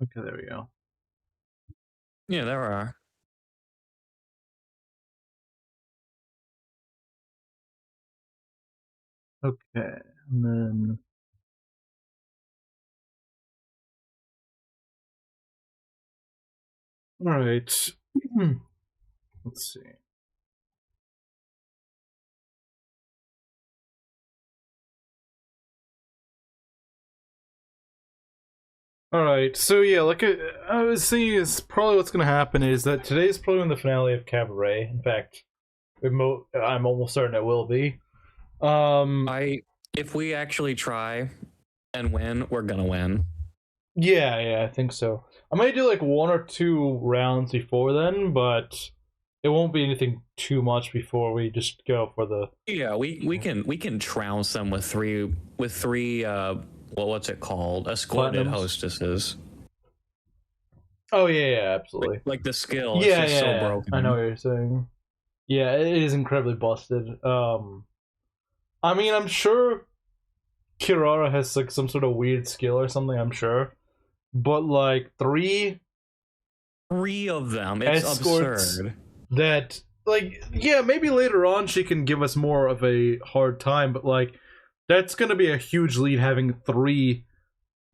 Okay, there we go. Yeah, there are. Okay, and then all right. Let's see. All right, so yeah, like I was saying, is probably what's gonna happen is that today's probably when the finale of Cabaret. In fact, I'm almost certain it will be. Um, I if we actually try and win, we're gonna win. yeah, I think so. I might do like one or two rounds before then, but it won't be anything too much before we just go for the. Yeah, we can trounce them with three well, what's it called? Escorted Platinums. hostesses. Oh yeah, absolutely. Like the skill, it's just so Yeah. I know what broken. you're saying. Yeah, it is incredibly busted. I mean, I'm sure Kirara has like some sort of weird skill or something. I'm sure, but like Three of them. It's escorts absurd. that, like, yeah, maybe later on she can give us more of a hard time, but like that's gonna be a huge lead having three,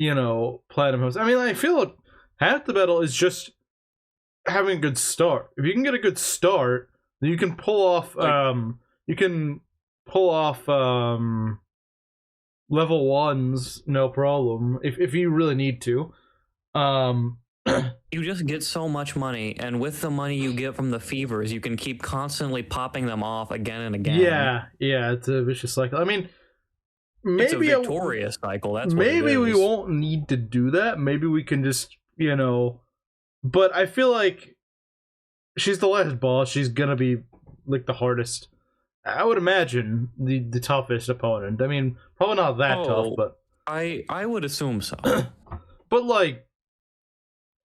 platinum hosts. I mean, I feel like half the battle is just having a good start. If you can get a good start, then you can pull off Like you can pull off level ones, no problem. If you really need to. Um you just get so much money, and with the money you get from the fevers, you can keep constantly popping them off again and again. yeah, it's a vicious cycle. I mean, It's a maybe victorious cycle, that's what it maybe we is. won't need to do that. Maybe we can just, but I feel like she's the last boss. She's gonna be like the hardest. I would imagine the toughest opponent. I mean, probably not that tough, Oh, but I would assume so. but like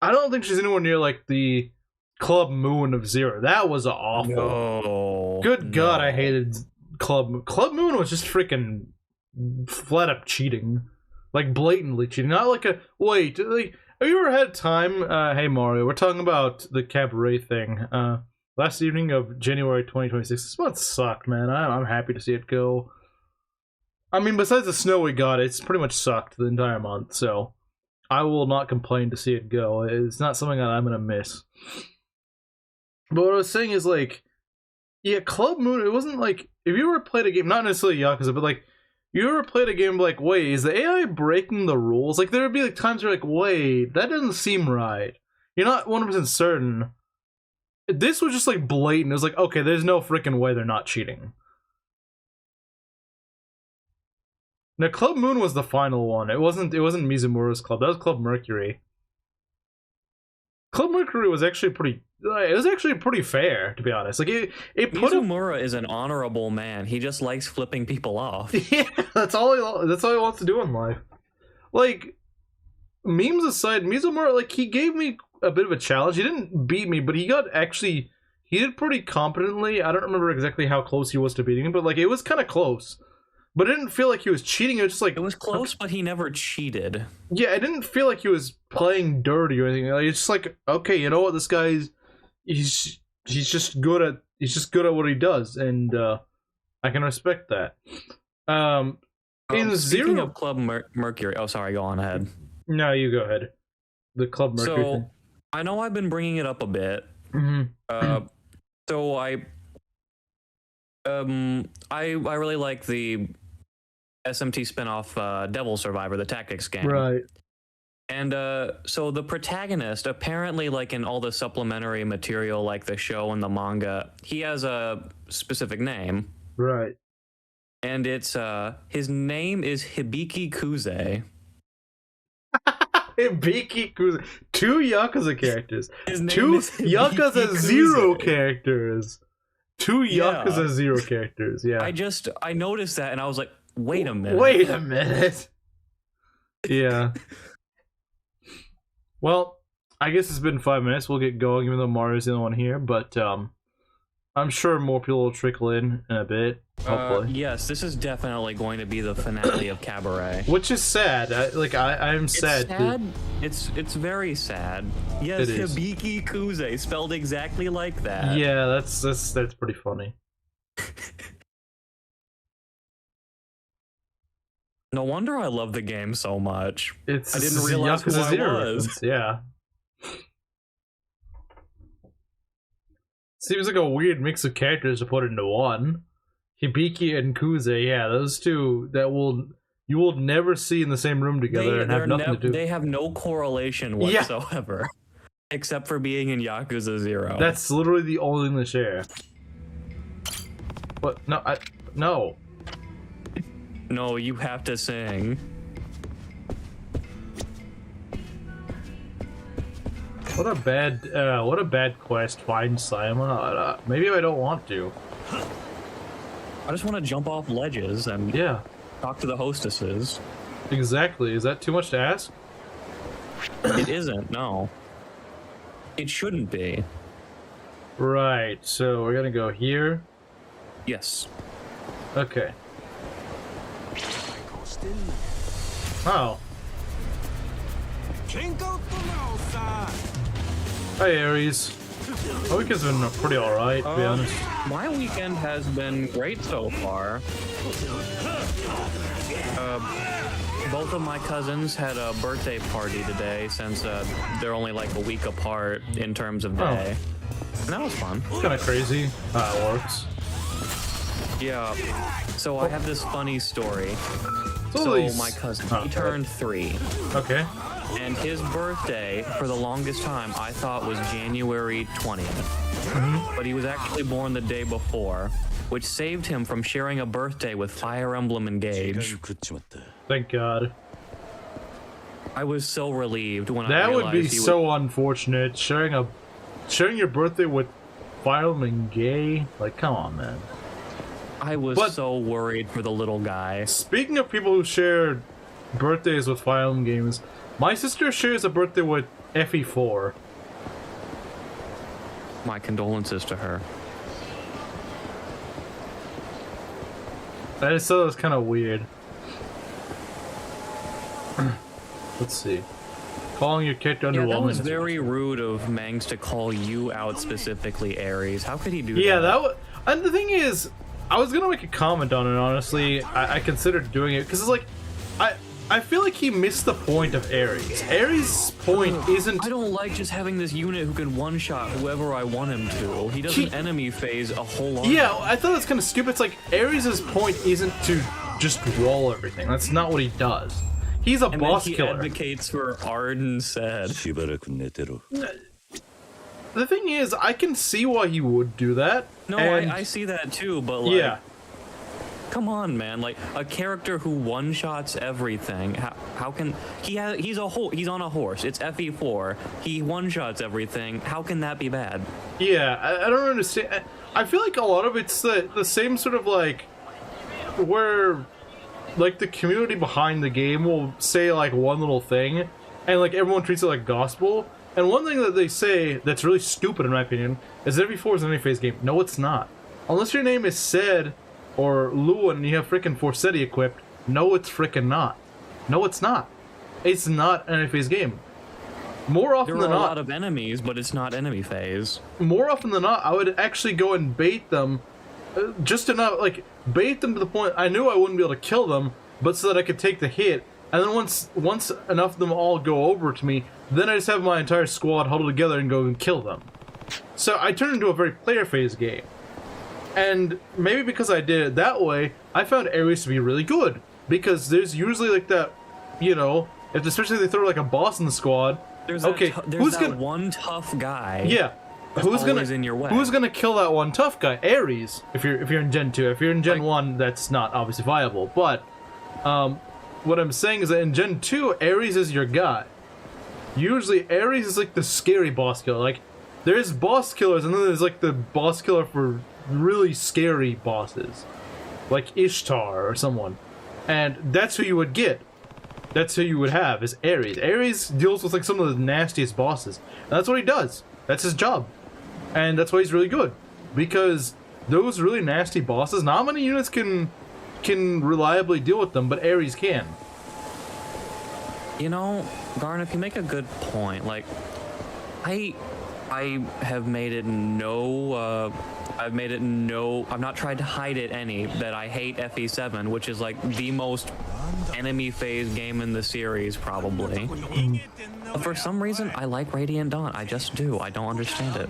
I don't think she's anywhere near like the Club Moon of Zero. That was awful. No, Good God, I no. hated Club Moon. Club Moon was just freaking flat up cheating, like blatantly cheating. Not like a wait. Like, have you ever had time? Hey Mario, we're talking about the cabaret thing. Last evening of January 2026. This month sucked, man. I'm happy to see it go. I mean, besides the snow we got, it's pretty much sucked the entire month. So I will not complain to see it go. It's not something that I'm gonna miss. But what I was saying is like, yeah, Club Moon. It wasn't like if you ever played a game, not necessarily Yakuza, but like you ever played a game like, wait, is the AI breaking the rules? Like there would be like times where like, wait, that doesn't seem right. You're not 100% certain. This was just like blatant. It was like, okay, there's no freaking way they're not cheating. Now, Club Moon was the final one. It wasn't. It wasn't Mizumura's club. That was Club Mercury. Club Mercury was actually pretty. It was actually pretty fair, to be honest. Like it put up. Mizumura is an honorable man. He just likes flipping people off. Yeah, that's all he. That's all he wants to do in life. Like memes aside, Mizumura, like he gave me a bit of a challenge. He didn't beat me, but he did pretty competently. I don't remember exactly how close he was to beating him, but like it was kind of close. But it didn't feel like he was cheating. It was just like It was close, okay. but he never cheated. Yeah, it didn't feel like he was playing dirty or anything. Like, it's just like, okay, you know what, this guy's he's just good at what he does, and I can respect that. Um, in Speaking Zero, of Club Mercury, oh sorry, go on ahead. no, you go ahead. The Club Mercury thing. So I know I've been bringing it up a bit. Mm-hmm. Uh, so I really like the SMT spinoff Devil Survivor, the tactics game. Right. And so the protagonist, apparently, like in all the supplementary material, like the show and the manga, he has a specific name. Right. And it's his name is Hibiki Kuze. Hibiki Kuze. Two Yakuza characters. His name Two is Hibiki Yakuza Zero Kuze. characters. Two Yakuza Zero characters. Yeah. I noticed that and I was like, wait a minute. Wait a minute. Yeah. Well, I guess it's been 5 minutes. We'll get going, even though Mario's the only one here. But I'm sure more people will trickle in a bit. Hopefully. Yes, this is definitely going to be the finale of Cabaret. Which is sad. I'm sad. It's sad. It's very sad. Yes, It is. Hibiki Kuze, spelled exactly like that. Yeah, that's pretty funny. No wonder I love the game so much. I didn't It's realize who Yakuza I 0 was. reference, yeah. Seems like a weird mix of characters to put into one. Hibiki and Kuze, yeah, those two you will never see in the same room together and have nothing to do. They have no correlation whatsoever, except for being in Yakuza 0. That's literally the only thing they share. But no. No, you have to sing. What a bad quest. Find Simon. Maybe I don't want to. I just want to jump off ledges and Yeah, talk to the hostesses. exactly. Is that too much to ask? It isn't, no. It shouldn't be. Right. So we're gonna go here. Yes. Okay. Oh. Hi, Aries. My week has been pretty alright, to be honest. My weekend has been great so far. Both of my cousins had a birthday party today since they're only like a week apart in terms of day. And that was fun. It's kind of crazy how it works. Yeah. So I have this funny story. So My cousin, Oh, he turned 3. Okay. And his birthday, for the longest time, I thought was January 20th. But he was actually born the day before, which saved him from sharing a birthday with Fire Emblem Engage. Thank God. I was so relieved when I That realized would be so unfortunate. Sharing your birthday with Fireman Gay. Like, come on, man. I was But- so worried for the little guy. Speaking of people who share birthdays with Fire Emblem games, my sister shares a birthday with FE4. My condolences to her. I just thought it was kind of weird. Let's see. Calling your character Yeah, underwhelming. that was very rude of Mangs to call you out specifically, Aries. How could he do Yeah, that? that was. And the thing is, I was gonna make a comment on it. Honestly, I considered doing it because it's like, I feel like he missed the point of Ares. Ares' point isn't. I don't like just having this unit who can one-shot whoever I want him to. He doesn't enemy phase a whole lot. Yeah, I thought that's kind of stupid. It's like Ares' point isn't to just wall everything. That's not what he does. He's a And boss then he killer. advocates for Arden said. The thing is, I can see why he would do that. No, and I see that too, but like, yeah, come on, man! Like a character who one-shots everything. How can he's on a horse. It's FE4. He one-shots everything. How can that be bad? yeah. I don't understand. I feel like a lot of it's the same sort of like where like the community behind the game will say like one little thing, and like everyone treats it like gospel. And one thing that they say that's really stupid, in my opinion, is that FE4 is an anime-phase game. No, it's not. Unless your name is Sed or Luan and you have frickin' Forseti equipped, no, it's frickin' not. No, it's not. It's not an anime-phase game. More often There are than a not, lot of enemies, but it's not enemy phase. more often than not, I would actually go and bait them, just enough, like, bait them to the point I knew I wouldn't be able to kill them, but so that I could take the hit. And then once enough of them all go over to me, then I just have my entire squad huddle together and go and kill them. So I turned into a very player phase game. And maybe because I did it that way, I found Ares to be really good. Because there's usually like that, you know, especially if they throw like a boss in the squad. There's okay, there's that one tough guy. Yeah. Who's in your way? Who's gonna kill that one tough guy? Ares. If you're in Gen 2. If you're in Gen 1, that's not obviously viable. But what I'm saying is that in Gen 2, Ares is your guy. Usually, Ares is like the scary boss killer. Like, there's boss killers, and then there's like the boss killer for really scary bosses. Like Ishtar or someone. And that's who you would get. That's who you would have, is Ares. Ares deals with like some of the nastiest bosses. And that's what he does. That's his job. And that's why he's really good. because those really nasty bosses, not many units can reliably deal with them, but Ares can. You know, Garnif, you make a good point. Like, I have made it I've not tried to hide it any, that I hate FE7, which is like the most enemy phase game in the series, probably. But for some reason, I like Radiant Dawn. I just do. I don't understand it.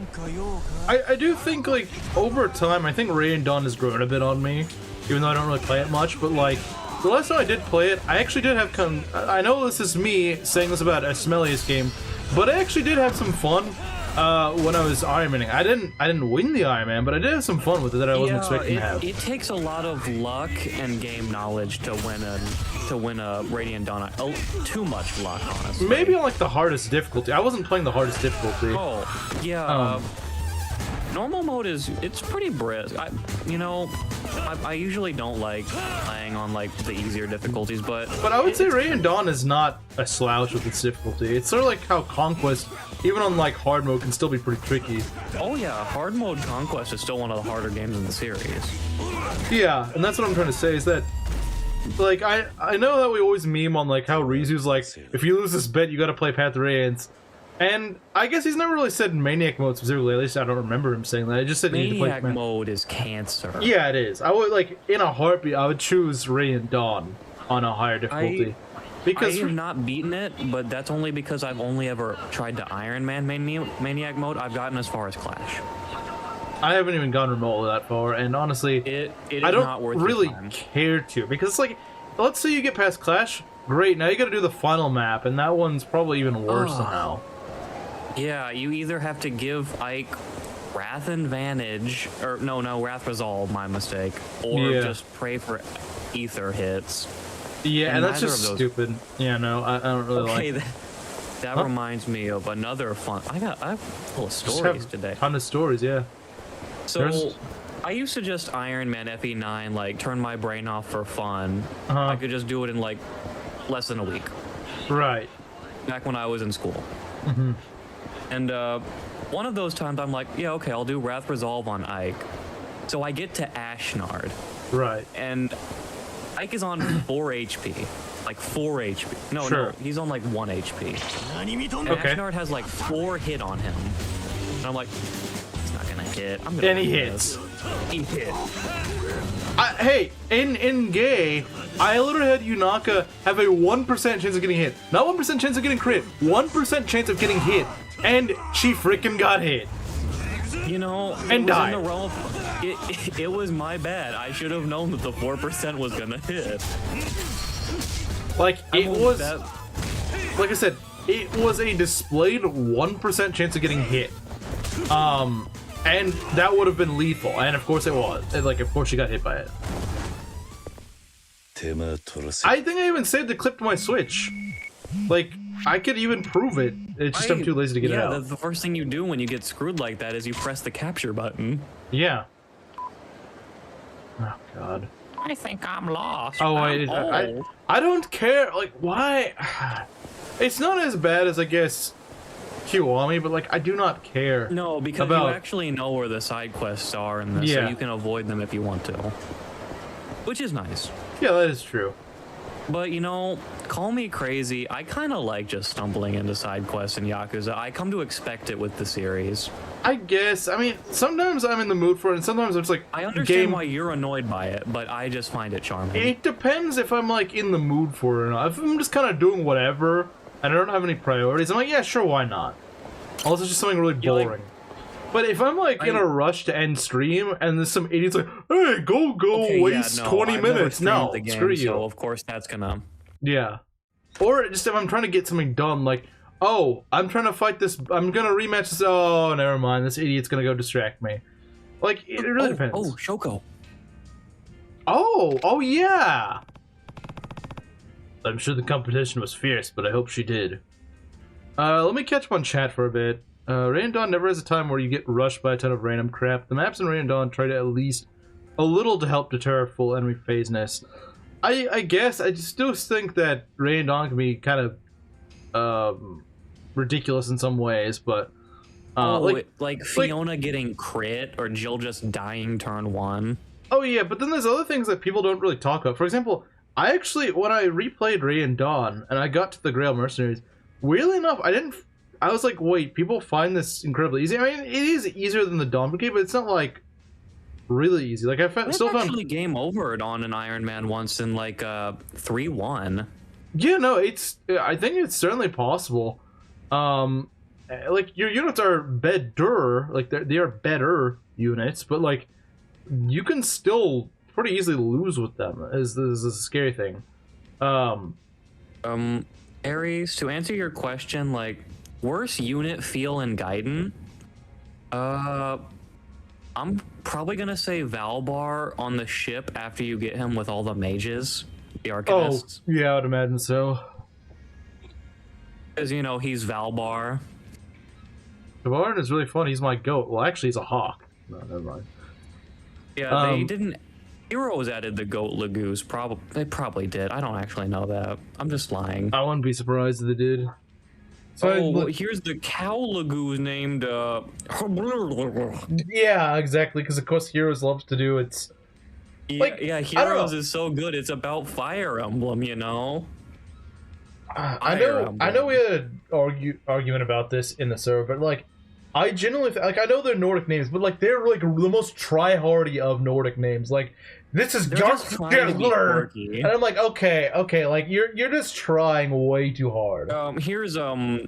I do think, like, over time, I think Radiant Dawn has grown a bit on me, even though I don't really play it much, but, like, the last time I did play it, I actually did have I know this is me saying this about a Smellius game, but I actually did have some fun when I was Iron Manning. I didn't win the Iron Man, but I did have some fun with it that I wasn't expecting to have. It takes a lot of luck and game knowledge to win a Radiant Dawn. Oh, too much luck, honestly. Maybe on like the hardest difficulty. I wasn't playing the hardest difficulty. Oh, yeah. Normal mode it's pretty brisk. I usually don't like playing on like the easier difficulties, but I would say Radiant Dawn is not a slouch with its difficulty. It's sort of like how Conquest, even on like hard mode, can still be pretty tricky. Oh yeah, hard mode Conquest is still one of the harder games in the series. Yeah, and that's what I'm trying to say is that, like, I know that we always meme on like how Rizu's like, if you lose this bet, you gotta play Path of Radiance. And I guess he's never really said Maniac mode specifically, at least I don't remember him saying that. I just said Maniac mode is cancer. Yeah, it is. I would, like, in a heartbeat, I would choose Radiant Dawn on a higher difficulty. Because I have not beaten it, but that's only because I've only ever tried to Iron Man Maniac mode. I've gotten as far as Clash. I haven't even gone remotely that far, and honestly, it is I don't not worth really care to, because it's like, let's say you get past Clash, great, now you gotta do the final map, and that one's probably even worse somehow. Yeah, you either have to give Ike Wrath Advantage, or no, Wrath Resolve, my mistake, or just pray for Ether hits. Yeah, and that's just stupid. Yeah, no, I don't really like. That reminds me of another fun. I have full of stories today. Ton of stories, yeah. So, I used to just Iron Man FE9, like turn my brain off for fun. I could just do it in like less than a week. Right. Back when I was in school. And one of those times I'm like, yeah, okay, I'll do Wrath Resolve on Ike. So I get to Ashnard. Right. And Ike is on 4 HP. Like 4 HP. No, he's on like 1 HP. And Ashnard has like 4 hit on him. And I'm like, it's not gonna hit. I'm gonna and he hits. He hit. Hey, in Gay, I literally had Yunaka have a 1% chance of getting hit. Not 1% chance of getting crit. 1% chance of getting hit. And she freaking got hit. You know, and died. In the realm of, it was my bad. I should have known that the 4% was gonna hit. Like, like I said, it was a displayed 1% chance of getting hit. And that would have been lethal. And of course it was. And, like, of course she got hit by it. I think I even saved the clip to my Switch. Like, I could even prove it. It's just I'm too lazy to get it out. Yeah, the first thing you do when you get screwed like that is you press the capture button. Yeah. Oh, God. I think I'm lost. Oh, I don't care. Like, why? It's not as bad as, I guess, Kiwami, but, like, I do not care. No, because you actually know where the side quests are in this, so you can avoid them if you want to. Which is nice. Yeah, that is true. But, you know, call me crazy, I kind of like just stumbling into side quests in Yakuza. I come to expect it with the series. I guess. I mean, sometimes I'm in the mood for it, and sometimes I'm just like, I understand why you're annoyed by it, but I just find it charming. It depends if I'm, like, in the mood for it or not. If I'm just kind of doing whatever, and I don't have any priorities, I'm like, yeah, sure, why not? Unless it's just something really boring. But if I'm, like, in a rush to end stream, and there's some idiot's like, hey, go waste 20 minutes. No, screw you. So, of course, that's gonna... Yeah. Or just if I'm trying to get something done, like, oh, I'm trying to fight this, I'm gonna rematch this, oh, never mind, this idiot's gonna go distract me. Like, it really depends. Oh, Shoko. Oh, yeah! I'm sure the competition was fierce, but I hope she did. Let me catch up on chat for a bit. Radiant Dawn never has a time where you get rushed by a ton of random crap. The maps in Radiant Dawn try to at least a little to help deter full enemy phaseness. I guess I still think that Radiant Dawn can be kind of ridiculous in some ways, but Like Fiona getting crit or Jill just dying turn 1. Oh yeah, but then there's other things that people don't really talk about. For example, I actually, when I replayed Ray and Dawn, and I got to the Grail Mercenaries, weirdly enough, I was like, wait, people find this incredibly easy. I mean, it is easier than the Dawn Brigade, but it's not like really easy. Like still found actually game over it on an Iron Man once in like 3-1. Yeah, no, I think it's certainly possible. Like your units are better, like they are better units, but like you can still pretty easily lose with them. Is a scary thing. Ares, to answer your question, like worst unit feel in Gaiden, I'm probably gonna say Valbar on the ship after you get him with all the mages, the Arcanists. Oh, yeah, I would imagine so. Because, you know, he's Valbar. Valbar is really fun. He's my goat. Well, actually, he's a hawk. No, never mind. Yeah, they didn't... Heroes added the goat Lagoos. They probably did. I don't actually know that. I'm just lying. I wouldn't be surprised if they did. So here's the cow Lagoos named... Yeah, exactly, because of course Heroes loves to do its... Yeah, Heroes is so good. It's about Fire Emblem, you know? I know we had an argument about this in the server, but like, I genuinely I know they're Nordic names, but like they're like the most try-hardy of Nordic names. Like this is Jarlur, and I'm like, okay, like you're just trying way too hard. Here's Yarn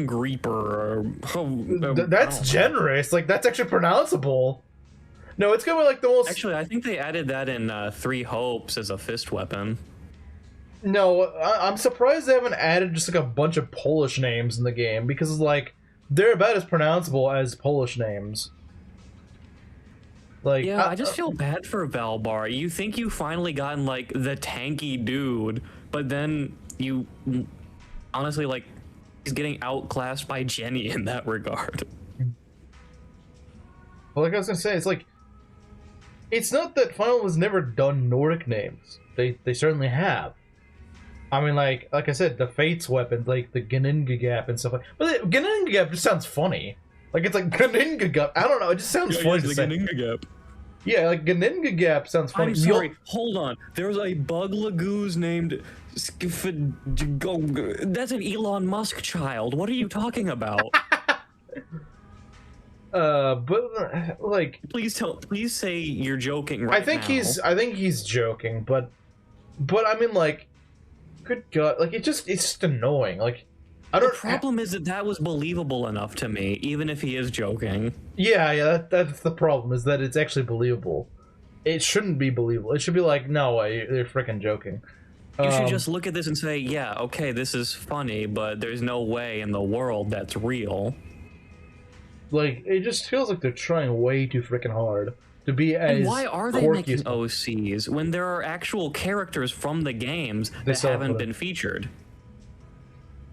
Greeper. That's generous. Like that's actually pronounceable. No, it's gonna be like the most. Actually, I think they added that in Three Hopes as a fist weapon. No, I'm surprised they haven't added just like a bunch of Polish names in the game, because like they're about as pronounceable as Polish names. Like, yeah, I just feel bad for Valbar. You think you finally gotten like the tanky dude, but then you honestly like he's getting outclassed by Jenny in that regard. Well, like I was gonna say, it's like it's not that Final has never done Nordic names. They certainly have. I mean, like I said, the Fates weapons, like the Gningagap and stuff like. But Gningagap just sounds funny. Like it's like Gningagap. I don't know. It just sounds funny to say. Gningagap. Yeah, like Gningagap sounds funny. I'm sorry. Hold on. There's a bug lagoos named That's an Elon Musk child. What are you talking about? But like, please say you're joking right now. I think he's joking, but I mean, like, good God, like it's just annoying. Like, I don't. The problem is that was believable enough to me, even if he is joking. Yeah, that's the problem, is that it's actually believable. It shouldn't be believable. It should be like, no way, they're freaking joking. You should just look at this and say, yeah, okay, this is funny, but there's no way in the world that's real. Like, it just feels like they're trying way too freaking hard to be as. And why are they making OCs when there are actual characters from the games that haven't been featured?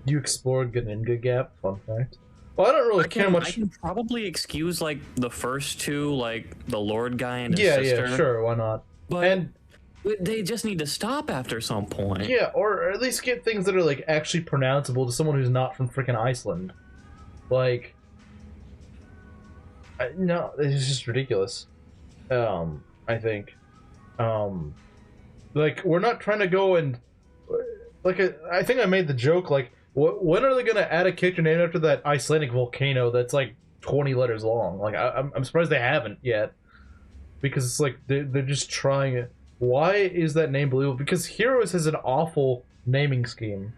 You explored Gningagap, fun fact. Well, I don't really care much. I can probably excuse, like, the first two, like, the Lord guy and his sister. Yeah, sure, why not? But they just need to stop after some point. Yeah, or at least get things that are, like, actually pronounceable to someone who's not from freaking Iceland. Like... no, it's just ridiculous. I think. Like, we're not trying to go and... Like, I think I made the joke, like, when are they going to add a character named after that Icelandic volcano that's, like, 20 letters long? Like, I'm surprised they haven't yet. Because it's like, they're just trying it. Why is that name believable? Because Heroes has an awful naming scheme.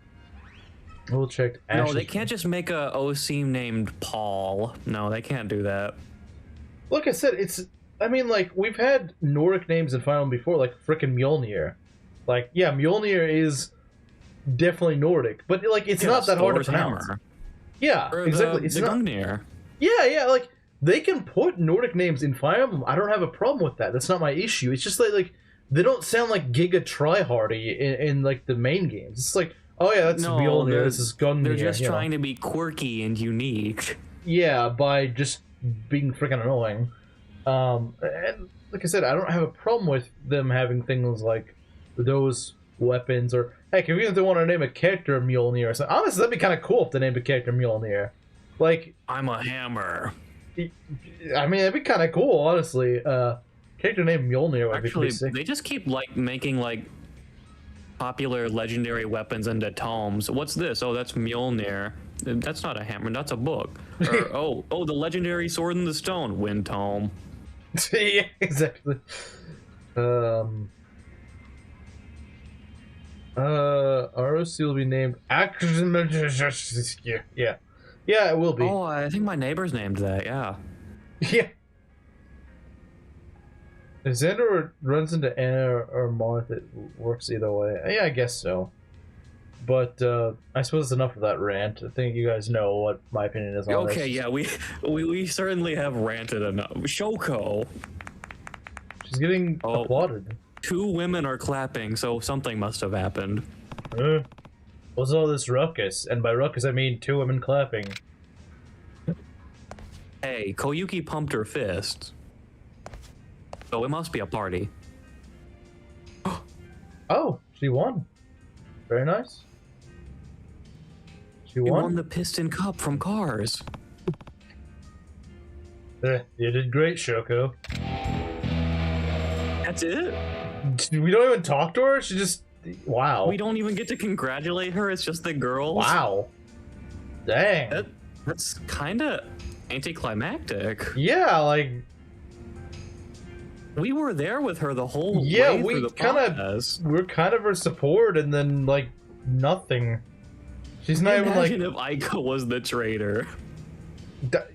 We'll check. No, they can't just make a OC named Paul. No, they can't do that. Like I said, I mean, like, we've had Nordic names in Final before, like frickin' Mjolnir. Like, yeah, Mjolnir is definitely Nordic, but, like, it's not that hard to pronounce. Hammer. Yeah, exactly. It's the Gungnir. Yeah, like, they can put Nordic names in Fire Emblem. I don't have a problem with that. That's not my issue. It's just like they don't sound like Giga Tryhardy in like, the main games. It's like, oh yeah, that's Mjolnir, this is Gungnir. They're just trying to be quirky and unique. Yeah, by just being freaking annoying. And like I said, I don't have a problem with them having things like those weapons, or heck, even if they want to name a character Mjolnir or something. Honestly, that'd be kind of cool if they named a character Mjolnir. Like, I'm a hammer. I mean, it'd be kind of cool, honestly. Character named Mjolnir would be Actually, pretty sick. they just keep like making like popular legendary weapons into tomes. What's this? Oh, that's Mjolnir. That's not a hammer. That's a book. Or, oh, the legendary sword in the stone. Wind tome. Yeah, exactly. ROC will be named Action. Yeah, yeah, it will be. Oh, I think my neighbor's named that. Yeah. Yeah. If Xander runs into Anna or Marth, it works either way. Yeah, I guess so. But I suppose it's enough of that rant. I think you guys know what my opinion is on this. Okay, yeah, we certainly have ranted enough. Shoko. She's getting applauded. 2 women are clapping, so something must have happened. What's all this ruckus? And by ruckus, I mean 2 women clapping. Hey, Koyuki pumped her fist. So it must be a party. Oh, she won. Very nice. She You won? won the Piston Cup from Cars. You did great, Shoko. That's it? We don't even talk to her? She just... Wow. We don't even get to congratulate her, it's just the girls? Wow. Dang. That's kinda anticlimactic. Yeah, like... We were there with her the whole Yeah, way through the podcast. we're kind of her support, and then, like, nothing. She's not even, like... Imagine if Aiko was the traitor.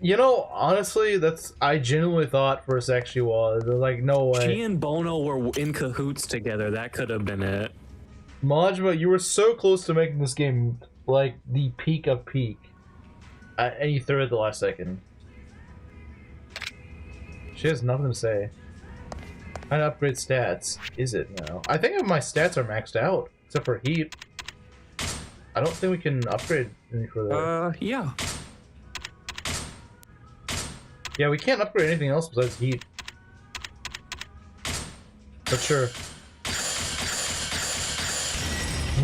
You know, honestly, I genuinely thought for a sec she was. Like, no way. She and Bono were in cahoots together. That could have been it. Majima, you were so close to making this game, like, the peak of peak. And you threw it at the last second. She has nothing to say. How to upgrade stats? Is it now? I think my stats are maxed out, except for heat. I don't think we can upgrade any further. Yeah. Yeah, we can't upgrade anything else besides heat. But sure.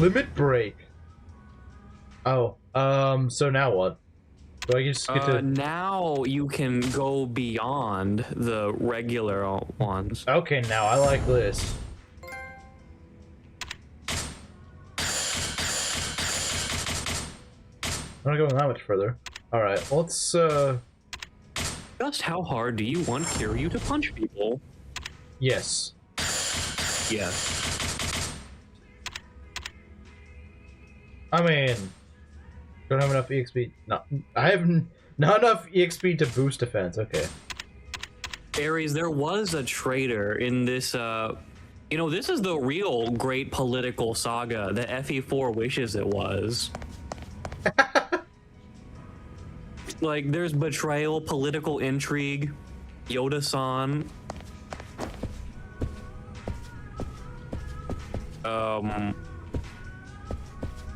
Limit break. Oh, so now what? Do I just get to... Now you can go beyond the regular ones. Okay, now I like this. I'm not going that much further. Alright, let's, Just how hard do you want Kiryu to punch people? Yes. Yes. I mean... Don't have enough EXP. No, I have not enough EXP to boost defense. Okay. Aries, there was a traitor in this, you know, this is the real great political saga that FE4 wishes it was. Like, there's betrayal, political intrigue, Yoda-san.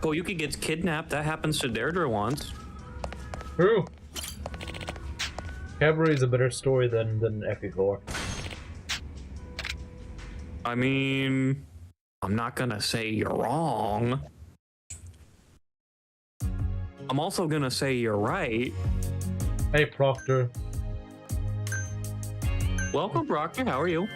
Koyuki gets kidnapped. That happens to Deirdre once. True. Cabaret is a better story than FE4. I mean, I'm not gonna say you're wrong. I'm also gonna say you're right. Hey, Proctor. Welcome, Proctor. How are you?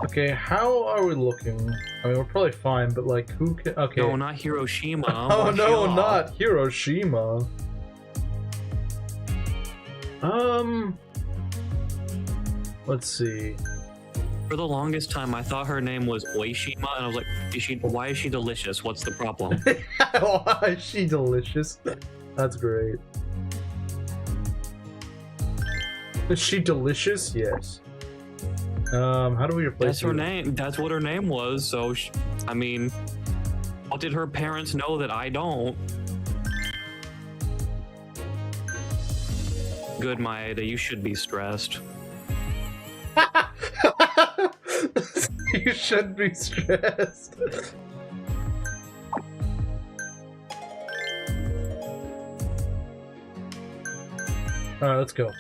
Okay, how are we looking? I mean, we're probably fine, but like, who can... Okay. No, not Hiroshima. Oh, no, not Hiroshima. Let's see. For the longest time, I thought her name was Oishima, and I was like, why is she delicious? What's the problem? Why is she delicious? That's great. Is she delicious? Yes. How do we replace That's her name. That's what her name was, so, I mean, what did her parents know that I don't? Good, Maeda, you should be stressed. You should be stressed. Alright, let's go.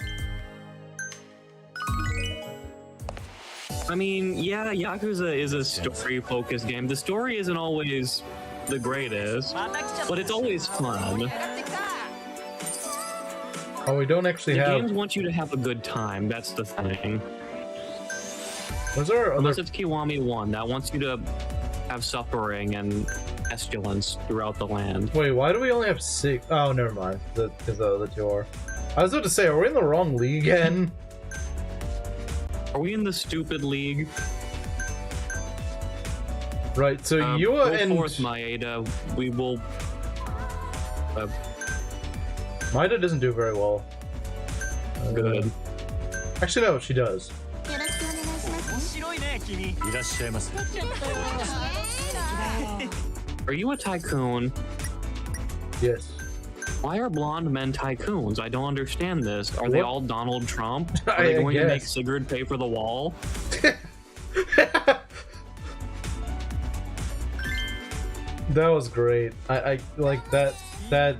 I mean, yeah, Yakuza is a story-focused game. The story isn't always the greatest, but it's always fun. Oh, we don't actually The have. games want you to have a good time. That's the thing. Was there other? Unless it's Kiwami 1, that wants you to have suffering and pestilence throughout the land. Wait, why do we only have 6? Oh, never mind. Because the other 2 are. I was about to say, are we in the wrong league again? Are we in the stupid league? Right. So you go and forth, Maeda. We will. Maeda doesn't do very well. Good. Actually, no, she does. Are you a tycoon? Yes. Why are blonde men tycoons? I don't understand this. Are they all Donald Trump? Are I they going to make guess. Sigurd pay for the wall? That was great. I like that. That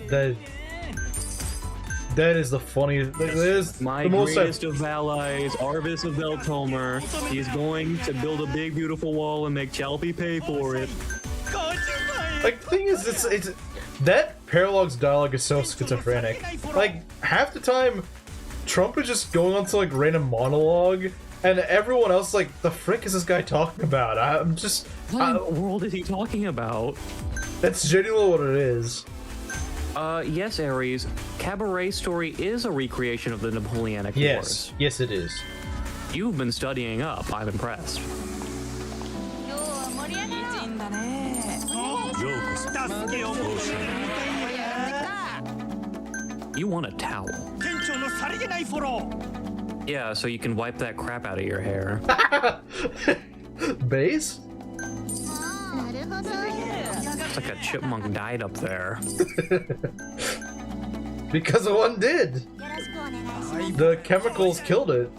is the funniest. That is My the most. greatest of allies, Arvis of Beltomer. He's going to build a big, beautiful wall and make Chalpy pay for it. Like the thing is, it's that Paralog's dialogue is so schizophrenic. Like half the time, Trump is just going on to like random monologue, and everyone else like, the frick is this guy talking about? I'm just. What in the world is he talking about? That's genuinely what it is. Yes, Ares. Cabaret Story is a recreation of the Napoleonic Yes, Wars. yes, it is. You've been studying up. I'm impressed. You want a towel. Yeah, so you can wipe that crap out of your hair. Base? It's like a chipmunk died up there. Because one did. The chemicals killed it.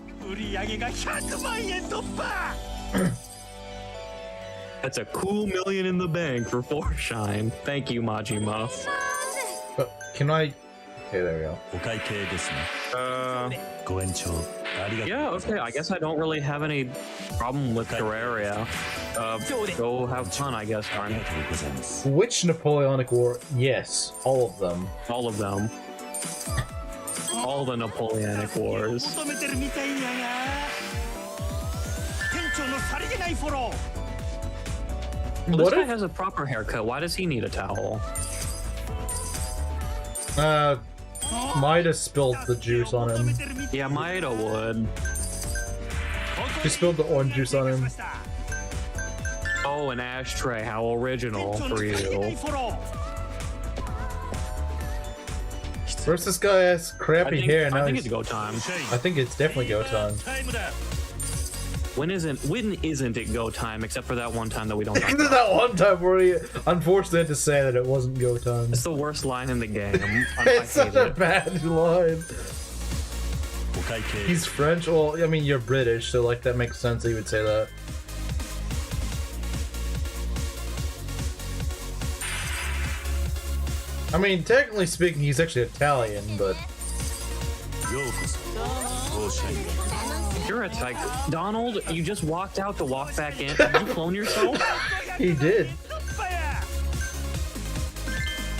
That's a cool million in the bank for Forshine. Thank you, Majima. Can I? Okay, there we go. Yeah, okay, I guess I don't really have any problem with Terraria. Go have fun, I guess, Arn. Which Napoleonic War? Yes, all of them. All of them. All the Napoleonic Wars. Well, this What guy if- has a proper haircut. Why does he need a towel? Maida spilled the juice on him. Yeah, Maeda would. She spilled the orange juice on him. Oh, an ashtray. How original for you. First, this guy has crappy hair. Now I think he's- it's go time. I think it's definitely go time. When isn't it go time except for that one time that we don't talk about? That one time where he unfortunately had to say that it wasn't go time. It's the worst line in the game. I It's such hate a it. bad line. He's French. Well, I mean, you're British, so like that makes sense that you would say that. I mean, technically speaking, he's actually Italian, but You're a tyke. Donald, you just walked out to walk back in. Have you clone yourself? he did.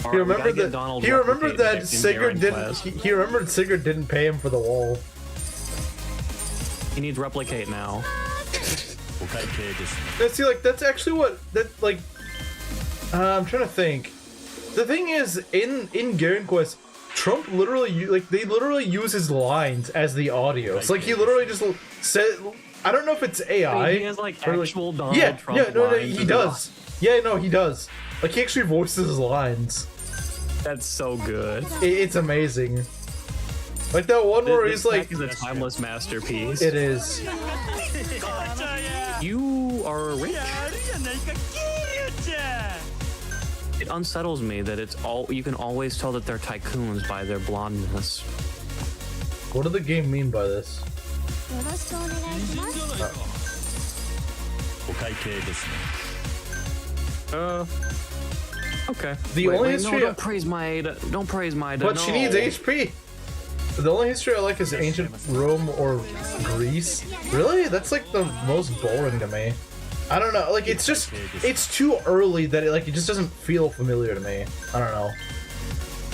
All He right, we gotta remembered get that. Donald He remembered replicated that in Sigurd Garen didn't. Quest. He remembered Sigurd didn't pay him for the wall. He needs replicate now. Yeah, see, like that's actually what that like. I'm trying to think. The thing is, in Garen Quest, Trump literally they literally use his lines as the audio. It's like he literally just said. I don't know if it's AI. He has like or, actual Donald yeah, Trump yeah, no, lines. he does. Yeah, no, he does. Like he actually voices his lines. That's so good. It's amazing. Like that one where This he's like, pack is a timeless masterpiece. it is. You are rich. It unsettles me that it's all you can always tell that they're tycoons by their blondness. What did the game mean by this? Okay. The only history- No, don't praise Maeda. Don't praise Maeda. But no. she needs HP. The only history I like is ancient Rome or Greece. Really? That's like the most boring to me. I don't know. Like it's just it's too early that it just doesn't feel familiar to me. I don't know.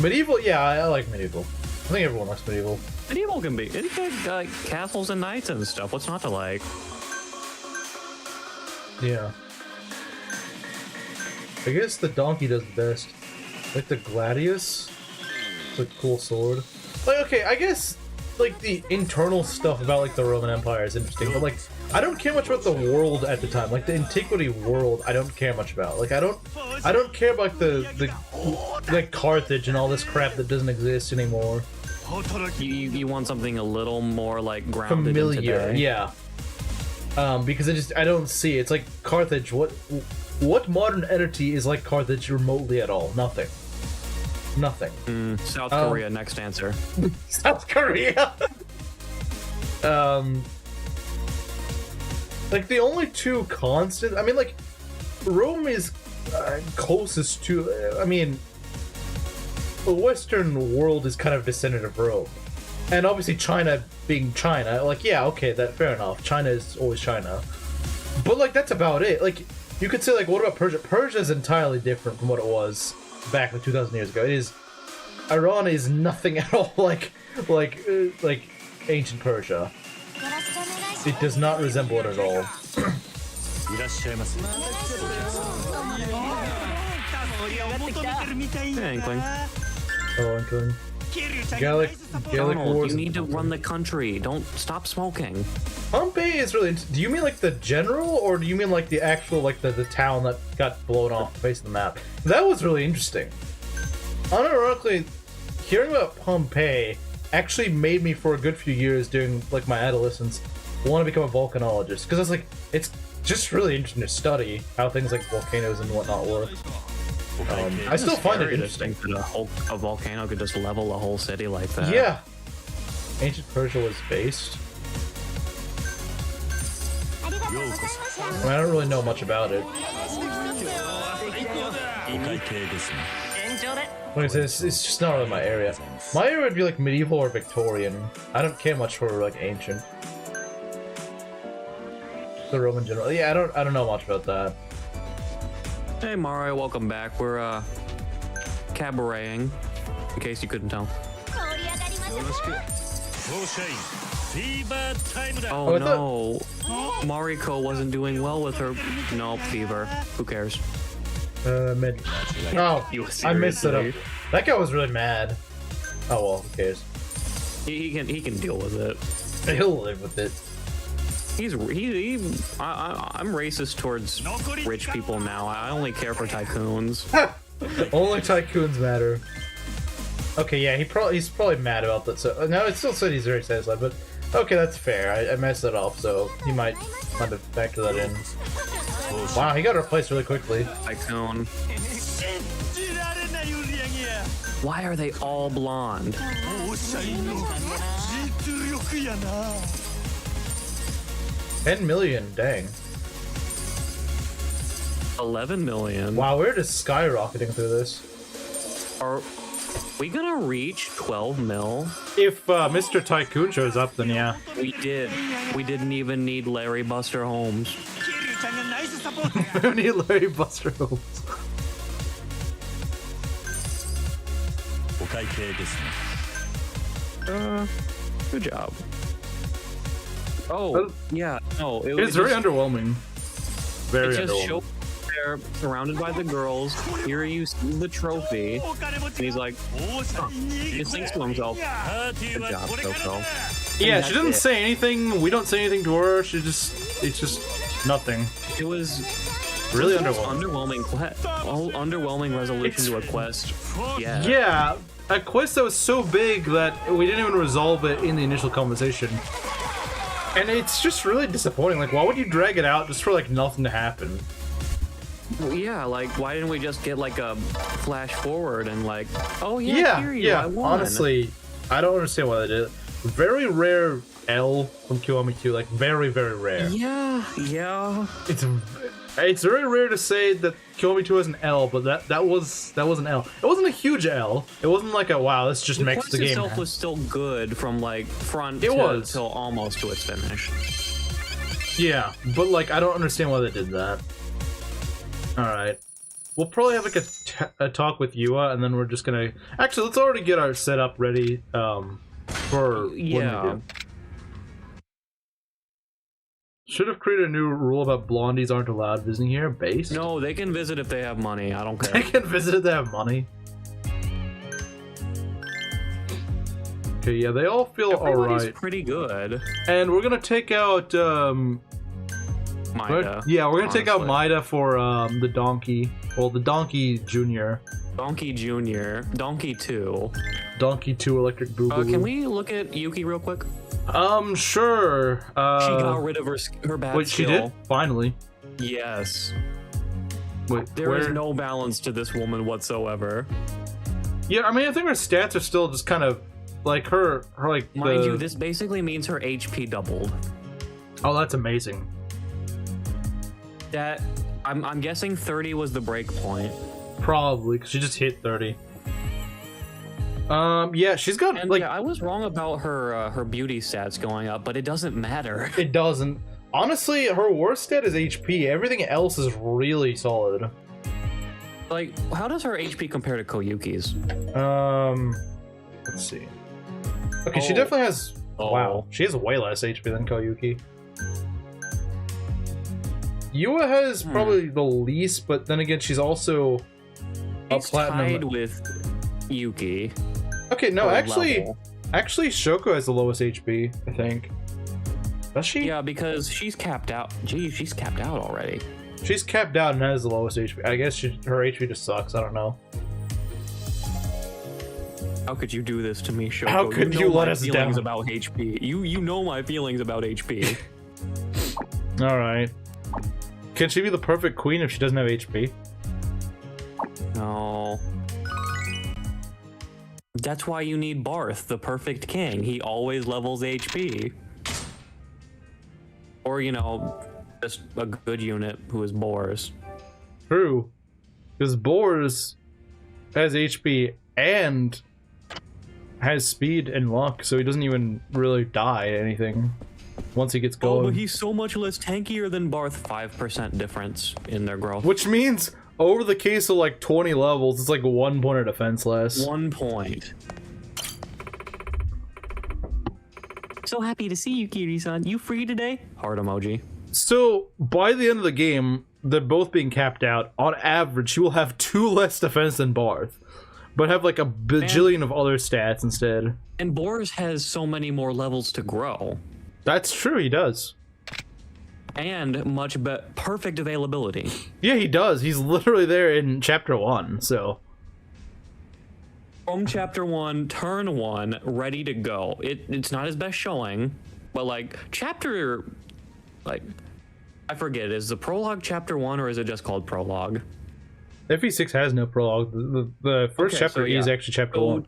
Medieval, yeah, I like medieval. think everyone likes medieval. Medieval can be. It can castles and knights and stuff. What's not to like? Yeah. I guess the donkey does the best. Like the gladius. It's a cool sword. Like, okay, I guess like the internal stuff about like the Roman Empire is interesting, but like I don't care much about the world at the time. Like the antiquity world, I don't care much about. Like I don't care about the like Carthage and all this crap that doesn't exist anymore. You want something a little more like grounded Familiar, in today. yeah. Because I don't see it. It's like Carthage. What modern entity is like Carthage remotely at all? Nothing. Nothing. South Korea, next answer. South Korea. Like the only two constant. I mean, like Rome is closest to. I mean, the Western world is kind of descendant of Rome, and obviously China being China. Like, yeah, okay, that fair enough. China is always China, but like that's about it. Like you could say, like, what about Persia? Persia is entirely different from what it was back like 2,000 years ago. It is. Iran is nothing at all like ancient Persia. It does not resemble it at all. Inkling. Oh, Inkling. Gallic Donald, Wars. you need to run the country. Don't stop smoking. Pompeii is really. Do you mean like the general, or do you mean like the actual like the town that got blown off the face of the map? That was really interesting. Unironically, hearing about Pompeii actually made me for a good few years during like my adolescence want to become a volcanologist, because I was like, it's just really interesting to study how things like volcanoes and whatnot work. I still find it interesting that a volcano could just level a whole city like that. Yeah. Ancient Persia was based. I don't really know much about it. Like I said, it's just not really my area. My area would be like medieval or Victorian. I don't care much for like ancient. The Roman general. Yeah, I don't know much about that. Hey Mario, welcome back. We're cabareting, in case you couldn't tell. Oh no, Mariko wasn't doing well with her. No, fever. Who cares? Mid. Oh, I missed it up. That guy was really mad. Oh well, who cares? He can deal with it. He'll live with it. I'm racist towards rich people now. I only care for tycoons. Only tycoons matter. Okay, yeah, he's probably mad about that. So no, it still said he's very satisfied, but okay, that's fair. I messed it up, so he might want to factor that in. Wow, he got replaced really quickly. Tycoon. Why are they all blonde? 10 million, dang. 11 million. Wow, we're just skyrocketing through this. Are we gonna reach 12 mil? If Mr. Tycoon shows up, then yeah. We did. We didn't even need Larry Buster Holmes. We don't need Larry Buster Holmes. Good job. Oh, yeah. No, it's very underwhelming. Very it just underwhelming. showed there, surrounded by the girls. Here you see the trophy, and he's like, huh. He just thinks to himself, "Good job, Coco." Yeah, she doesn't say anything. We don't say anything to her. It's just nothing. It was really underwhelming. Underwhelming resolution to a quest. Yeah. Yeah, a quest that was so big that we didn't even resolve it in the initial conversation. And it's just really disappointing. Like, why would you drag it out just for like nothing to happen? Well, yeah, like why didn't we just get like a flash forward and like, oh yeah, here you, I won. Honestly, I don't understand why they did it. Very rare L from Kiwami 2, like very, very rare. Yeah. It's very rare to say that Kiwami 2 has an L, but that was an L. It wasn't a huge L. It wasn't like a wow, this just makes the game. The quest itself was still good from like front till almost to its finish. Yeah, but like I don't understand why they did that. All right. we'll probably have like a talk with Yua, and then we're just gonna actually let's already get our setup ready for when we do. Should have created a new rule about blondies aren't allowed visiting here. Based? No, they can visit if they have money. I don't care. They can visit if they have money. Okay, yeah, they all feel alright. Pretty good. And we're gonna take out Maida. Yeah, we're gonna take out Maida for the donkey. Well, the donkey Junior. Donkey Junior. Donkey 2. Donkey 2 Electric Boogaloo. Can we look at Yuki real quick? Sure. She got rid of her bad wait, skill. She did? Finally. Yes. Wait, there is no balance to this woman whatsoever. Yeah, I mean, I think her stats are still just kind of like her like. Mind you, this basically means her HP doubled. Oh, that's amazing. That I'm guessing 30 was the break point. Probably, because she just hit 30. Yeah, she's got and like. Yeah, I was wrong about her beauty stats going up, but it doesn't matter. It doesn't. Honestly, her worst stat is HP. Everything else is really solid. Like, how does her HP compare to Koyuki's? Let's see. Okay, she definitely has. Wow, she has way less HP than Koyuki. Yua has probably the least, but then again, she's also a platinum. Tied with Yuki. Okay, no, actually, Shoko has the lowest HP, I think. Does she? Yeah, because she's capped out. Geez, she's capped out already. She's capped out and has the lowest HP. I guess her HP just sucks. I don't know. How could you do this to me, Shoko? How could you let us down? About HP. You know my feelings about HP. All right. Can she be the perfect queen if she doesn't have HP? No. That's why you need Barth, the perfect king. He always levels HP. Or, you know, just a good unit who is Boars. True. Because Boars has HP and has speed and luck, so he doesn't even really die at anything once he gets going. Oh, but he's so much less tankier than Barth. 5% difference in their growth. Which means, over the case of like 20 levels, it's like 1 point of defense less. 1 point. So happy to see you, Kiri-san. You free today? Heart emoji. So, by the end of the game, they're both being capped out. On average, she will have 2 less defense than Barth, but have like a bajillion of other stats instead. And Boars has so many more levels to grow. That's true, he does. And perfect availability. Yeah, he does. He's literally there in Chapter 1, so... From Chapter 1, Turn 1, ready to go. It's not his best showing, but like, Chapter... Like, I forget, is the prologue Chapter 1 or is it just called prologue? FE6 has no prologue. The first chapter is actually Chapter 1.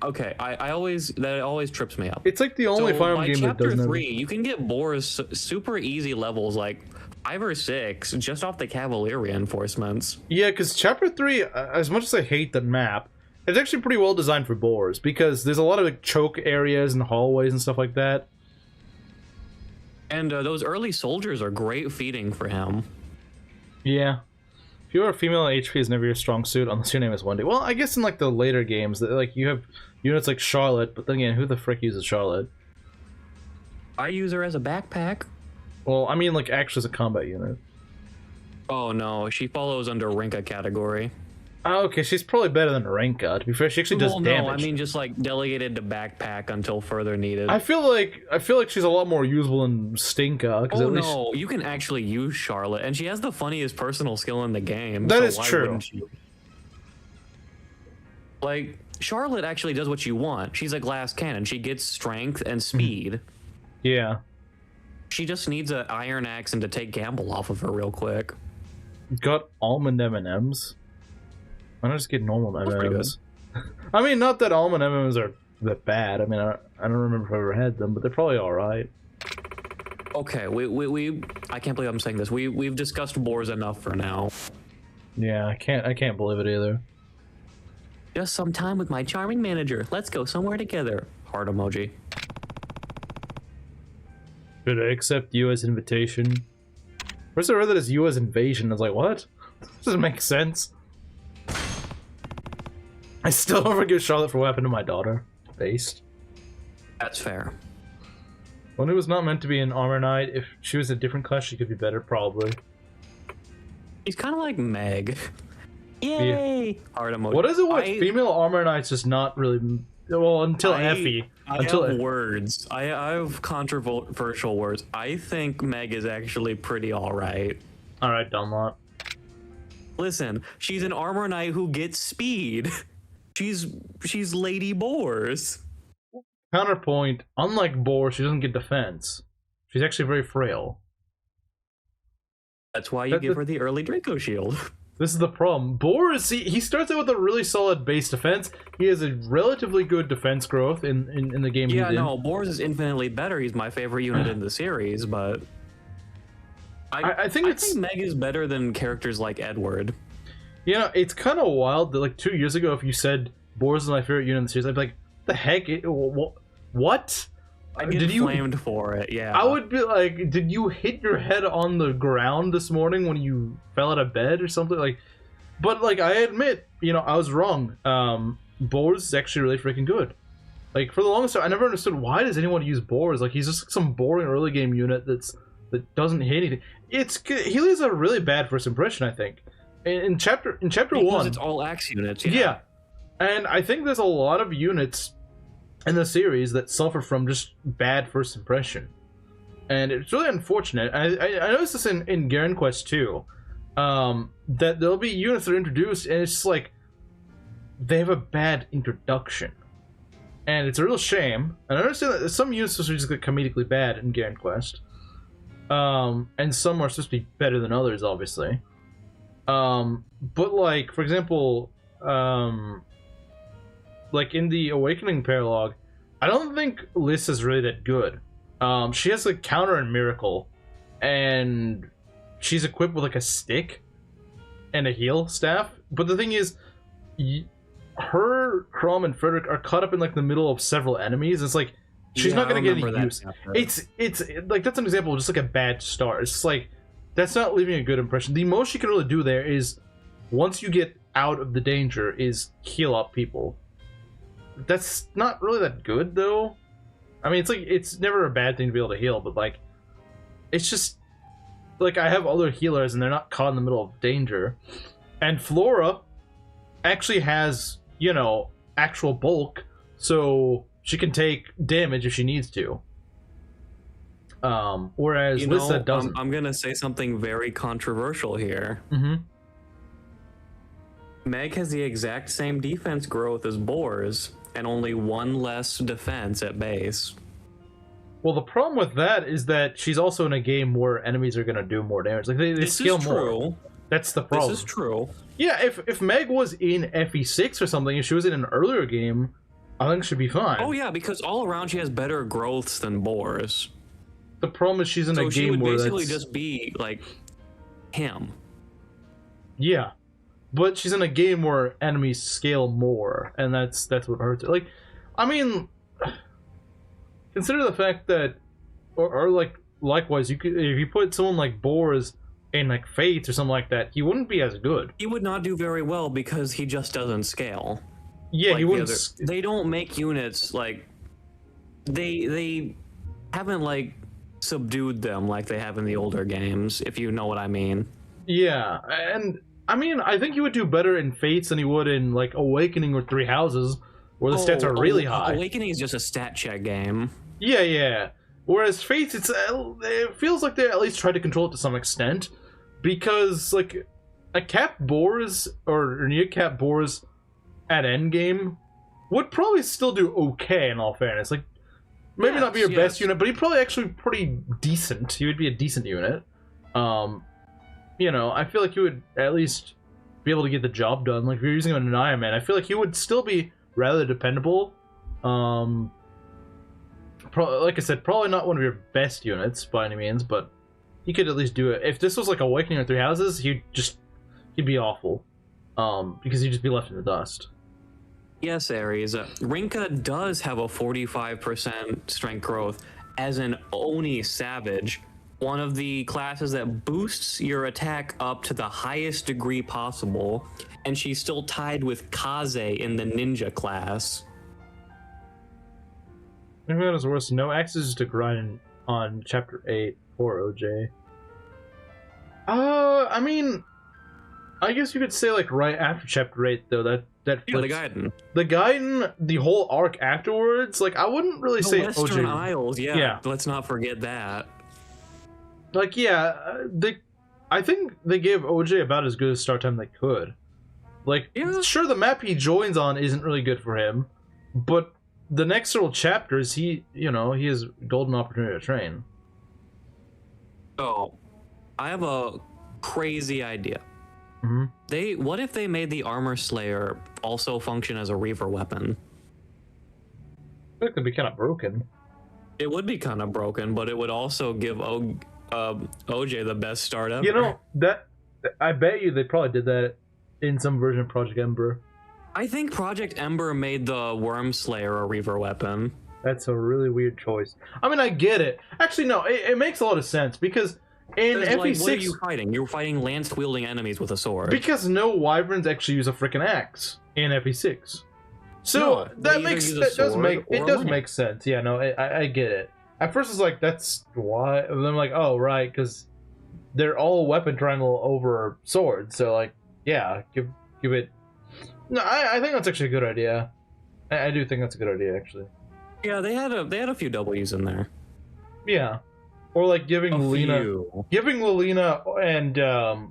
Okay, that always trips me up. It's like the only Fire Emblem game that doesn't. Chapter 3, you can get Boars super easy levels, like 5 or 6, just off the Cavalier reinforcements. Yeah, because Chapter 3, as much as I hate the map, it's actually pretty well designed for Boars, because there's a lot of like, choke areas and hallways and stuff like that. And those early soldiers are great feeding for him. Yeah. If you are a female, HP is never your strong suit unless your name is Wendy. Well, I guess in like the later games, like you have units like Charlotte, but then again, who the frick uses Charlotte? I use her as a backpack. Well, I mean like actually as a combat unit. Oh no, she follows under Rinka category. Oh, okay, she's probably better than Renka. To be fair, she actually does damage. No, I mean just like delegated to backpack until further needed. I feel like she's a lot more usable than Stinka. Oh no, you can actually use Charlotte, and she has the funniest personal skill in the game. That is true. Like Charlotte actually does what you want. She's a glass cannon. She gets strength and speed. Yeah. She just needs an iron axe and to take Gamble off of her real quick. Got almond M&Ms. Why not just get normal M&Ms? I mean, not that almond M&Ms are that bad. I mean, I don't remember if I ever had them, but they're probably all right. Okay, I can't believe I'm saying this. We've discussed Boars enough for now. Yeah, I can't believe it either. Just some time with my charming manager. Let's go somewhere together. Heart emoji. Should I accept Yua's invitation? First I read that as Yua's invasion. I was like, what? This doesn't make sense. I still don't forgive Charlotte for what happened to my daughter. Based. That's fair. When it was not meant to be an armor knight, if she was a different class, she could be better, probably. He's kind of like Meg. Yay! Hard emoji. What is it with female armor knights? Just not really. Well, until Effie. I have words. I have controversial words. I think Meg is actually pretty alright. Alright, Dunlop. Listen, she's an armor knight who gets speed. She's Lady Boars. Counterpoint, unlike Boar, she doesn't get defense. She's actually very frail. That's why you give her the early Draco shield. This is the problem. Boar he starts out with a really solid base defense. He has a relatively good defense growth in the game. Yeah, no, Boars is infinitely better. He's my favorite unit in the series, but I think Meg is better than characters like Edward. You know, it's kind of wild that like 2 years ago, if you said Boars is my favorite unit in the series, I'd be like, the heck? What? I get flamed for it, yeah. I would be like, did you hit your head on the ground this morning when you fell out of bed or something? Like, but like, I admit, you know, I was wrong. Boars is actually really freaking good. Like, for the longest time, I never understood why does anyone use Boars. Like, he's just like some boring early game unit that doesn't hit anything. He leaves a really bad first impression, I think. In chapter because 1, it's all axe units. Yeah, and I think there's a lot of units in the series that suffer from just bad first impression, and it's really unfortunate. I noticed this in Garen Quest 2, that there'll be units that are introduced and it's just like they have a bad introduction, and it's a real shame. And I understand that some units are just like comedically bad in Garen Quest, and some are supposed to be better than others, obviously. But like, for example, like in the Awakening Paralogue, I don't think Liz is really that good. She has a counter and miracle, and she's equipped with like a stick and a heal staff. But the thing is, her, Crom, and Frederick are caught up in like the middle of several enemies. It's like she's not gonna get any use. It's like that's an example of just like a bad start. It's just like that's not leaving a good impression. The most you can really do there is, once you get out of the danger, is heal up people. That's not really that good, though. I mean, it's like, it's never a bad thing to be able to heal, but like, it's just, like, I have other healers and they're not caught in the middle of danger. And Flora actually has, you know, actual bulk, so she can take damage if she needs to. Whereas Lissa doesn't. I'm gonna say something very controversial here. Mm-hmm. Meg has the exact same defense growth as Boars, and only one less defense at base. Well, the problem with that is that she's also in a game where enemies are gonna do more damage. Like they scale more. That's the problem. This is true. Yeah, if Meg was in FE6 or something, if she was in an earlier game, I think she'd be fine. Oh yeah, because all around she has better growths than Boars. The problem is she's in a game she would where basically just be like him. Yeah, but she's in a game where enemies scale more, and that's what hurts her. Like, I mean, consider the fact that, or like likewise, you could, if you put someone like Boars in like Fates or something like that, he wouldn't be as good. He would not do very well because he just doesn't scale. Yeah, like he wouldn't. They don't make units like they haven't like subdued them like they have in the older games, if you know what I mean. Yeah, and I mean, I think he would do better in Fates than he would in like Awakening or Three Houses, where the stats are really high. Awakening is just a stat check game. Yeah. Whereas Fates, it feels like they at least try to control it to some extent, because like a capped Boars or near capped Boars at endgame would probably still do okay, in all fairness. Like, maybe not be your best unit, but he'd probably actually be pretty decent. He would be a decent unit. You know, I feel like he would at least be able to get the job done. Like, if you're using him in an Iron Man, I feel like he would still be rather dependable. Like I said, probably not one of your best units by any means, but he could at least do it. If this was like Awakening or Three Houses, he'd be awful. Because he'd just be left in the dust. Yes, Aries. Rinka does have a 45% strength growth as an Oni Savage, one of the classes that boosts your attack up to the highest degree possible, and she's still tied with Kaze in the ninja class. I think that was worse. No access to grind on chapter 8 for OJ. I mean, I guess you could say like right after chapter 8 though. That Yeah, the Gaiden. The Gaiden, the whole arc afterwards. Like I wouldn't really say Western OJ. Isles. Yeah, let's not forget that. Like I think they gave OJ about as good a start time they could. Like, sure, the map he joins on isn't really good for him, but the next several chapters, he has golden opportunity to train. Oh, I have a crazy idea. Mm-hmm. What if they made the Armor Slayer also function as a Reaver weapon? It could be kind of broken. It would be kind of broken, but it would also give OJ the best start ever. You know, that I bet you they probably did that in some version of Project Ember. I think Project Ember made the Worm Slayer a Reaver weapon. That's a really weird choice. I mean, I get it. Actually, no, it makes a lot of sense because in FE6... Like, what are you fighting? You're fighting lance-wielding enemies with a sword. Because no wyverns actually use a freaking axe in FE6. So that does make sense. Yeah, no, I get it. At first, it's like, that's why. And then I'm like, oh, right, because they're all weapon triangle over swords. So, like, yeah, give it. No, I think that's actually a good idea. I do think that's a good idea, actually. Yeah, they had a few W's in there. Yeah, or like giving Lilina and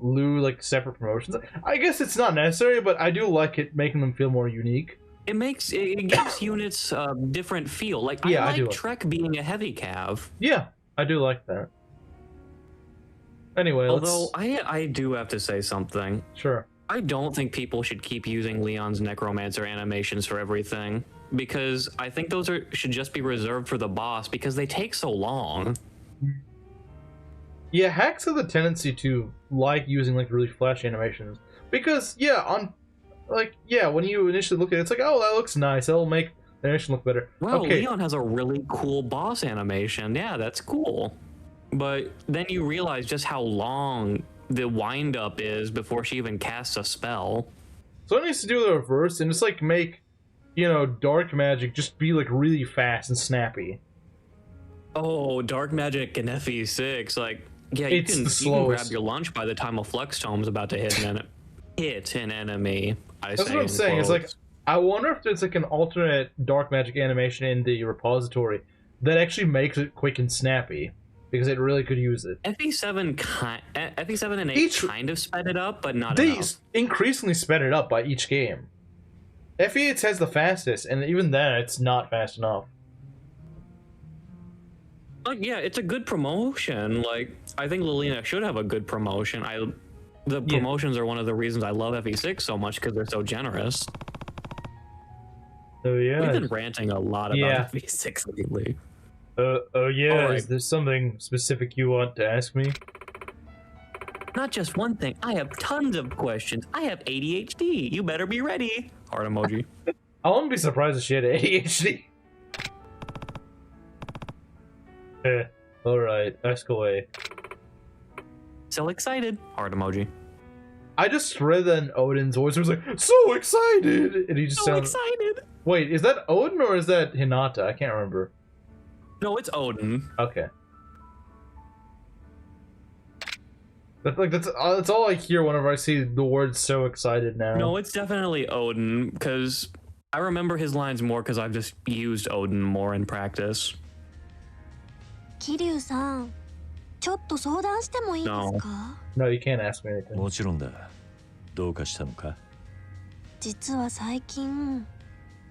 Lou like separate promotions. I guess it's not necessary, but I do like it making them feel more unique. It gives units a different feel. Like, yeah, I like Trek being a heavy cav. Yeah, I do like that. Anyway, although I do have to say something. Sure. I don't think people should keep using Leon's necromancer animations for everything, because I think those should just be reserved for the boss because they take so long. Yeah, hacks have the tendency to like using like really flashy animations because when you initially look at it, it's like, oh, that looks nice. That'll make the animation look better. Wow, okay. Leon has a really cool boss animation. Yeah, that's cool. But then you realize just how long the wind-up is before she even casts a spell. So it needs to do the reverse and just like make, dark magic just be like really fast and snappy. Oh, dark magic in FE6, like, yeah, you can grab your lunch by the time a Flux Tome's about to hit an enemy. That's what I'm saying. It's like, I wonder if there's like an alternate dark magic animation in the repository that actually makes it quick and snappy. Because it really could use it. FE7 and 8 kind of sped it up, but not enough. They increasingly sped it up by each game. FE8 has the fastest, and even then, it's not fast enough. Like, yeah, it's a good promotion. Like, I think Lilina should have a good promotion. The promotions are one of the reasons I love FE6 so much, because they're so generous. Oh, yeah. We've been ranting a lot about FE6 lately. Right. Is there something specific you want to ask me? Not just one thing. I have tons of questions. I have ADHD. You better be ready. Heart emoji. I wouldn't be surprised if she had ADHD. Alright, ask away. So excited. Heart emoji. I just read that in Odin's voice. It was like, so excited! And he just sounds excited. Wait, is that Odin or is that Hinata? I can't remember. No, it's Odin. Okay. That's all I hear whenever I see the word "so excited" now. No, it's definitely Odin, because I remember his lines more because I've just used Odin more in practice. Kiryu-san, ちょっと相談してもいいですか? No, you can't ask me anything. もちろんだ。どうかしたのか? 実は最近、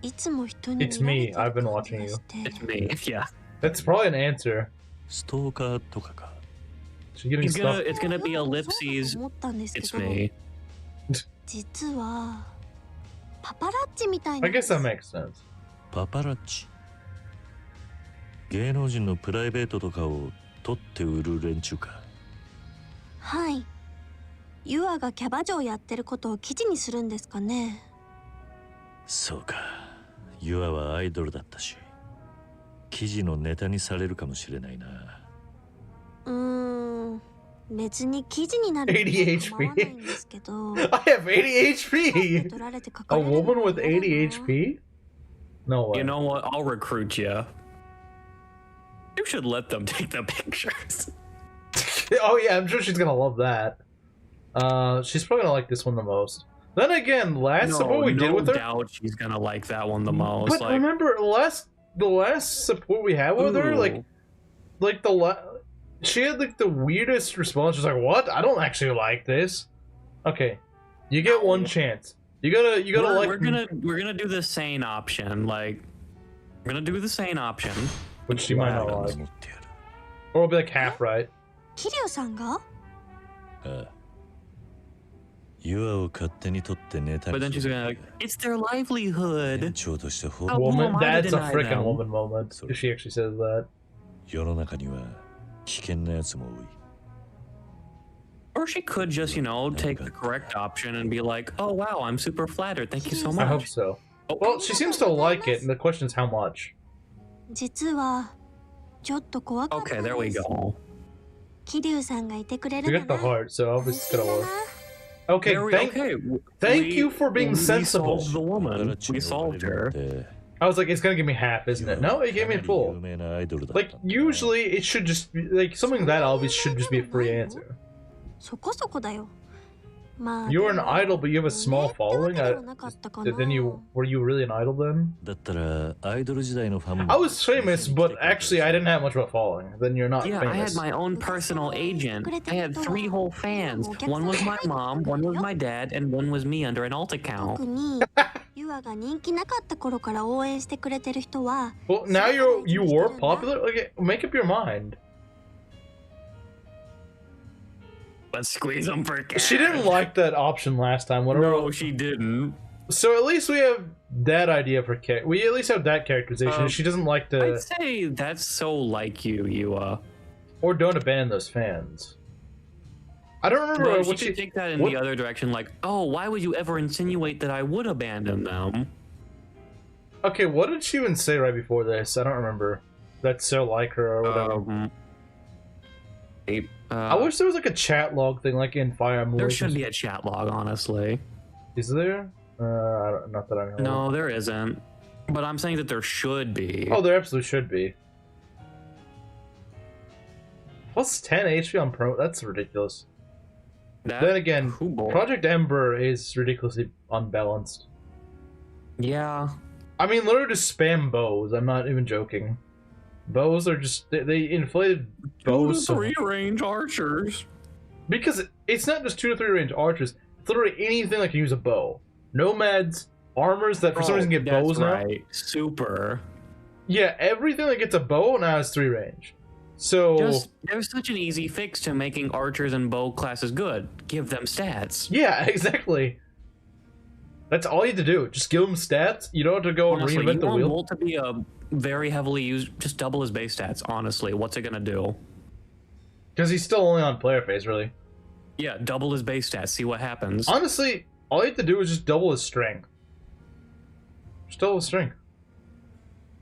いつも人に It's me. I've been watching you. It's me. Yeah. That's probably an answer. ストーカーとかか? It's gonna be ellipses. It's me. 実はパパラッチみたいな I guess that makes sense. パパラッチ? 芸能人のプライベートとかを撮って売る連中か? はい。ユアがキャバ嬢やってることを記事にするんですかね? そうか。ユアはアイドルだったし、記事のネタにされるかもしれないな。別に記事になることは構わないんですけど I have 80 HP. 取られて書 A かれるの woman は with 嫌だな 80 HP? No way. You know what? I'll recruit you. You should let them take the pictures. Oh yeah, I'm sure she's gonna love that. She's probably gonna like this one the most. Then again, last support we did with her. No doubt she's gonna like that one the most. But like, remember, the last support we had with her, like she had like the weirdest response. She's like, "What? I don't actually like this." Okay, you get one chance. You gotta we're gonna do the sane option. Like, we're gonna do the sane option. Which she might not like. Or it'll be like half right. 桐生さんがYuaを勝手に取ってネタ But then she's gonna like, it's their livelihood. 店長として How Woman, am I to that's a deny freaking them? woman moment. If she actually says that. 世の中には危険なやつも多い Or she could just, you know, take the correct option and be like, oh wow, I'm super flattered. Thank you so I hope much. so. Well, she seems to like it, and the question is how much. 実はちょっと怖かった Okay, ん there we です go. 桐生さんがいてくれ You る get な the ら heart, so obviously it's gonna 安心 work. だな Okay, There we- thank okay, thank we- you for being we sensible. solved the woman. We solved her. I was like, it's gonna give me half, isn't it? No, it gave me full. 有名なアイドルだった Like, usually it should just be, like, something that obvious should just be a free answer. そこそこだよまあ You're an でも idol, but you have a small 有名ってわ following? けではなかったかな Then were you really an idol then? だったらアイドル時代のファンも I was famous, but actually I didn't have much of a following. Then you're not Yeah, I had famous. my own personal agent. I had 3 whole fans. One was my mom, one was my dad, and one was me under an alt account. 特にユアが人気なかった頃から応援してくれてる人は Well, now you were popular? Okay, make up your mind. Let's squeeze them for cash. She didn't like that option last time. Whatever. No, she didn't. So at least we have that idea for we at least have that characterization. She doesn't like to I'd say that's so like you, or don't abandon those fans. I don't remember Well, she what could take that in what- the other direction, like, oh, why would you ever insinuate that I would abandon them? Okay, what did she even say right before this? I don't remember. That's so like her or whatever. I wish there was like a chat log thing like in Fire Emblem. There should be a chat log, honestly. Is there? Not that I know. No, there isn't. But I'm saying that there should be. Oh, there absolutely should be. Plus 10 HP on Pro. That's ridiculous. That- Then again, Oh, boy. Project Ember is ridiculously unbalanced. Yeah. I mean, literally just spam bows. I'm not even joking. Bows are just they inflated 2 bows to so 3 range archers. because it's not just 2 to 3 range archers. It's literally anything that can use a bow. Nomads, armors that for some reason get that's bows now. right. Super. Yeah, everything that gets a bow now has 3 range. So There's such an easy fix to making archers and bow classes good. Give them stats. yeah, exactly. That's all you have to do. Just give them stats. You don't have to go and Honestly, reinvent you the want wheel. Volt to be a very heavily used, just double his base stats, honestly. What's it gonna do? Because he's still only on player phase, really. Yeah, double his base stats, see what happens. Honestly, all you have to do is just double his strength. Just double his strength.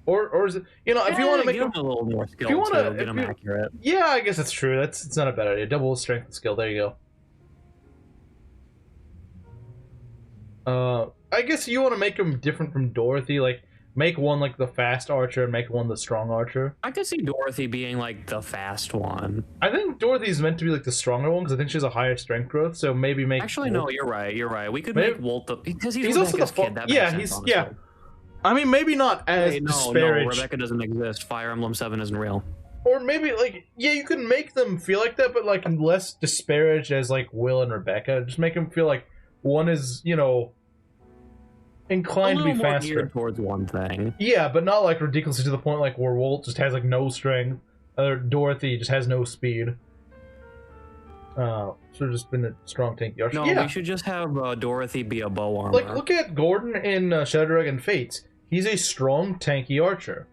Or is it, if you want to make give him, him a little more skill you wanna- to get him if you- accurate. yeah, I guess that's true. It's not a bad idea. Double his strength and skill. There you go. I guess you want to make him different from Dorothy. Like, make one like the fast archer and make one the strong archer. I could see Dorothy being like the fast one. I think Dorothy's meant to be like the stronger one because I think she has a higher strength growth. So maybe make. Actually, no, you're right. We could Maybe- make Walt the because he's, He's also Rebecca's the kid. That makes yeah. sense, He's honestly. yeah. I mean, maybe not as Wait, no, disparaged. Rebecca doesn't exist. Fire Emblem 7 isn't real. Or maybe like you can make them feel like that, but like less disparaged as like Will and Rebecca. Just make them feel like one is inclined A to little be more faster. geared towards one thing. Yeah, but not like ridiculously to the point like where Walt just has like no strength, or Dorothy just has no speed. Should have just been a strong tanky archer. No, yeah, we should just have Dorothy be a bow armor. like look at Gordon in Shadow Dragon Fates. He's a strong tanky archer.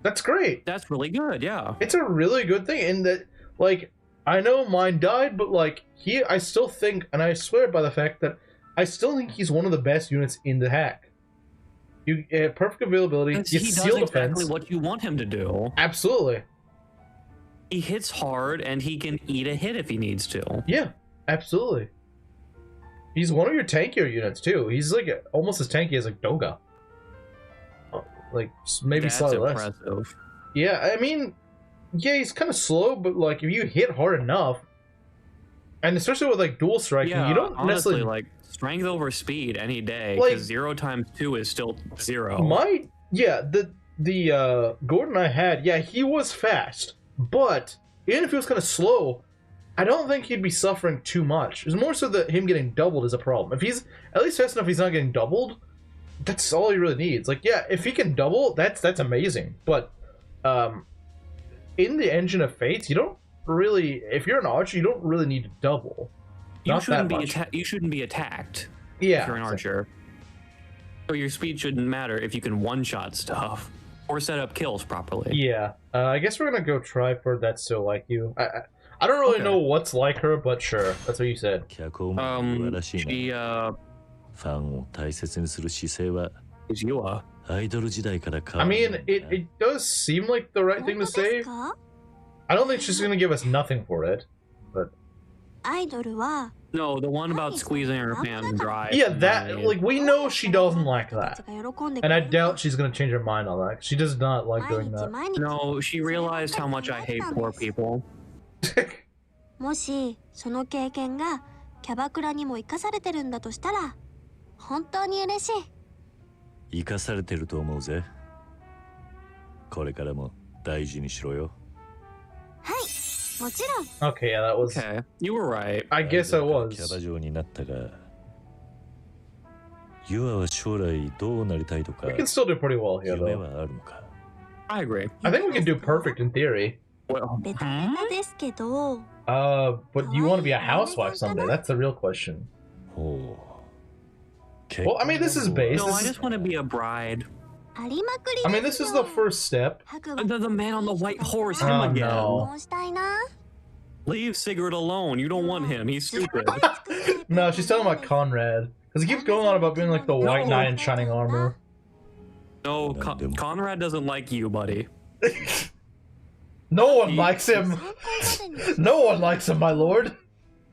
That's great. That's really good, yeah. It's a really good thing in that, like, I know mine died, but like I still think, and I swear by the fact that I still think he's one of the best units in the hack. You perfect availability, He you does seal exactly defense. what you want him to do. Absolutely. He hits hard, and he can eat a hit if he needs to. Yeah, absolutely. He's one of your tankier units too. He's like almost as tanky as like Doga. Like maybe That's slightly impressive. less. Yeah, I mean, yeah, he's kind of slow, but like if you hit hard enough, and especially with like dual striking, Yeah, you don't honestly, necessarily like strength over speed any day. Like- Because 0 times 2 is still 0. The Gordon I had, yeah, he was fast, but even if he was kind of slow, I don't think he'd be suffering too much. It's more so that him getting doubled is a problem. If he's at least fast enough, he's not getting doubled. That's all he really needs. Like, yeah, if he can double, that's amazing. But in the Engine of Fates, you don't really. If you're an archer, you don't really need to double. You shouldn't be attacked. Yeah, If you're an archer. So your speed shouldn't matter if you can one-shot stuff or set up kills properly. Yeah, I guess we're gonna go try for That's So Like You. I don't really know what's like her, but sure, that's what you said. 脚本も素晴らしいな She ファンを大切にする姿勢は is Yua. アイドル時代から変 I わらない mean, it does seem like the right thing to 本当で say. すか？ I don't think she's gonna give us nothing for it. アイドルは No, the one about squeezing her hands dry. Yeah, that like we know she doesn't like 人た that, ちが喜んでく and れ I る doubt she's gonna change her mind on that. She does not like 毎 doing 日 that. 毎日 No, she realized how much I hate poor people. もしその経験がキャバクラにも生かされてるんだとしたら本当に嬉しい。生かされてると思うぜこれからも大事にしろよはいもちろん Okay, yeah, that was. Okay, you were right. I guess I キャバ was. 嬢になったがユアは将来どうなりたいとか We can still do pretty well here, 夢 though. はあるのか I agree. I think we can do perfect in theory. Well, ベタベタですけど But you want to be a housewife someday? That's the real question. ほう Well, I mean, this is base. no, This I is, just want to be a bride. ありまくり I mean, で this す is よ the first step. 白馬 The man on the white horse, him Oh, again. no. 結婚したいな Leave Sigurd alone. You don't want him. He's stupid. No, she's talking about Conrad. Because he keeps going on about being like the white No. knight in shining armor. No, Conrad doesn't like you, buddy. No one likes him. 参考までに No one likes him, my lord.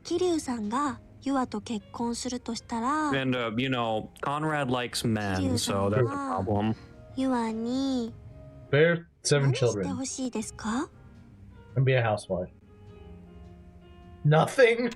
桐生さんがユアと結婚するとしたら And, you know, Conrad likes men, so that's a problem. ユアに Bear 7何して children ほしいですか？ and be a housewife. Nothing?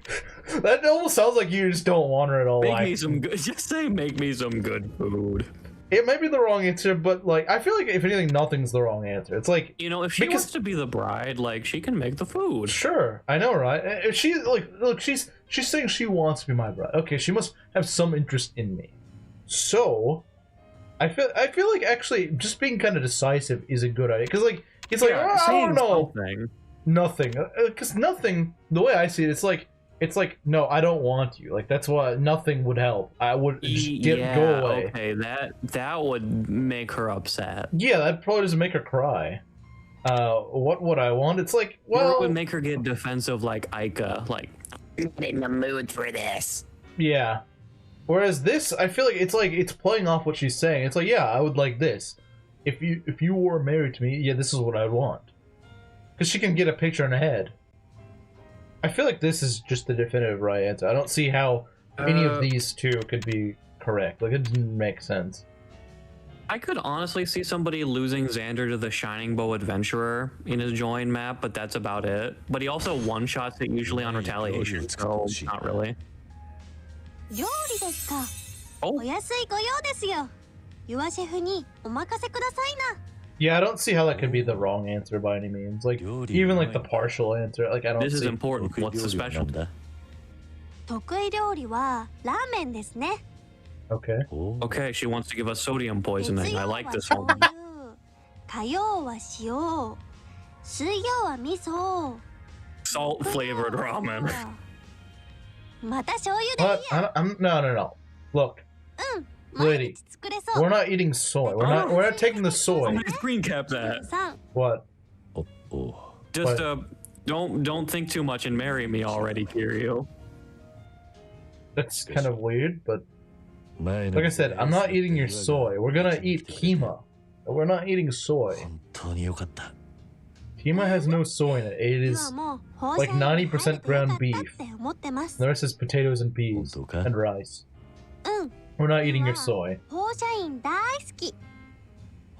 That almost sounds like you just don't want her at all. Make Like, me some good. Just say, make me some good food. it may be the wrong answer, but like, I feel like if anything, nothing's the wrong answer. It's like, You know, if she Because- wants to be the bride, like, she can make the food. sure, I know, right? If she like, look, she's saying she wants to be my bride. Okay, she must have some interest in me. So, I feel like actually just being kind of decisive is a good idea because like it's like Yeah, "Oh, I saying don't know something. nothing because nothing. The way I see it, it's like no, I don't want you. Like that's why nothing would help. I would just go away. Okay, that would make her upset. Yeah, that probably doesn't make her cry. What would I want? It's like, Or it well, would make her get defensive like Aika, like, I'm not in the mood for this. yeah. Whereas this, I feel like it's playing off what she's saying. It's like, yeah, I would like this. If you were married to me, yeah, this is what I'd want. Because she can get a picture in her head. I feel like this is just the definitive right answer. I don't see how any of these two could be correct. Like, it didn't make sense. I could honestly see somebody losing Xander to the Shining Bow Adventurer in his join map, but that's about it. But he also one-shots it usually on retaliation, so not really. 料理ですか？ Oh. お安いご用ですよ。ユアシェフにお任せくださいな。 Yeah, I don't see how that could be the wrong answer by any means. Like, even like the partial answer. Like, I don't This is see. important. What's the 料理 special? なんだ得意料理はラーメンですね。 Okay. おう Okay, she wants to give us sodium poisoning. 月曜 I は like this 醤 one. 油、火曜は塩、水曜は味噌。 Salt flavored ramen. また醤油でいい What? や。 No. Look, 毎 lady, 日作れそう。 we're not eating soy. We're not taking the soy. Somebody screen cap that. さん、 What? おおう Just But- don't think too much and marry me already, Kiryu. That's kind of weird, but 前の like I said, I'm not eating your soy. We're gonna eat kima. We're not eating soy. 本当によかった Kima has no soy in it. It is like 90% ground beef. The rest is potatoes and peas and rice. We're not eating your soy. 放射員大好き。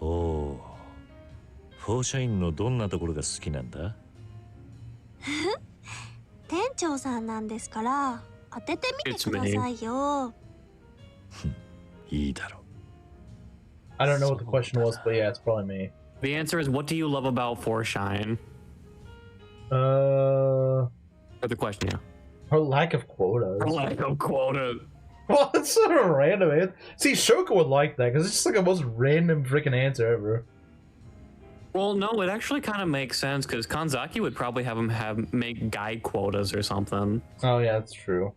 おお。フォーシャインのどんなところが好きなんだ？店長さんなんですから当ててみてくださいよ。いいだろう。I don't know what the question was, but yeah, it's probably me. The answer is, what do you love about Forshine? Or the question, yeah. Her lack of quotas. Her lack of quota. Well, that's sort of random. See, Shoko would like that because it's just like the most random freaking answer ever. Well, no, it actually kind of makes sense because Kanzaki would probably have him make guide quotas or something. Oh yeah, that's true.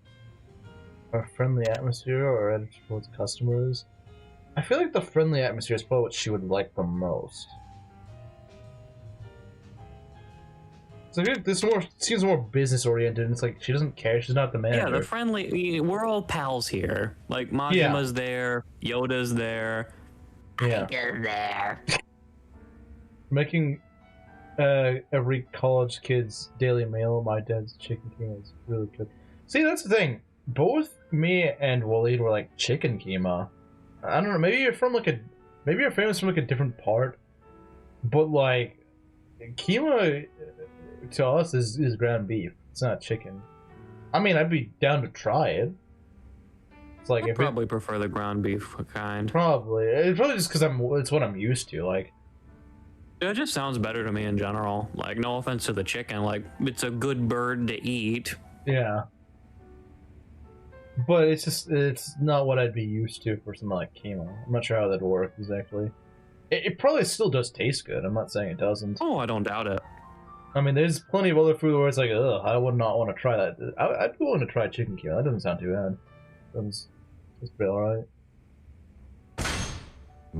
A friendly atmosphere or attitude towards customers. I feel like the friendly atmosphere is probably what she would like the most. So I feel like this seems more business oriented. It's like she doesn't care. She's not the manager. Yeah, the friendly. We're all pals here. Like Majima's there, Yoda's there. Yeah. You're there. Making every college kid's daily meal, my dad's chicken keema is really good. See, that's the thing. Both me and Waleed were like chicken keema. I don't know. Maybe you're from like maybe your family's from like a different part, but like keema to us is ground beef. It's not chicken. I mean, I'd be down to try it. It's like I probably prefer the ground beef kind. Probably. It's probably just because it's what I'm used to. Like. It just sounds better to me in general. Like, no offense to the chicken, like it's a good bird to eat. Yeah. But it's not what I'd be used to for something like keema. I'm not sure how that'd work exactly. It probably still does taste good. I'm not saying it doesn't. Oh, I don't doubt it. I mean, there's plenty of other food where it's like, ugh, I would not want to try that. I'd be willing to try chicken keema. That doesn't sound too bad. It's pretty alright. I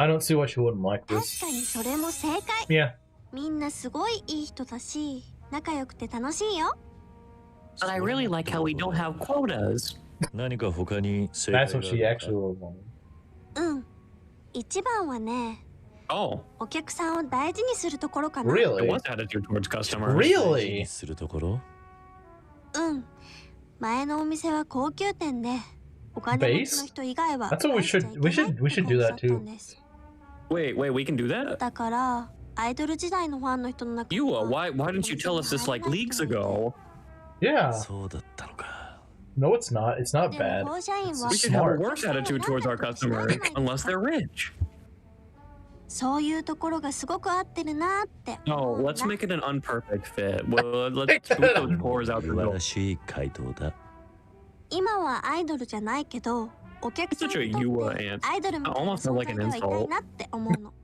don't see why she wouldn't like this. 確かにそれも正解。 Yeah. みんなすごいいい人だし、仲良くて楽しいよ。But I really like how we don't have quotas. That's what she actually would want. うん。一番はね、 Oh, お客さんを大事にするところかな。it Really? was attitude towards customers. Really? うん。前のお店は高級店で、お金持ちの人以外は That's what we should do that too. Wait, we can do that? だから、アイドル時代のファンの人の中に Yua, why didn't you tell us this like leagues ago? Yeah. No, it's not. It's not でも bad. 放射員は We should have a Smart. worse attitude towards our customers, unless they're rich. そういうところがすごく合ってるなって思 No, うんだ。 let's make it an unperfect fit. Well, let's boot those cores out the door. 今はアイドルじゃないけど、お客さん Such a にとっ Yua て answer. アイドルみたいな Almost 存 like 在 an ではいたい insult. なって思うの。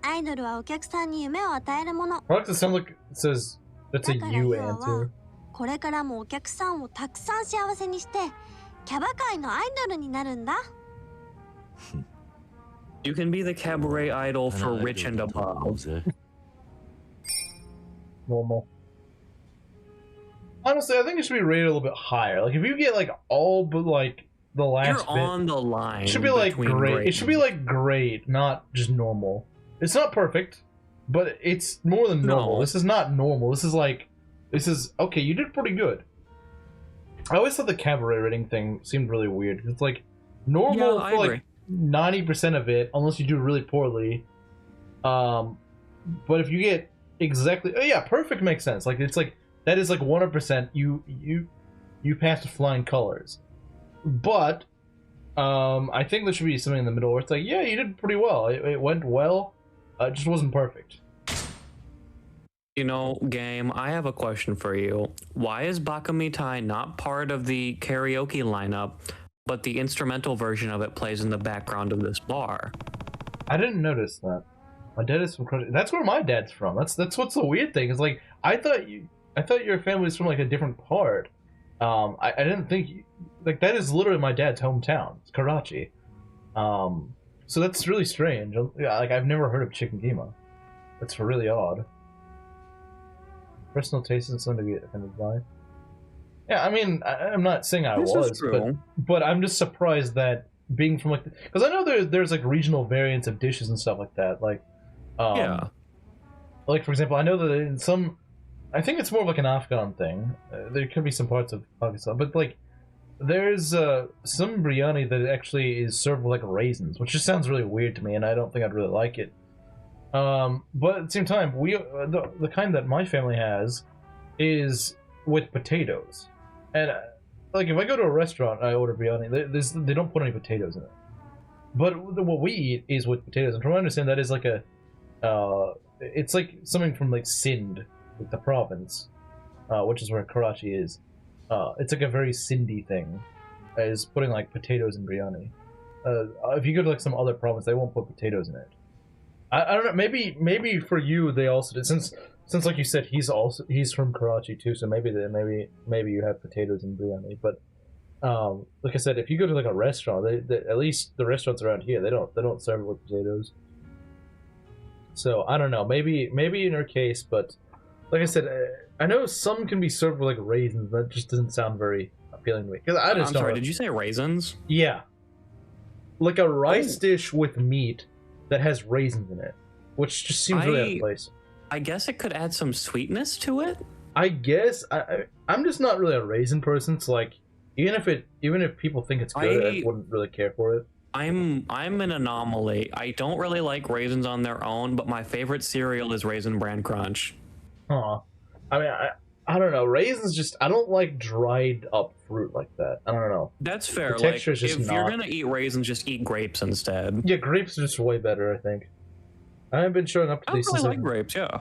アイドルはお客さんに夢を与えるもの。 I like to sound like it says that's a だから you ユアは answer. これからもお客さんをたくさん幸せにしてキャバ界のアイドルになるんだ。 You can be the cabaret idol for rich and above. Normal. Honestly, I think it should be rated a little bit higher. Like if you get like all but like the last You're bit, on the line. it should be like between great. It should be like great, not just normal. It's not perfect, but it's more than normal. No. This is not normal. This is okay. You did pretty good. I always thought the cabaret rating thing seemed really weird. It's like normal Yeah, I for agree. like 90% of it, unless you do really poorly. But if you get exactly, oh yeah, perfect makes sense. Like it's like that is like 100%. You passed with flying colors. But I think there should be something in the middle where it's like, yeah, you did pretty well. It went well. It just wasn't perfect. You know, game, I have a question for you. Why is Bakamitai not part of the karaoke lineup, but the instrumental version of it plays in the background of this bar? I didn't notice that. My dad is from Crush. That's where my dad's from. That's what's the weird thing. Is like I thought your family was from like a different part. I didn't think like that is literally my dad's hometown. It's Karachi. So that's really strange. Yeah, like I've never heard of chicken keema. That's really odd. Personal taste isn't something to get offended by. Yeah, I mean, I'm not saying I This is was, true. but I'm just surprised that being from like, because I know there's like regional variants of dishes and stuff like that. Like Yeah. Like, for example, I know that in some, I think it's more of like an Afghan thing. There could be some parts of Pakistan, but like, there's some biryani that actually is served with like raisins, which just sounds really weird to me, and I don't think I'd really like it. But at the same time, the kind that my family has is with potatoes, and like if I go to a restaurant, I order biryani. They don't put any potatoes in it, but what we eat is with potatoes. And from what I understand, that is like a it's like something from like Sindh, like the province, which is where Karachi is. It's like a very Sindhi thing, is putting like potatoes in biryani. If you go to like some other province, they won't put potatoes in it. I don't know. Maybe for you they also did, since like you said he's from Karachi too, so maybe you have potatoes in biryani. But like I said, if you go to like a restaurant, they at least the restaurants around here they don't serve it with potatoes. So I don't know. Maybe in your case, but like I said, I know some can be served with like raisins. That just doesn't sound very appealing to me. Because I'm sorry. Did you say raisins? Yeah, like a rice dish with meat that has raisins in it, which just seems really out of place. I guess it could add some sweetness to it. I guess I'm just not really a raisin person. So like, even if people think it's good, I wouldn't really care for it. I'm an anomaly. I don't really like raisins on their own, but my favorite cereal is Raisin Bran Crunch. Huh. I mean, I don't know. Raisins just, I don't like dried up fruit like that. I don't know. That's fair. The texture is just if you're gonna eat raisins, just eat grapes instead. Yeah, grapes are just way better, I think. I haven't been showing up to these. I really like grapes, yeah.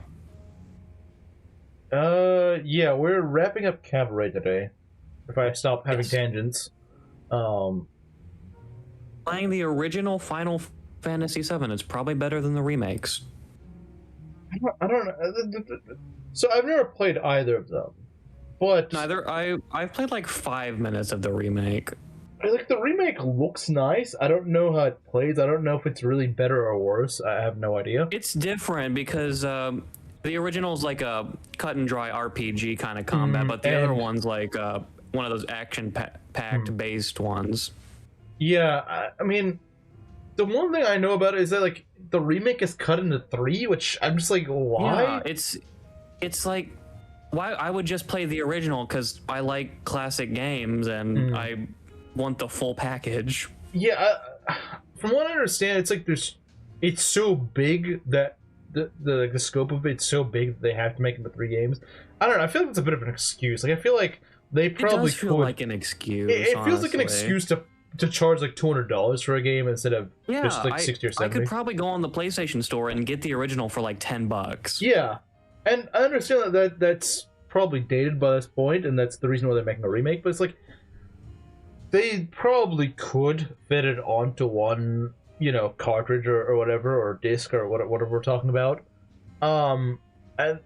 Yeah, we're wrapping up Cabaret today. If I stop having tangents. Playing the original Final Fantasy VII, it's probably better than the remakes. I don't know. So I've never played either of them, but neither. I've played like 5 minutes of the remake. Like the remake looks nice. I don't know how it plays. I don't know if it's really better or worse. I have no idea. It's different because the original's like a cut and dry RPG kind of combat, but the other one's like one of those action packed based ones. Yeah, I mean, the one thing I know about it is that like the remake is cut into 3, which I'm just like, why? Yeah, it's like, why I would just play the original because I like classic games and I want the full package. Yeah, from what I understand, it's like it's so big that the scope of it's so big that they have to make into 3 games. I don't know. I feel like it's a bit of an excuse. Like I feel like they probably feel like an excuse. It feels like an excuse to charge like $200 for a game instead of just like 60 or 70. I could probably go on the PlayStation Store and get the original for like $10. Yeah, and I understand that's probably dated by this point, and that's the reason why they're making a remake. But it's like they probably could fit it onto one, cartridge or whatever, or disc or whatever we're talking about. And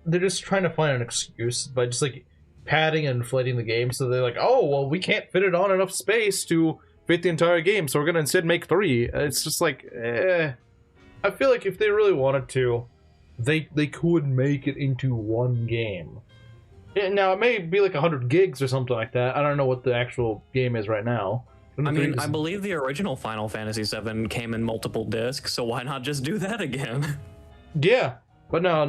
they're just trying to find an excuse by just like padding and inflating the game. So they're like, oh well, we can't fit it on enough space to fit the entire game, so we're gonna instead make 3. It's just like, I feel like if they really wanted to, they could make it into one game. Now it may be like 100 gigs or something like that. I don't know what the actual game is right now. I mean, I believe the original Final Fantasy VII came in multiple discs, so why not just do that again? Yeah, but no.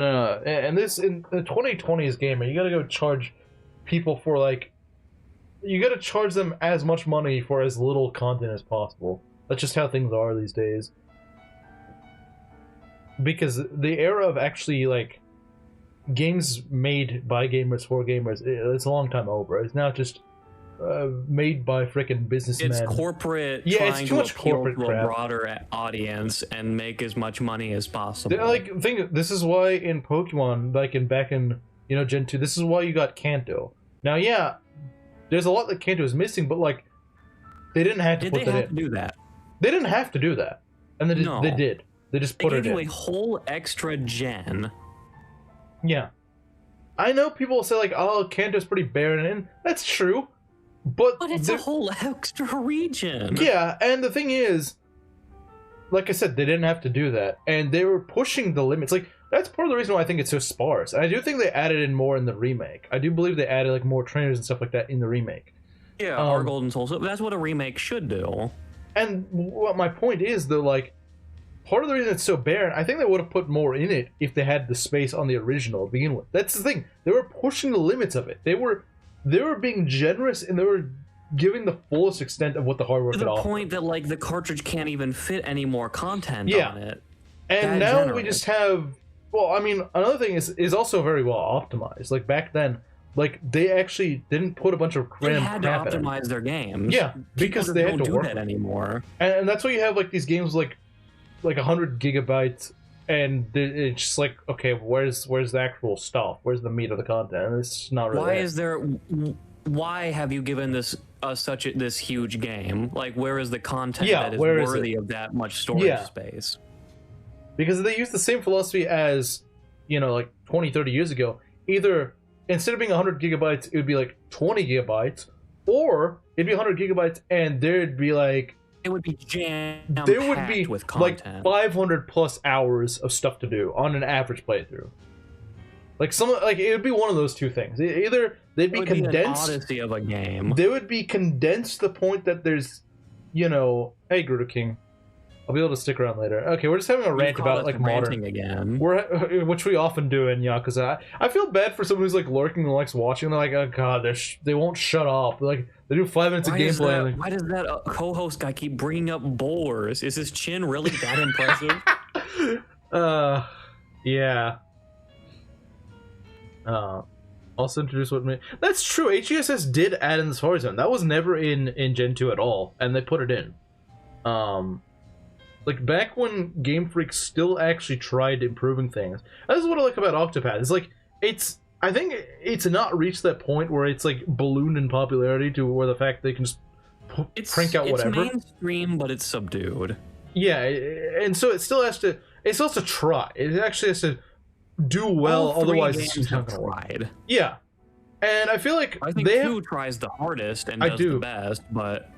And this in the 2020s gamer, you gotta go charge people for like. You gotta charge them as much money for as little content as possible. That's just how things are these days. Because the era of actually, like, games made by gamers for gamers, it's a long time over. It's now just made by frickin' businessmen. It's corporate trying to appeal to a broader audience and make as much money as possible. This is why in Pokemon, back in Gen 2, this is why you got Kanto. Now, yeah, there's a lot that Kanto is missing, but like, they didn't have to put that in. Did they have to do that? They didn't have to do that, and they did. They just put it in. They gave you a whole extra gen. Yeah, I know people will say like, "Oh, Kanto's pretty barren," and that's true, but it's a whole extra region. Yeah, and the thing is, like I said, they didn't have to do that, and they were pushing the limits. Like, that's part of the reason why I think it's so sparse. And I do think they added in more in the remake. I do believe they added like more trainers and stuff like that in the remake. Yeah, our Golden Soul. So that's what a remake should do. And what my point is, though, like, part of the reason it's so barren, I think they would have put more in it if they had the space on the original to begin with. That's the thing. They were pushing the limits of it. They were being generous, and they were giving the fullest extent of what the hardware could offer. To the point that like the cartridge can't even fit any more content on it. And now we just have. Well, I mean, another thing is also very well optimized. Like back then, like they actually didn't put a bunch of They random had to crap in. optimize their games. Yeah, because People they had don't to do work that anymore. And that's why you have like these games like 100 gigabytes, and it's just like, okay, where's the actual stuff? Where's the meat of the content? And it's not really. Why have you given this this huge game? Like, where is the content Yeah, that is where is worthy of that much storage space? Because they use the same philosophy as, like 20, 30 years ago. Either instead of being 100 gigabytes, it would be like 20 gigabytes, or it'd be 100 gigabytes and there'd be like. It would be jammed. There would be with content. like 500 plus hours of stuff to do on an average playthrough. Like it would be one of those two things. Either they'd be condensed. Be an odyssey of a game. They would be condensed to the point that there's, hey, Gruder King, I'll be able to stick around later. Okay, we're just having a rant about like modern again. Which we often do in Yakuza. I feel bad for someone who's like lurking and likes watching. They're like, oh god, they won't shut up. Like they do 5 minutes of gameplay. Why does that co-host guy keep bringing up bowlers? Is his chin really that impressive? Yeah. Also introduce what made. That's true. HGSS did add in this horizon. That was never in Gen 2 at all, and they put it in. Like back when Game Freak still actually tried improving things. This is what I like about Octopath. It's like I think it's not reached that point where it's like ballooned in popularity to where the fact they can just crank out whatever. It's mainstream, but it's subdued. Yeah, and so it still has to. It still has to try. It actually has to do well. Otherwise, it's just not gonna work. Yeah, and I feel like I think 2 tries the hardest and does the best, but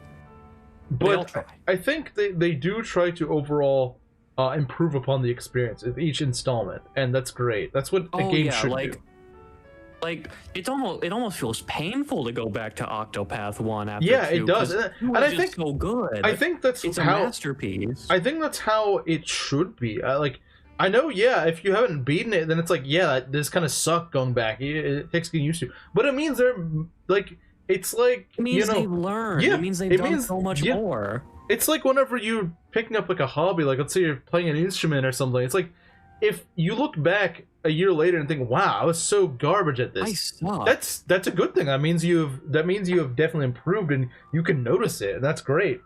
I think they do try to overall improve upon the experience of each installment, and that's great. That's what a game should do. Like it almost feels painful to go back to Octopath 1 after 2. It does, and I think so good. I think it's a masterpiece. I think that's how it should be. I know, if you haven't beaten it, then it's like, this kind of sucked going back. It takes getting used to, but it means they're like. It's like, it means they've learned. Yeah, it means they've done so much more. It's like whenever you're picking up like a hobby, like let's say you're playing an instrument or something. It's like if you look back a year later and think, "Wow, I was so garbage at this." I suck. That's a good thing. That means you have definitely improved and you can notice it, and that's great.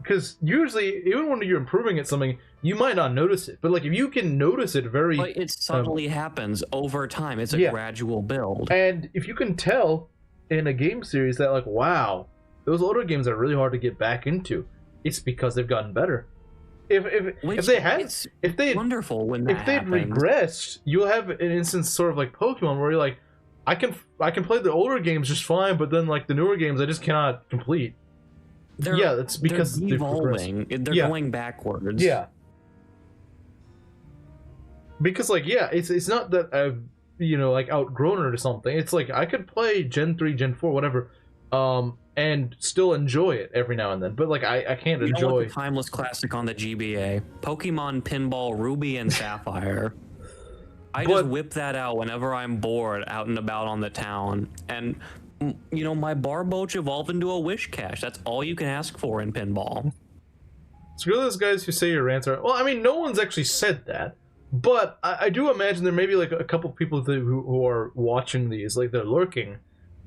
Because usually, even when you're improving at something, you might not notice it. But like if you can notice it but it subtly happens over time. It's a gradual build. And if you can tell in a game series that like, wow, those older games are really hard to get back into, it's because they've gotten better. If they had wonderful when that they'd regressed, you'll have an instance sort of like Pokemon where you're like, I can play the older games just fine, but then like the newer games I just cannot complete. That's because they're evolving. They're going backwards. Yeah. Because like it's not that I've like outgrown it or something. It's like I could play Gen 3, Gen 4, whatever, and still enjoy it every now and then. But like I can't enjoy the timeless classic on the GBA, Pokemon Pinball Ruby and Sapphire. I just whip that out whenever I'm bored out and about on the town, and my Barboach evolved into a Wish Cache. That's all you can ask for in pinball. Screw those guys who say your rants are. Well, I mean, no one's actually said that. But I do imagine there may be like a couple people who are watching these, like they're lurking,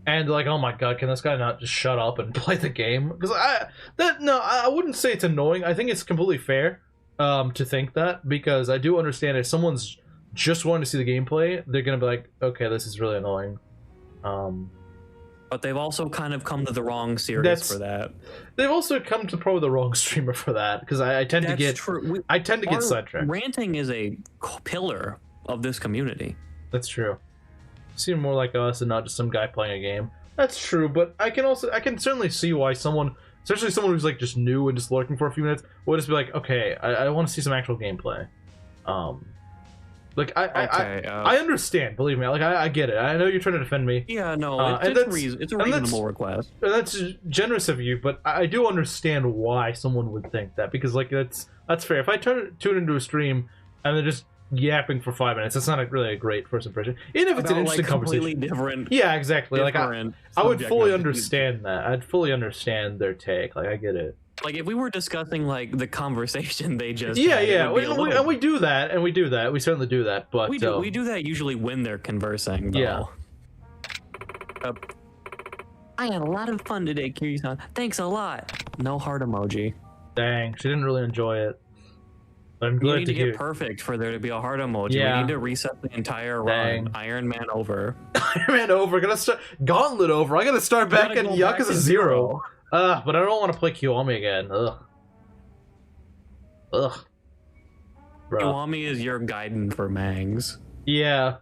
and they're like, oh my god, can this guy not just shut up and play the game? Because I wouldn't say it's annoying. I think it's completely fair to think that, because I do understand if someone's just wanting to see the gameplay, they're gonna be like, okay, this is really annoying. But they've also kind of come to the wrong series for that. They've also come to probably the wrong streamer for that, because I tend to get sidetracked. Ranting is a pillar of this community. That's true. Seem more like us and not just some guy playing a game. That's true, but I can certainly see why someone, especially someone who's like just new and just lurking for a few minutes, would just be like, okay, I want to see some actual gameplay. Like Okay, I understand. Believe me. Like I get it. I know you're trying to defend me. Yeah, no, and it's a reasonable request. And that's generous of you, but I do understand why someone would think that, because like that's fair. If I tune into a stream and they're just yapping for 5 minutes, that's not really a great first impression. Even if it's an interesting completely conversation. Different. Yeah, exactly. Like I would fully subject understand that. I'd fully understand their take. Like I get it. Like if we were discussing like the conversation they just Yeah, had, yeah, it would be a little- and we do that, and we do that. We certainly do that, but we do that usually when they're conversing. Though. Yeah. I had a lot of fun today, Kiryu-san. Thanks a lot. No heart emoji. Dang, she didn't really enjoy it. I'm You glad need to to hear. get perfect for there to be a heart emoji. Yeah. We need to reset the entire Dang. run. Iron Man over. Iron Man over. Gonna start Gauntlet over. I gotta start back in Gotta go back Yakuza to 0. But I don't want to play Kiwami again. Ugh. Bro. Kiwami is your Gaiden for Mangs. Yeah.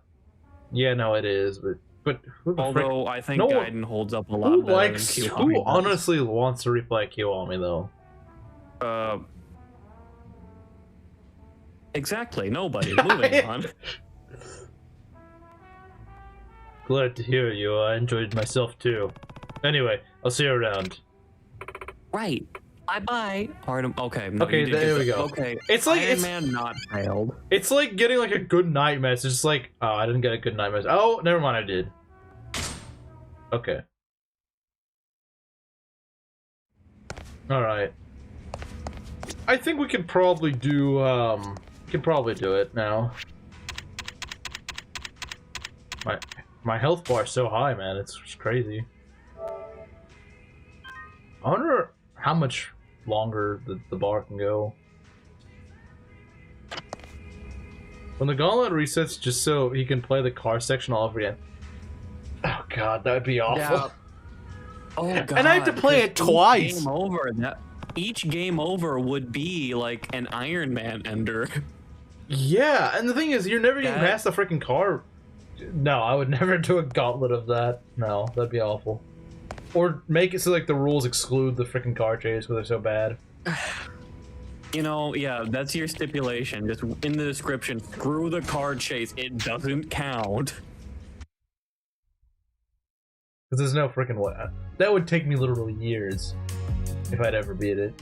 Yeah, no, it is. But who the frick? Although I think No one- Gaiden holds up a lot Who better likes? than Kiwami Who does. honestly wants to replay Kiwami though? Exactly. Nobody. Moving on. Glad to hear you. I enjoyed myself too. Anyway, I'll see you around. Right. Bye. Okay. No, Okay, you did there get we the- go. Okay. It's like Iron Man not failed. It's like getting like a good night message. It's like, oh, I didn't get a good night message. Oh, never mind, I did. Okay. All right. I think we could probably do it now. My health bar is so high, man. It's crazy. I wonder how much longer the bar can go. When the gauntlet resets, just so he can play the car section all over again. Oh god, that would be awful. Yeah. Oh god. And I have to play it twice. Each game over would be like an Iron Man ender. Yeah, and the thing is, you're never getting That- past the freaking car. No, I would never do a gauntlet of that. No, that'd be awful. Or make it so like the rules exclude the freaking car chase because they're so bad. You know, yeah, that's your stipulation. Just in the description, screw the car chase. It doesn't count. Because there's no freaking way. That would take me literally years if I'd ever beat it.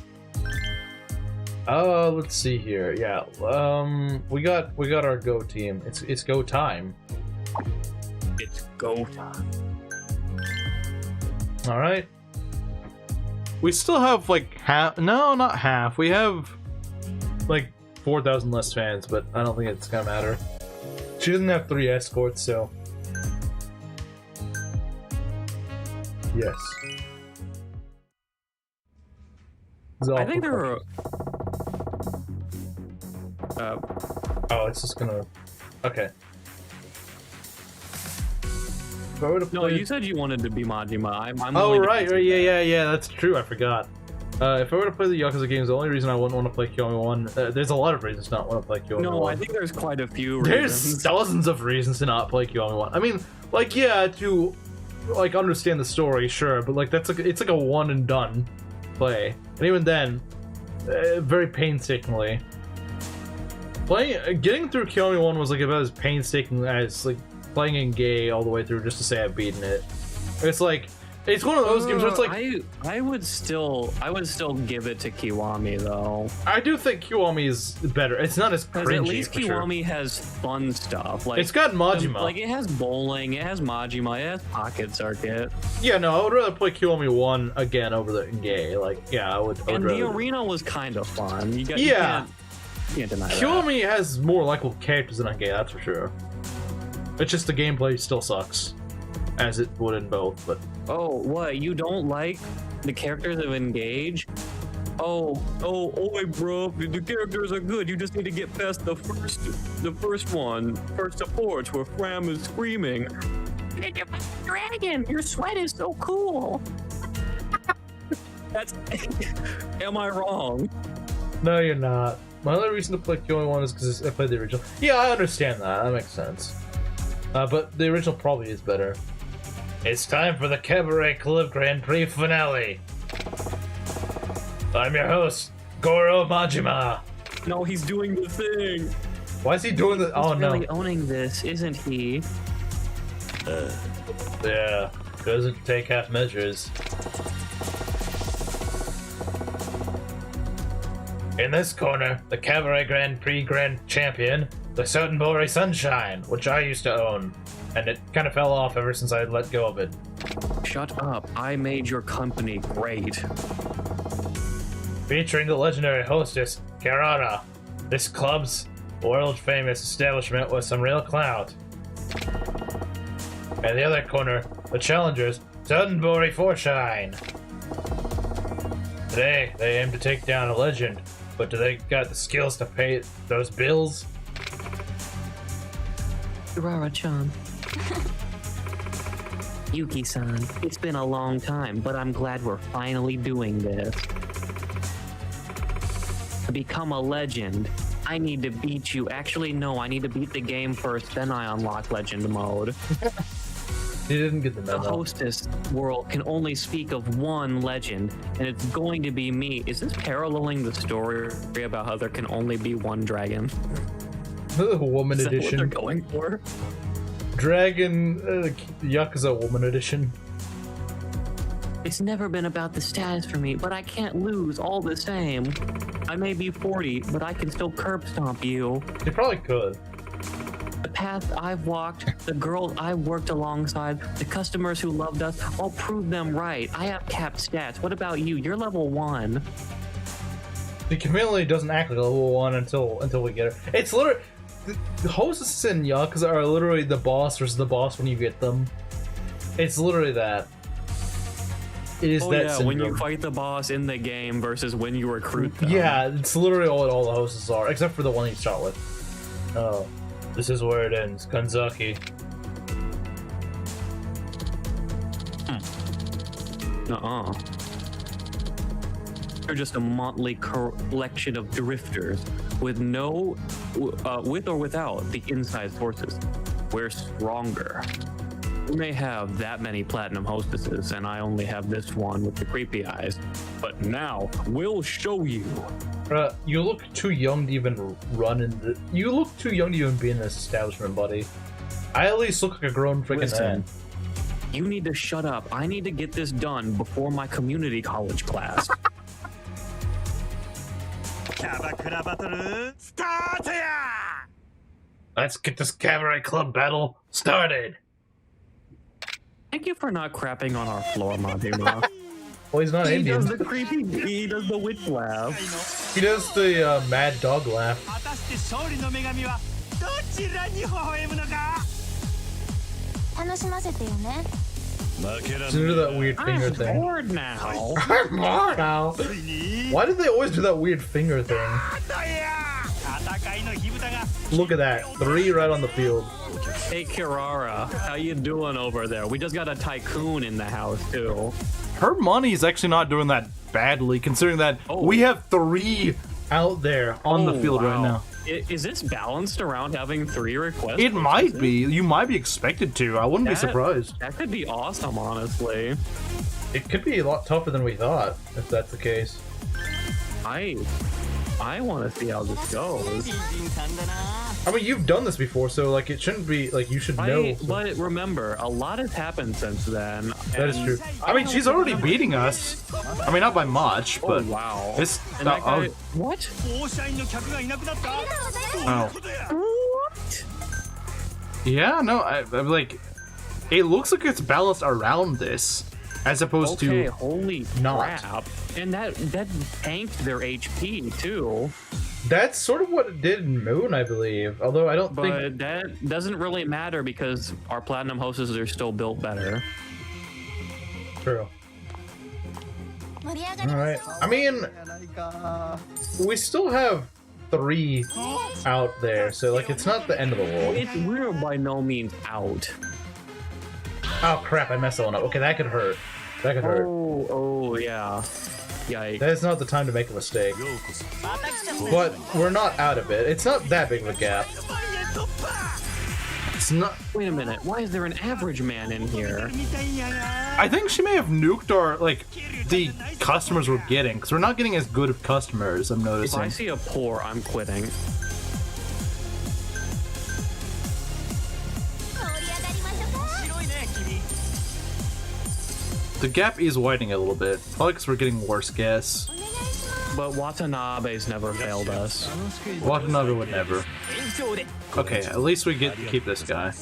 Let's see here. Yeah, we got our go team. It's go time. It's go time. All right. We still have like half. No, not half. We have like 4,000 less fans, but I don't think it's gonna matter. She doesn't have 3 escorts, so yes. I think there were. Oh, it's just gonna. Okay. If I were to No, play- you said you wanted to be Majima. I'm Oh willing to right, consider yeah, that's true. I forgot. If I were to play the Yakuza games, the only reason I wouldn't want to play Kiwami 1, there's a lot of reasons to not want to play Kiwami 1. No, I think there's quite a few There's reasons. dozens of reasons to not play Kiwami 1. I mean, like, yeah, to like understand the story, sure, but like it's like a one and done play, and even then, very painstakingly. Getting through Kiwami 1 was like about as painstaking as like playing in Gay all the way through just to say I've beaten it. It's like it's one of those games where it's like I would still give it to Kiwami though. I do think Kiwami is better. It's not as Because cringy. at least for sure. Kiwami has fun stuff. Like It's got Majima. Like it has bowling, it has Majima, it has Pocket Circuit. Yeah, no, I would rather play Kiwami 1 again over the Gay. Like, yeah, I would And rather. the arena was kind of fun. You Yeah. can't deny that. Kiwami has more likable characters than Gay, that's for sure. It's just the gameplay still sucks, as it would in both. But Oh, what? You don't like the characters of Engage? Oh, oi, bro. The characters are good. You just need to get past the first one. First supports where Fram is screaming. Dragon, your sweat is so cool. That's. Am I wrong? no, you're not. My only reason to play Kiwami 1 is because I played the original. Yeah, I understand that. That makes sense. But the original probably is better. It's time for the Cabaret Club Grand Prix finale. I'm your host, Goro Majima. No, he's doing the thing. Why is he doing this? Oh He's no. really owning this, isn't he? Yeah, doesn't take half measures. In this corner, the Cabaret Grand Prix Grand Champion, the Sotenbori Sunshine, which I used to own, and it kind of fell off ever since I let go of it. Shut up. I made your company great. Featuring the legendary hostess, Carrara, this club's world-famous establishment with some real clout. In the other corner, the challengers, Sotenbori Forshine. Today, they aim to take down a legend, but do they got the skills to pay those bills? Rara-chan. Yuki-san, it's been a long time, but I'm glad we're finally doing this. To become a legend, I need to beat you. Actually, no, I need to beat the game first, then I unlock legend mode. He didn't get the The memo. hostess world can only speak of one legend, and it's going to be me. Is this paralleling the story about how there can only be one dragon? Woman Is that what they're edition. going for? Dragon Yakuza Woman edition. It's never been about the status for me, but I can't lose all the same. I may be 40, but I can still curb stomp you. You probably could. The path I've walked, the girls I've worked alongside, the customers who loved us, I'll prove them right. I have capped stats. What about you? You're level 1. The community doesn't act like level 1 until we get her. It's literally the hostesses in Yakuza are literally the boss versus the boss when you get them. It's literally that. It is Oh that yeah, when you syndrome. fight the boss in the game versus when you recruit them. Yeah, it's literally all the hostesses are, except for the one you start with. Oh, this is where it ends. Kanzaki. Nuh-uh. They're just a motley collection of drifters with with or without the inside sources. We're stronger. We may have that many platinum hostesses, and I only have this one with the creepy eyes. But now we'll show you. You look too young to even run in the. You look too young to even be in this establishment, buddy. I at least look like a grown freaking Listen, man. you need to shut up. I need to get this done before my community college class. キャバクラバトルスタートや Let's get this cabaret club battle started. Thank you for not crapping on our floor, Madima. Well, he's not He Indian. does the creepy. He does the witch laugh. He does the mad dog laugh. 果たして勝利の女神はどちらに微笑むのか楽しませてよね。負けらん Do that weird finger I'm thing. bored now. I'm bored now. ついに Why did they always do that weird finger thing? だや戦いの火蓋が Look at that. 3 right on the field. Hey, Kirara, how you doing over there? We just got a tycoon in the house too. Her money is actually not doing that badly, considering that Oh. we have 3 out there on the Oh, field right wow. now. Is this balanced around having 3 requests? It might be. You might be expected to. I wouldn't be That- surprised. That could be awesome, honestly. It could be a lot tougher than we thought, if that's the case. I want to see how this goes. 新人さんだな I mean, you've done this before, so like it shouldn't be like you should know. But remember, a lot has happened since then. That is and- true. I mean, she's already beating us. I mean, not by much, Oh but wow! it's. And that guy, oh, what? 放射員の客がいなくなったどういうことや What? yeah, no, I'm like, it looks like it's balanced around this, as opposed Okay, to. holy not. crap! And that tanked their HP too. That's sort of what it did in Moon, I believe. Although I don't think. But that doesn't really matter because our platinum hostesses are still built better. True. 盛り上がり All ま right. すよ I mean, やないか we still have 3 out there, so like it's not the end of the world. We're by no means out. Oh crap! I messed that one up. Okay, that could hurt. That could hurt. Oh yeah. Yikes. That is not the time to make a mistake. ようこそ But we're not out of it. It's not that big of a gap. 万円突破 It's not. Wait a minute. Why is there an average man in here? みたいんやな I think she may have nuked our like the customers we're getting because we're not getting as good of customers. I'm If I noticing. see a poor, I'm quitting. The gap is widening a little bit. Probably because we're getting worse gas. But Watanabe's never failed us. Watanabe would never. Okay, at least we get to keep this guy.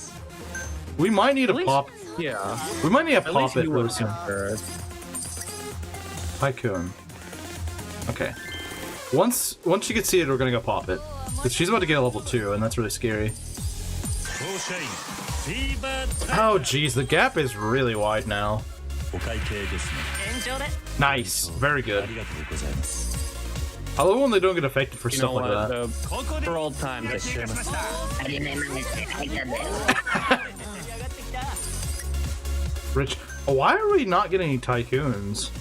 We might need a pop. Yeah. We might need a At least pop it you were soon. sure. Tycoon. Okay. Once she gets seated, we're gonna go pop it. Because she's about to get a level 2, and that's really scary. Oh jeez, the gap is really wide now. Nice, very good. I love when they don't get affected for You stuff know like what? that. For old times, I should. Rich, why are we not getting any tycoons?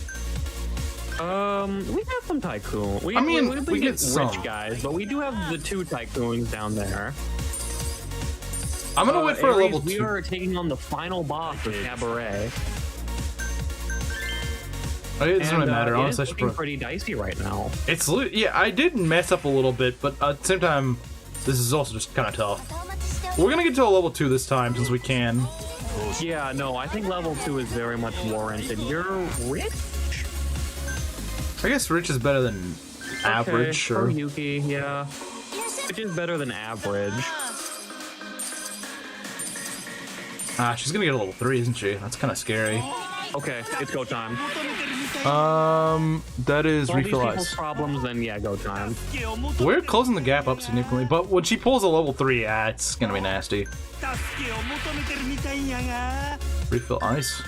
We have some tycoon. I mean, we've we been get some. rich guys, but we do have the 2 tycoons down there. I'm gonna wait for a Aries, level 2. We are taking on the final boss of Cabaret. It doesn't really matter. It Honestly, I is should looking pretty dicey right now. It's yeah, I did mess up a little bit, but at the same time, this is also just kind of tough. We're gonna get to a level 2 this time since we can. Yeah, no, I think level 2 is very much warranted. You're rich? I guess rich is better than average, Okay, sure. for Yuki, yeah. Which is better than average. Ah, she's gonna get a level 3, isn't she? That's kind of scary. Okay, it's go time. That is All these refill people's ice. problems, then yeah, go time. We're closing the gap up significantly, but when she pulls a level 3, yeah, it's gonna be nasty. Refill ice.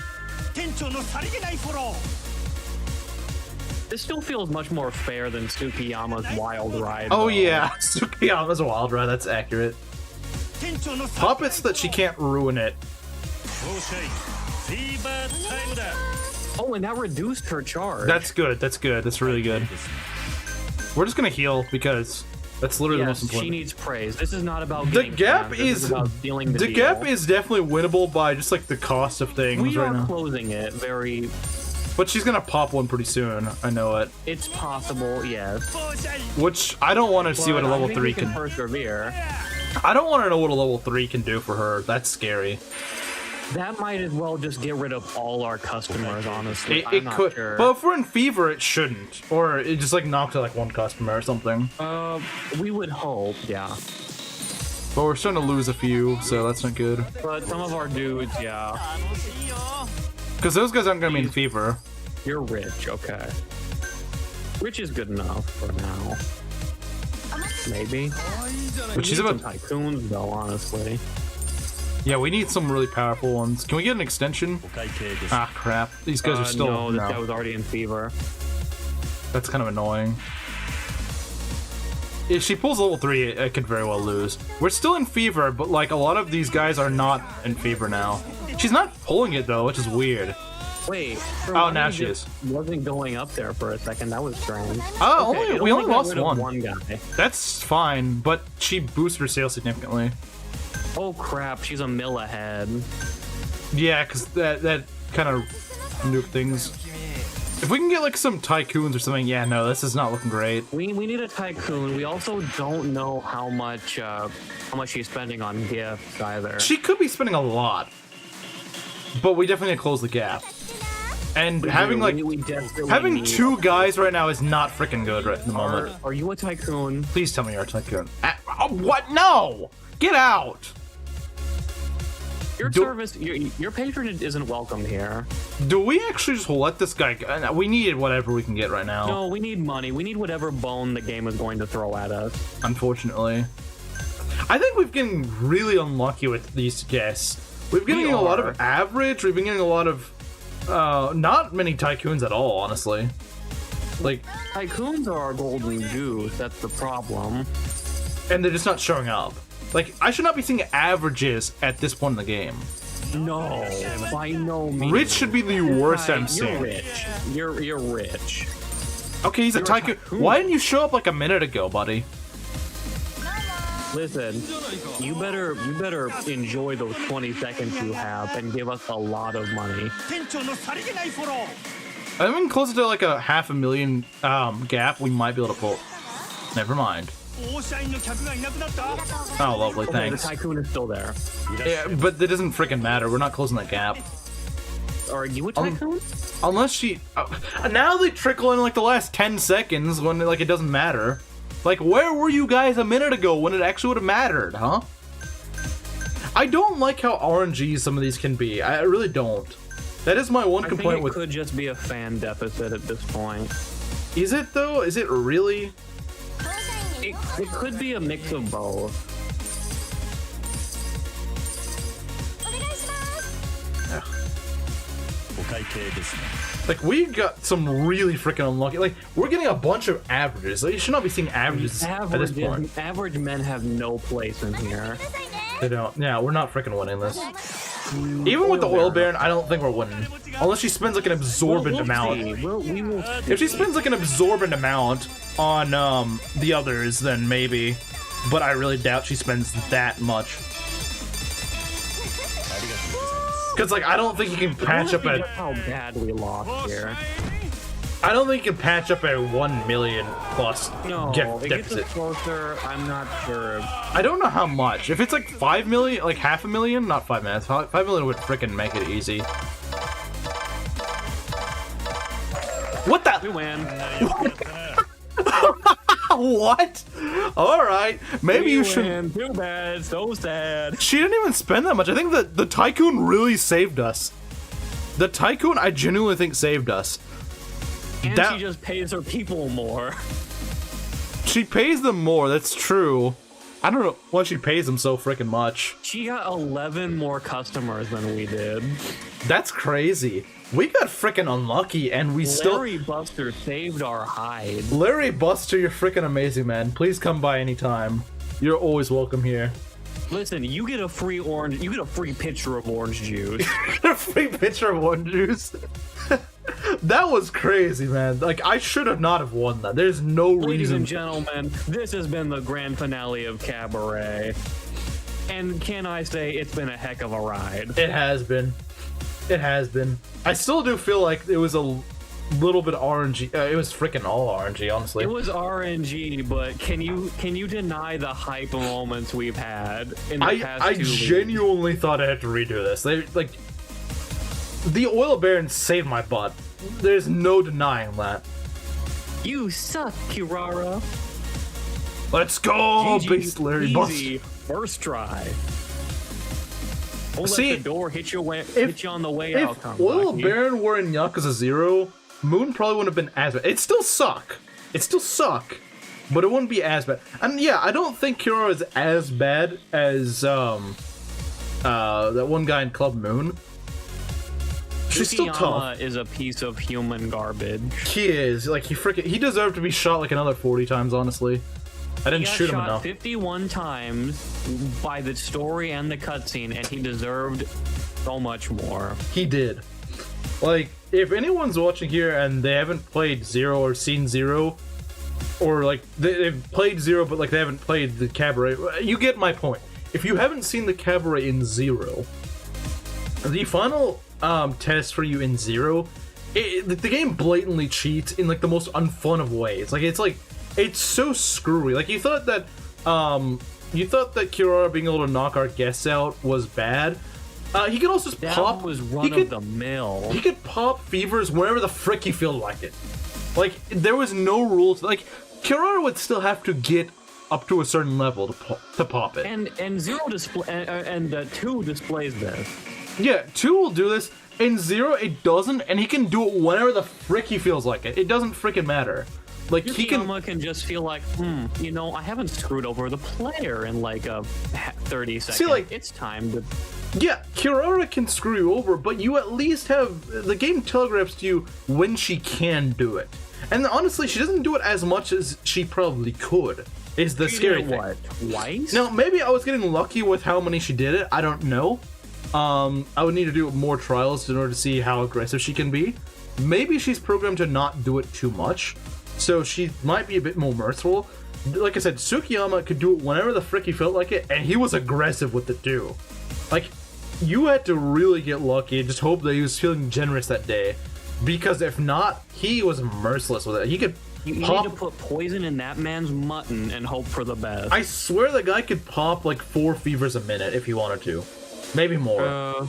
This still feels much more fair than Tsukiyama's Wild Ride. Oh though. yeah, Tsukiyama's a wild ride, that's accurate. Puppets that she can't ruin it. Oh, and that reduced her charge. That's good, that's good, that's really good. We're just gonna heal because that's literally the most yes, she important. needs praise. This is not about The getting gap fans, this is about sealing the the deal. gap is definitely winnable by just like the cost of things We right are now. closing it very. But she's gonna pop one pretty soon. I know it. It's possible, yes. Which I don't want to see what a But I level think 3 we can can. persevere. I don't want to know what a level 3 can do for her. That's scary. That might as well just get rid of all our customers, honestly. It I'm not could, sure. but if we're in fever, it shouldn't, or it just like knocked to like one customer or something. We would hope, yeah. But we're starting to lose a few, so that's not good. But some of our dudes, yeah. Because those guys aren't gonna be in fever. You're rich, okay. Rich is good enough for now. Maybe. But she's Need about. some tycoons, though, honestly. Yeah, we need some really powerful ones. Can we get an extension? Ah, crap. These guys are still. No, this guy was already in fever. That's kind of annoying. If she pulls level 3, I could very well lose. We're still in fever, but like a lot of these guys are not in fever now. She's not pulling it though, which is weird. Wait. Oh, now she is. Wasn't going up there for a second. That was strange. Oh, Okay, it we only got lost rid of one. one guy. That's fine, but she boosts her sales significantly. Oh crap! She's a mill ahead. Yeah, because that kind of nuke things. If we can get like some tycoons or something, yeah, no, this is not looking great. We need a tycoon. We also don't know how much she's spending on gifts either. She could be spending a lot, but we definitely need to close the gap. And having like we desperately having need- 2 guys right now is not freaking good right at the moment. Are you a tycoon? Please tell me you're a tycoon. Oh, what? No! Get out! Your service, your patronage isn't welcome here. Do we actually just let this guy go? We need whatever we can get right now. No, we need money. We need whatever bone the game is going to throw at us. Unfortunately. I think we've been really unlucky with these guests. We've been getting a lot of average. We've been getting a lot of not many tycoons at all, honestly. Like, tycoons are our golden goose. That's the problem. And they're just not showing up. Like, I should not be seeing averages at this point in the game. No, by no means. Rich should be the worst I'm seeing. You're rich. You're rich. Okay, he's a tycoon. Why didn't you show up like a minute ago, buddy? Listen, you better enjoy those 20 seconds you have and give us a lot of money. I mean, closer to like a $500,000 gap, we might be able to pull. Never mind. Oh, lovely, Okay, thanks. the tycoon is still there. Yeah, but that doesn't freaking matter. We're not closing that gap. Are you a tycoon? Unless she... now they trickle in like the last 10 seconds when like it doesn't matter. Like, where were you guys a minute ago when it actually would have mattered, huh? I don't like how RNG some of these can be. I really don't. That is my one complaint with... it could just be a fan deficit at this point. Is it though? Is it really? It could be a mix of both. Like, we got some really freaking unlucky. Like, we're getting a bunch of averages. Like, you should not be seeing averages at this point. Average men have no place in here. They don't. Yeah, we're not freaking winning this. Even with the Oil Baron, I don't think we're winning. Unless she spends like an absorbent amount. If she spends like an absorbent amount on the others, then maybe. But I really doubt she spends that much. Because like, I don't think you can patch up at... how bad we lost here. I don't think you can patch up a 1 million plus deficit. Gets closer, I'm not sure. I don't know how much. If it's like 5 million, like half a million, not 5 minutes. 5 million would freaking make it easy. What the? We win. What? All right, maybe you should. Too bad. So sad. She didn't even spend that much. I think that the Tycoon really saved us. The Tycoon, I genuinely think, saved us. And she just pays her people more. She pays them more. That's true. I don't know why she pays them so freaking much. She got 11 more customers than we did. That's crazy. We got freaking unlucky, and we Larry Buster saved our hide. Larry Buster, you're freaking amazing, man. Please come by anytime. You're always welcome here. Listen, you get a free orange. You get a free pitcher of orange juice. A free pitcher of orange juice. That was crazy, man. Like, I should have not have won that. There's no reason. Ladies and gentlemen, this has been the grand finale of Cabaret. And can I say, it's been a heck of a ride. It has been. It has been. I still do feel like it was a little bit RNG. It was freaking all RNG, honestly. It was RNG, but can you deny the hype moments we've had in the past 2 I leagues? genuinely thought I had to redo this. They like the Oil Baron saved my butt. There's no denying that. You suck, Kirara. Let's go, Beast Larry Buster. First try. Don't See, let the door hit you on the way out. If Oil Baron were in Yakuza 0, Moon probably wouldn't have been as bad. It'd still suck. It'd still suck, but it wouldn't be as bad. And yeah, I don't think Kirara is as bad as that one guy in Club Moon. She's still tough. Is a piece of human garbage. He is. Like, he deserved to be shot like another 40 times, honestly. I didn't shoot him enough. He got shot 51 times by the story and the cutscene, and he deserved so much more. He did. Like, if anyone's watching here and they haven't played Zero or seen Zero, or like they've played Zero but like they haven't played the Cabaret, you get my point. If you haven't seen the Cabaret in Zero, the final test for you in Zero, the game blatantly cheats in like the most unfun of ways. It's so screwy. Like, you thought that Kirara being able to knock our guests out was bad. He could also just pop. Was run of the mill. He could pop fevers whenever the frick he felt like it. Like, there was no rules. Like, Kirara would still have to get up to a certain level to pop it. And Zero display and 2 displays this. Yeah, 2 will do this. In 0, it doesn't, and he can do it whenever the frick he feels like it. It doesn't freaking matter. Like, Yukiyama can just feel like, I haven't screwed over the player in like a 30 seconds. See, like, it's time to... Yeah, Kirara can screw you over, but you at least have... The game telegraphs to you when she can do it. And honestly, she doesn't do it as much as she probably could, is the scary thing. What, twice? Now, maybe I was getting lucky with how many she did it. I don't know. I would need to do more trials in order to see how aggressive she can be. Maybe she's programmed to not do it too much, so she might be a bit more merciful. Like I said, Tsukiyama could do it whenever the frick he felt like it, and he was aggressive with it too. Like, you had to really get lucky and just hope that he was feeling generous that day, because if not, he was merciless with it. He could You need to put poison in that man's mutton and hope for the best. I swear the guy could pop like 4 fevers a minute if he wanted to. Maybe more.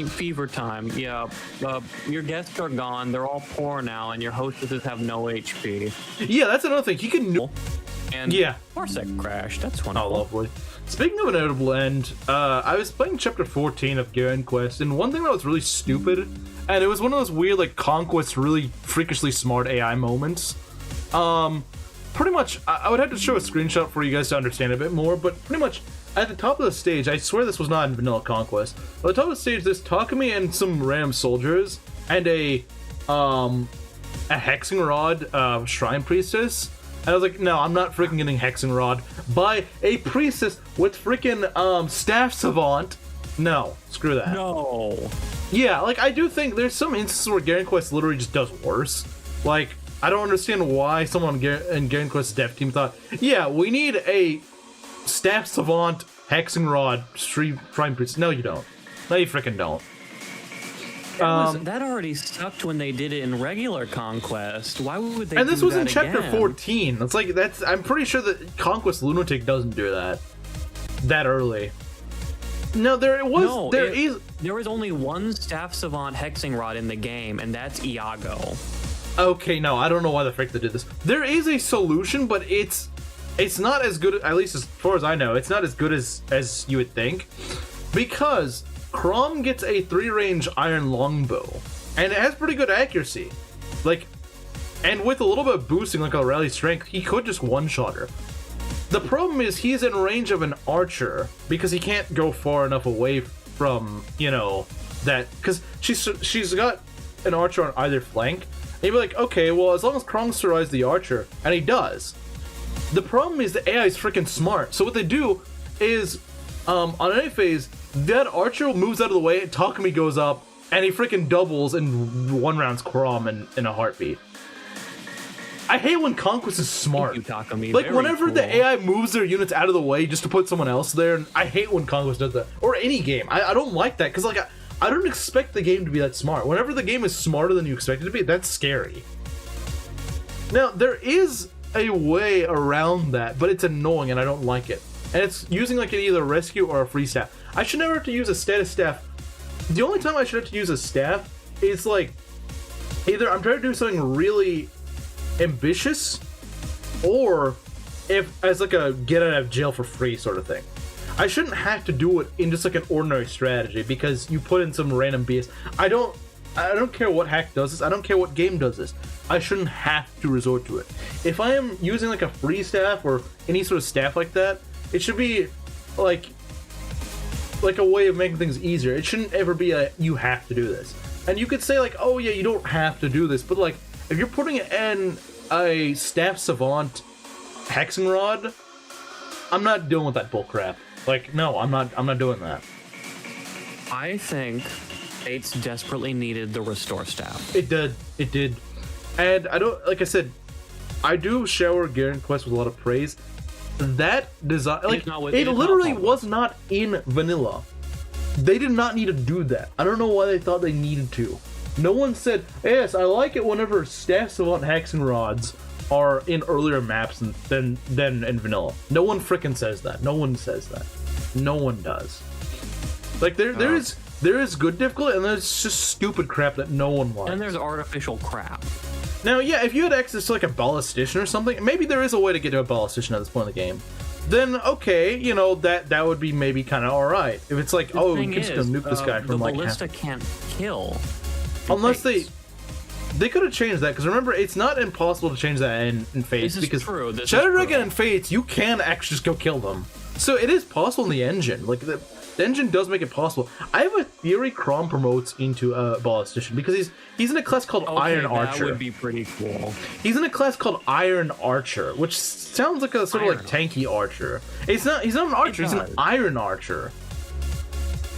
Fever time. Yeah. Your guests are gone. They're all poor now, and your hostesses have no HP. Yeah, that's another thing. He can. And Yeah. Parsec crashed. That's Oh, wonderful. lovely. Speaking of a notable end, I was playing Chapter 14 of Garen Quest, and one thing that was really stupid, and it was one of those weird, like, Conquest really freakishly smart AI moments. Pretty much, I would have to show a screenshot for you guys to understand a bit more, but pretty much, at the top of the stage, I swear this was not in Vanilla Conquest, but at the top of the stage, there's Takumi and some random soldiers, and a hexing rod shrine priestess. And I was like, no, I'm not freaking getting hexing rod by a priestess with freaking staff savant. No, screw that. No. Yeah, like, I do think there's some instances where Garen Quest literally just does worse. Like, I don't understand why someone in Garen Quest's dev team thought, yeah, we need a staff savant hexing rod shrine priestess. No, you don't. No, you freaking don't. That already sucked when they did it in regular Conquest. Why would they? And this do was that in Chapter again? 14. It's like I'm pretty sure that Conquest Lunatic doesn't do that early. No, there is only one staff savant hexing rod in the game, and that's Iago. Okay, no, I don't know why the frick they did this. There is a solution, but it's not as good. At least as far as I know, it's not as good as you would think, because Chrom gets a 3-range iron longbow, and it has pretty good accuracy. Like, and with a little bit of boosting, like a rally strength, he could just one-shot her. The problem is he's in range of an archer because he can't go far enough away from, you know, that, because she's got an archer on either flank. And you'd be like, okay, well, as long as Chrom survives the archer, and he does. The problem is the AI is freaking smart. So what they do is, on any phase, that archer moves out of the way, Takumi goes up, and he freaking doubles and one-rounds Chrom in a heartbeat. I hate when Conquest is smart. Thank you, Takumi. Like, Very whenever cool. the AI moves their units out of the way just to put someone else there, and I hate when Conquest does that. Or any game. I don't like that, because, like, I don't expect the game to be that smart. Whenever the game is smarter than you expect it to be, that's scary. Now, there is a way around that, but it's annoying and I don't like it. And it's using like an either rescue or a free staff. I should never have to use a status staff. The only time I should have to use a staff is like either I'm trying to do something really ambitious, or if as like a get out of jail for free sort of thing. I shouldn't have to do it in just like an ordinary strategy because you put in some random BS. I don't care what hack does this. I don't care what game does this. I shouldn't have to resort to it. If I am using like a free staff or any sort of staff like that, it should be like a way of making things easier. It shouldn't ever be a you have to do this. And you could say like, oh yeah, you don't have to do this, but like if you're putting in a staff savant hexing rod, I'm not dealing with that bullcrap. Like, no, I'm not doing that. I think Fates desperately needed the restore staff. It did. And I don't, like I said, I do shower Garen Quest with a lot of praise. That design, like, it literally was not in vanilla. They did not need to do that. I don't know why they thought they needed to. No one said, yes, I like it whenever staff savant hexing rods are in earlier maps than in vanilla. No one frickin' says that. No one says that. No one does. Like there is good difficulty and there's just stupid crap that no one likes. And there's artificial crap. Now, yeah, if you had access to like a ballistician or something, maybe there is a way to get to a ballistician at this point in the game. Then okay, you know that would be maybe kind of all right. If it's like, oh, we can just go nuke this guy from like the ballista can't kill. Unless they could have changed that, because remember, it's not impossible to change that in Fates. This is because true. This Shadow is Dragon true. and Fates, you can actually just go kill them. So it is possible in the engine. Like the engine does make it possible. I have a theory Chrom promotes into a ballistician because he's in a class called Iron Archer. That would be pretty cool. He's in a class called Iron Archer, which sounds like a sort of like tanky archer. He's not an archer, he's an Iron Archer.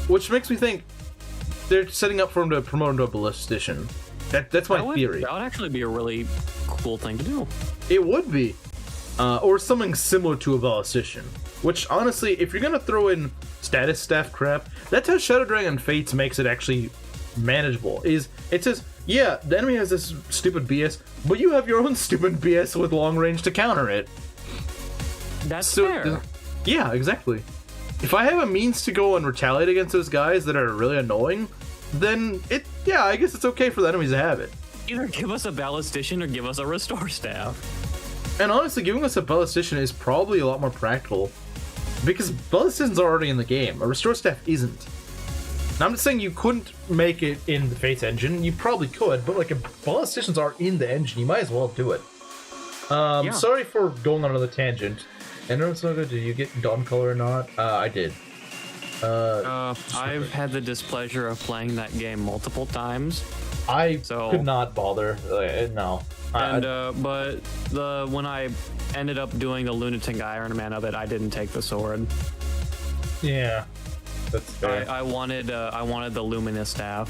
Which makes me think they're setting up for him to promote him to a ballistician. That's my theory. That would actually be a really cool thing to do. It would be. Or something similar to a ballistician. Which, honestly, if you're gonna throw in status staff crap, that's how Shadow Dragon Fates makes it actually manageable. It says, yeah, the enemy has this stupid BS, but you have your own stupid BS with long range to counter it. That's fair. Yeah, exactly. if I have a means to go and retaliate against those guys that are really annoying, then yeah, I guess it's okay for the enemies to have it. Either give us a ballistician or give us a restore staff. And honestly, giving us a ballistician is probably a lot more practical, because ballisticians are already in the game. A restore staff isn't. Now, I'm not saying you couldn't make it in the Fates engine. You probably could, but like if ballisticians are in the engine, you might as well do it. Yeah. Sorry for going on another tangent. I know it's not good. Did you get Dawn Color or not? I did. I've had the displeasure of playing that game multiple times. I could not bother. No. But when I ended up doing the Lunatic Iron Man of it, I didn't take the sword. Yeah, that's fair. I wanted the Luminous staff.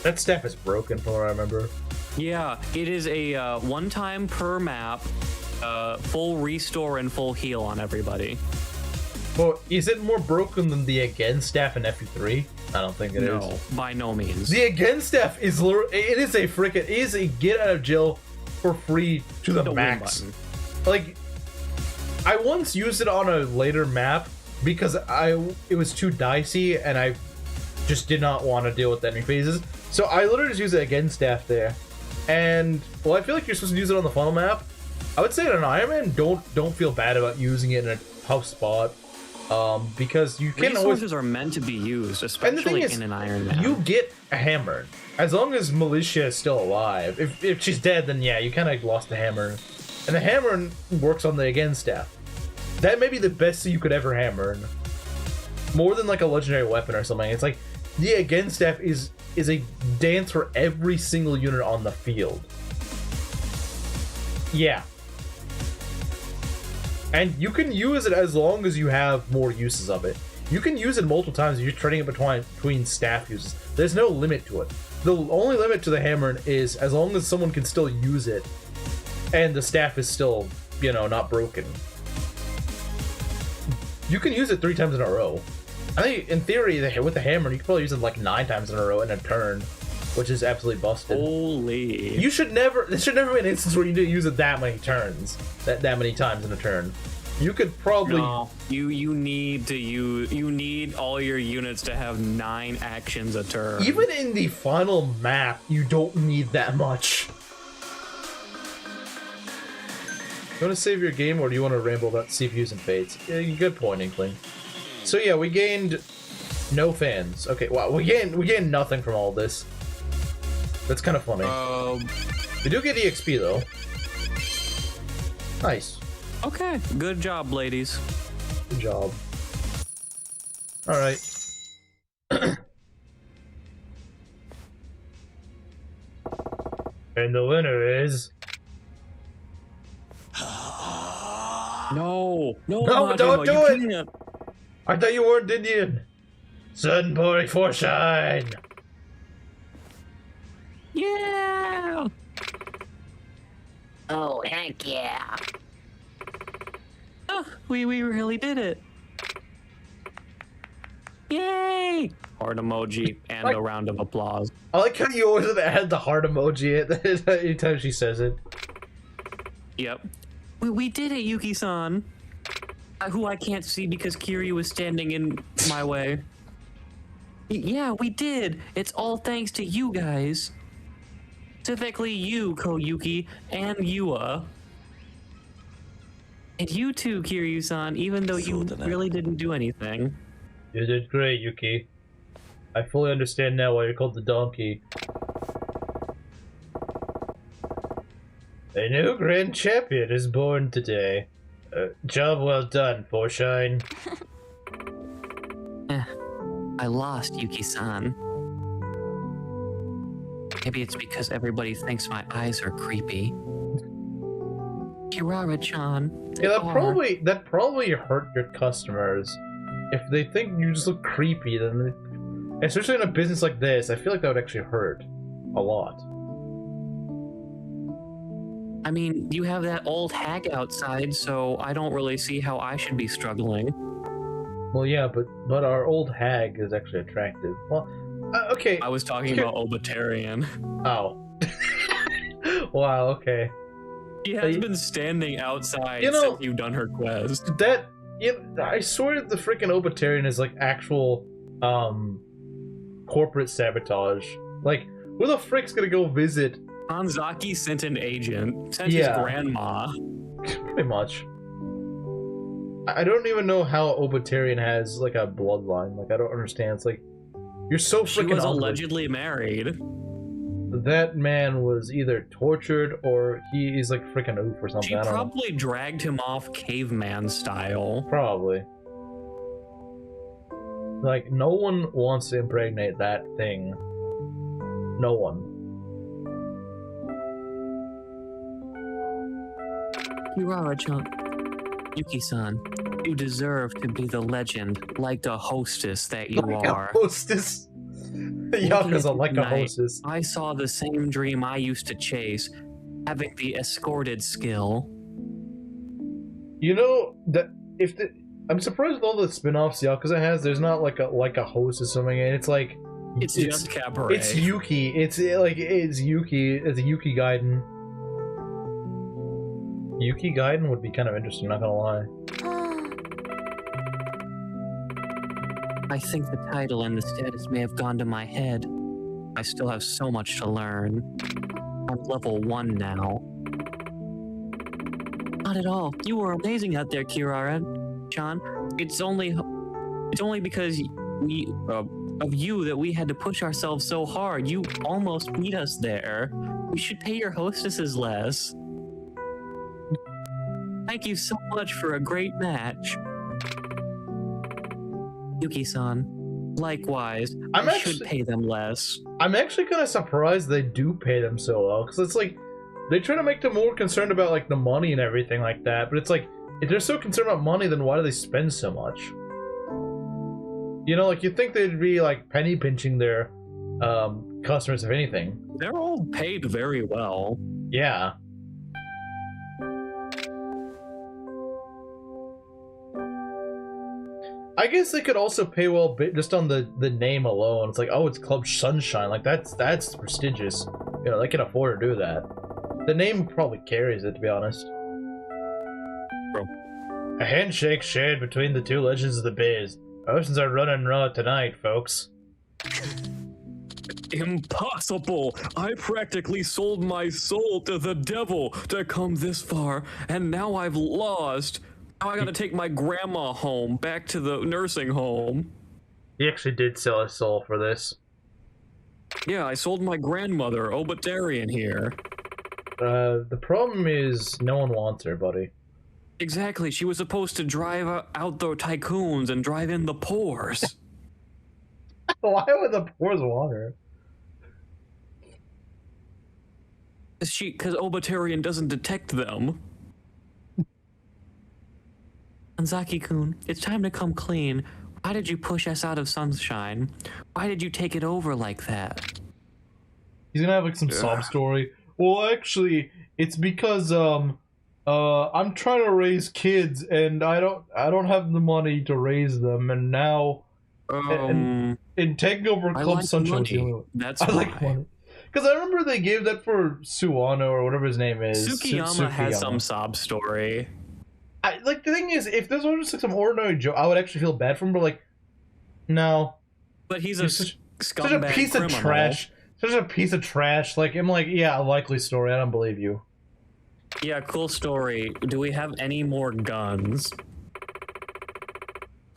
That staff is broken, from what I remember. Yeah, it is a one time per map, full restore and full heal on everybody. Well, is it more broken than the Again staff in FE3? I don't think it is. No, by no means. The Again staff is it is a get out of jail for free to the max. Like, I once used it on a later map because it was too dicey and I just did not want to deal with the enemy phases. So I literally just used the Again staff there. And well, I feel like you're supposed to use it on the final map. I would say in an Iron Man, don't feel bad about using it in a tough spot. Because you can resources are meant to be used, especially in an Iron Man. You get hammered as long as Militia is still alive. If she's dead, then yeah, you kind of lost the hammer, and the hammer works on the Again staff. That may be the best you could ever hammer, more than like a legendary weapon or something. It's like the Again staff is a dance for every single unit on the field. Yeah. And you can use it as long as you have more uses of it. You can use it multiple times if you're trading it between staff uses. There's no limit to it. The only limit to the hammer is as long as someone can still use it and the staff is still, not broken. You can use it 3 times in a row. I think in theory, with the hammer, you can probably use it like 9 times in a row in a turn, which is absolutely busted. Holy! There should never be an instance where you need to use it that many turns, that many times in a turn. You could probably. No, you need all your units to have 9 actions a turn. Even in the final map, you don't need that much. You want to save your game, or do you want to ramble about CPUs and fates? Yeah, good point, Inkling. So yeah, we gained no fans. Okay, wow, we gained nothing from all this. That's kind of funny. We do get EXP though. Nice. Okay, good job, ladies. Good job. All right. And the winner is. No, don't do it. Can't. I thought you weren't Indian. Sunbury Forshine. Yeah. Oh, heck yeah. Oh, we really did it. Yay! Heart emoji and a round of applause. I like how you always add the heart emoji anytime she says it. Yep. We did it, Yuki-san. Who I can't see because Kiryu was standing in my way. Yeah, we did. It's all thanks to you guys. Specifically you, Koyuki, and Yua. And you too, Kiryu-san, even though you really didn't do anything. You did great, Yuki. I fully understand now why you're called the donkey. A new grand champion is born today. Job well done, Forshine. I lost, Yuki-san. Maybe it's because everybody thinks my eyes are creepy. Kirara-chan. Yeah, that probably hurt your customers. If they think you just look creepy, then especially in a business like this, I feel like that would actually hurt a lot. I mean, you have that old hag outside, so I don't really see how I should be struggling. Well, yeah, but our old hag is actually attractive. Well, okay. I was talking about Obitarian. Oh. Wow, okay. She has been standing outside since you've done her quest. Yeah, I swear the freaking Obitarian is like actual corporate sabotage. Like, who the frick's gonna go visit? Hanzaki sent an agent, sent his Yeah. grandma. Pretty much. I don't even know how Obitarian has like a bloodline. Like, I don't understand. It's like, you're so freaking She was ugly. allegedly married. That man was either tortured or he is like freaking oof or something. She I don't know. probably dragged him off caveman style. Probably. Like, no one wants to impregnate that thing. No one. Kirara-chan, Yuki-san, you deserve to be the legend, like the hostess that you Like are. a hostess. Yakuza like a Tonight, hostess. I saw the same dream I used to chase, having the escorted skill. You know that if the I'm surprised with all the spin-offs Yakuza has, there's not like a host or something, and it's like It's just cabaret. It's Yuki. It's Yuki. It's a Yuki Gaiden. Yuki Gaiden would be kind of interesting, not gonna lie. I think the title and the status may have gone to my head. I still have so much to learn. I'm level 1 now. Not at all. You were amazing out there, Kirara-chan. It's only because of you that we had to push ourselves so hard. You almost beat us there. We should pay your hostesses less. Thank you so much for a great match. Yuki-san, likewise, I should pay them less. I'm actually kind of surprised they do pay them so well, because it's like they try to make them more concerned about like the money and everything like that. But it's like if they're so concerned about money, then why do they spend so much? You know, like you'd think they'd be like penny pinching their customers, if anything. They're all paid very well. Yeah. I guess they could also pay well just on the name alone. It's like, oh, it's Club Sunshine. Like that's prestigious. You know, they can afford to do that. The name probably carries it, to be honest. Bro. A handshake shared between the two legends of the biz. Oceans are running raw tonight, folks. Impossible! I practically sold my soul to the devil to come this far, and now I've lost. Now I gotta take my grandma home, back to the nursing home. He actually did sell his soul for this. Yeah, I sold my grandmother, Obitarian here. The problem is no one wants her, buddy. Exactly, she was supposed to drive out the tycoons and drive in the poors. Why would the poors want her? Because Obitarian doesn't detect them. Hanzaki-kun, it's time to come clean. Why did you push us out of Sunshine? Why did you take it over like that? He's gonna have like some sob story. Well, actually, it's because I'm trying to raise kids and I don't have the money to raise them, and now and taking over Club Sunshine. That's I like money. Because I remember they gave that for Suwano or whatever his name is. Tsukiyama has some sob story. Like the thing is, if this was just like some ordinary joke, I would actually feel bad for him. But like, no. But he's such scumbag a piece criminal. of trash. Such a piece of trash. Like I'm like, yeah, a likely story. I don't believe you. Yeah, cool story. Do we have any more guns?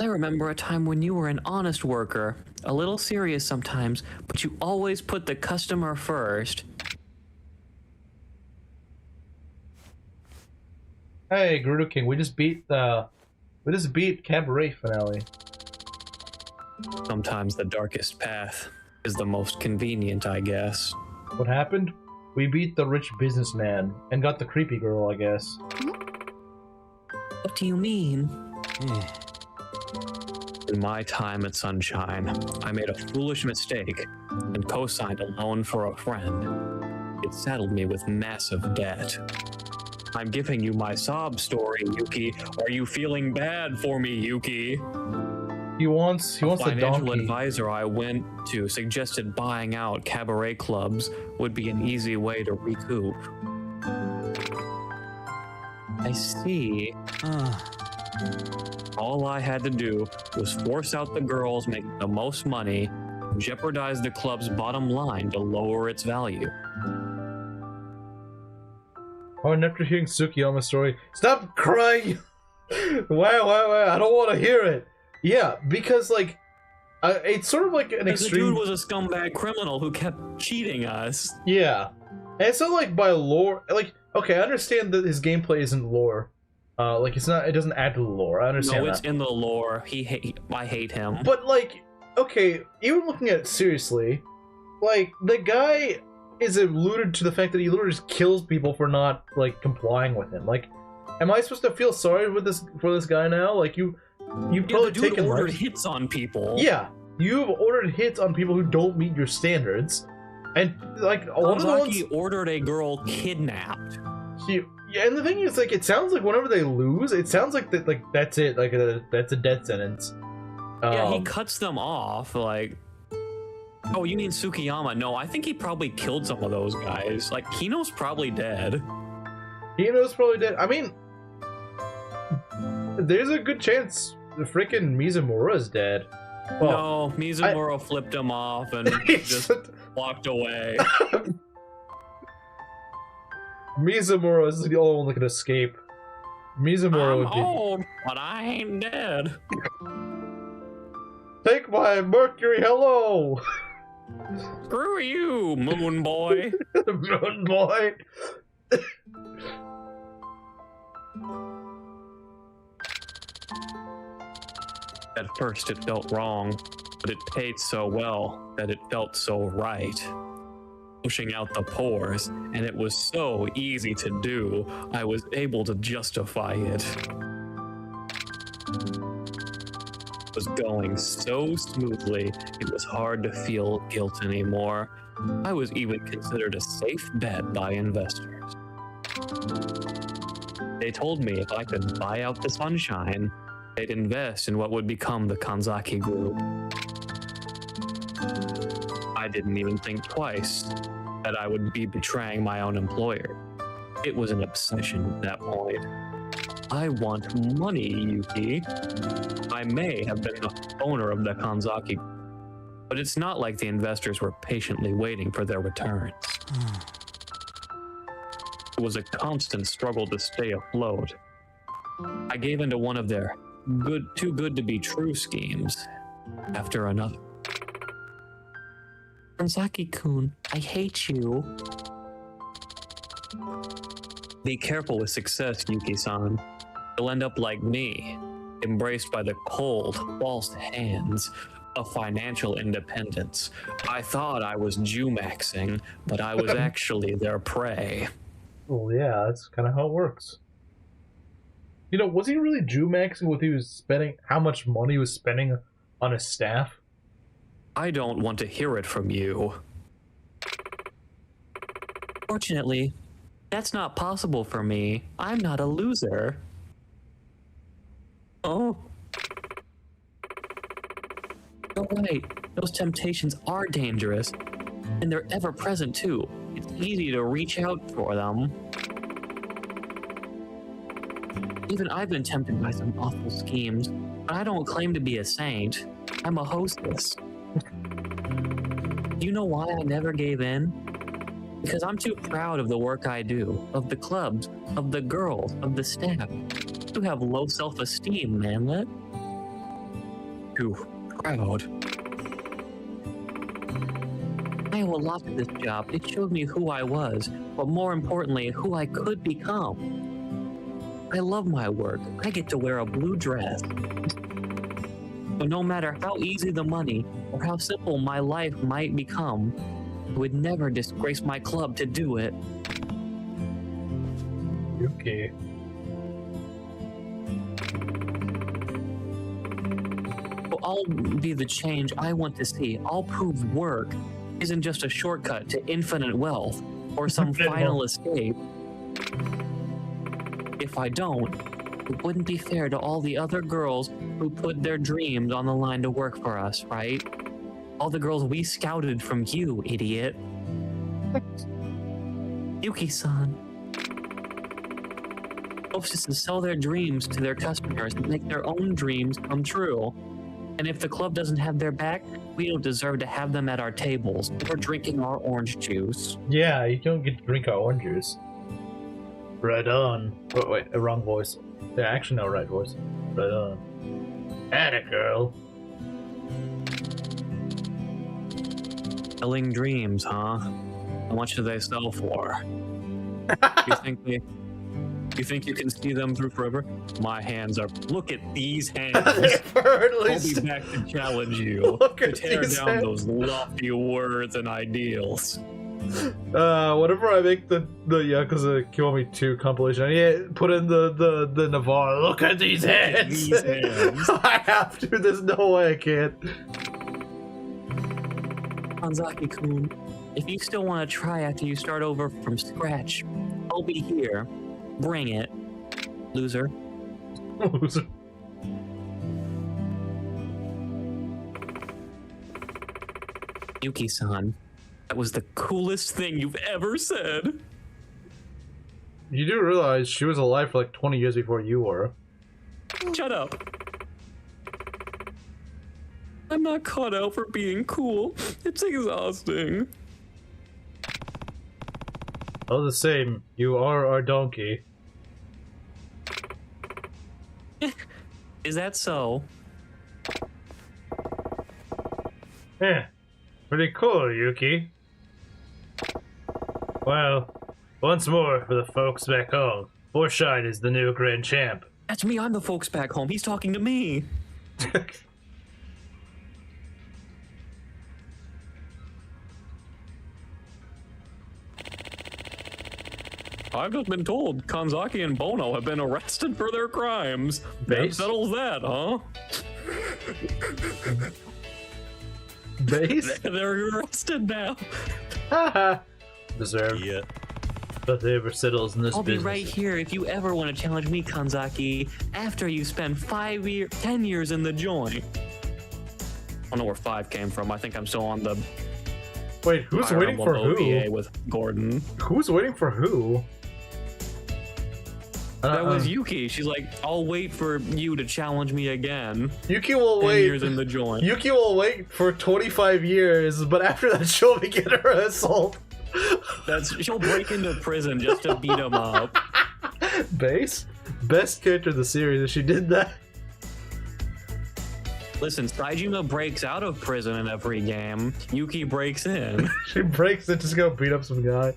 I remember a time when you were an honest worker, a little serious sometimes, but you always put the customer first. Hey, Gerudo King, we just beat Cabaret finale. Sometimes the darkest path is the most convenient, I guess. What happened? We beat the rich businessman and got the creepy girl, I guess. What do you mean? In my time at Sunshine, I made a foolish mistake and co-signed a loan for a friend. It saddled me with massive debt. I'm giving you my sob story, Yuki. Are you feeling bad for me, Yuki? He wants a financial donkey. advisor I went to suggested buying out cabaret clubs would be an easy way to recoup. I see. All I had to do was force out the girls making the most money, jeopardize the club's bottom line to lower its value. Oh, and after hearing Tsukiyama's story, stop crying! Wow, I don't want to hear it. Yeah, because, like, it's sort of like an extreme... The dude was a scumbag criminal who kept cheating us. Yeah. And it's not like by lore... Like, okay, I understand that his gameplay isn't lore. Like, it's not... It doesn't add to the lore. I understand No, it's that. in the lore. I hate him. But, like, okay, even looking at it seriously, like, the guy is alluded to the fact that he literally just kills people for not, like, complying with him. Like, am I supposed to feel sorry for this guy now? Like, you've probably the dude taken ordered life. hits on people. Yeah, you've ordered hits on people who don't meet your standards, and like one of the ones he ordered a girl kidnapped. Yeah, and the thing is, like, it sounds like whenever they lose, it sounds like that, like that's it, like that's a death sentence. Yeah, he cuts them off. Like, oh, you mean Tsukiyama? No, I think he probably killed some of those guys. Like, Kino's probably dead. Kino's probably dead. I mean, there's a good chance the freaking Mizumura is dead. Well, no, Mizumura flipped him off and just walked away. Mizumura is the only one that can escape. Mizumura would be... old, but I ain't dead. Take my Mercury, hello! Screw you, Moon Boy. Moon Boy! At first it felt wrong, but it paid so well that it felt so right. Pushing out the pores, and it was so easy to do, I was able to justify it. It was going so smoothly, it was hard to feel guilt anymore. I was even considered a safe bet by investors. They told me if I could buy out the sunshine, they'd invest in what would become the Kanzaki Group. I didn't even think twice that I would be betraying my own employer. It was an obsession at that point. I want money, Yuki. I may have been the owner of the Kanzaki, but it's not like the investors were patiently waiting for their returns. It was a constant struggle to stay afloat. I gave into one of their too good to be true schemes after another. Kanzaki-kun, I hate you. Be careful with success, Yuki-san. You'll end up like me, embraced by the cold, false hands of financial independence. I thought I was Jumaxing, but I was actually their prey. Well, yeah, that's kind of how it works. You know, was he really Jumaxing what he was spending, how much money he was spending on his staff? I don't want to hear it from you. Fortunately, that's not possible for me. I'm not a loser. Oh. You're right. Those temptations are dangerous. And they're ever present, too. It's easy to reach out for them. Even I've been tempted by some awful schemes, but I don't claim to be a saint. I'm a hostess. Do you know why I never gave in? Because I'm too proud of the work I do, of the clubs, of the girls, of the staff. You have low self-esteem, manlet. Too proud. I owe a lot to this job. It showed me who I was, but more importantly, who I could become. I love my work. I get to wear a blue dress. So no matter how easy the money or how simple my life might become, I would never disgrace my club to do it. Okay. I'll be the change I want to see. I'll prove work isn't just a shortcut to infinite wealth or some final escape. If I don't, it wouldn't be fair to all the other girls who put their dreams on the line to work for us, right? All the girls we scouted from you, idiot. Yuki-san. is to sell their dreams to their customers and make their own dreams come true. And if the club doesn't have their back, we don't deserve to have them at our tables or drinking our orange juice. Yeah, you don't get to drink our orange juice. Right on. Oh, wait, a wrong voice. Yeah, actually, no, right voice. Right on. Atta girl. Selling dreams, huh? How much do they sell for? You think you can see them through forever? My hands are. Look at these hands. I'll be back to challenge you to tear down those lofty words and ideals. Whenever I make the Yakuza Kiwami 2 compilation, I put in the Navarre. Look at these hands. These hands. I have to. There's no way I can't. Kanzaki-kun, if you still want to try after you start over from scratch, I'll be here. Bring it, loser. Loser. Yuki-san, that was the coolest thing you've ever said. You do realize she was alive for like 20 years before you were. Shut up. I'm not caught out for being cool. It's exhausting. All the same, you are our donkey. Is that so? Yeah, pretty cool, Yuki. Well, once more for the folks back home. Forshine is the new grand champ. That's me, I'm the folks back home. He's talking to me. I've just been told Kanzaki and Bono have been arrested for their crimes. That settles that, huh? Base? They're arrested now. Haha. Deserved. Yeah. But they were settles in this I'll be business. right here if you ever want to challenge me, Kanzaki, after you spend 10 years in the joint. I don't know where 5 came from. I think I'm still on the Wait, who's Fire waiting for Emblem who? OVA with Gordon. Who's waiting for who? That was Yuki. She's like, I'll wait for you to challenge me again. Yuki will 10 wait. years in the joint. Yuki will wait for 25 years, but after that she'll begin her assault. She'll break into prison just to beat him up. Base? Best character of the series if she did that. Listen, Saejima breaks out of prison in every game. Yuki breaks in. She breaks it just go beat up some guy.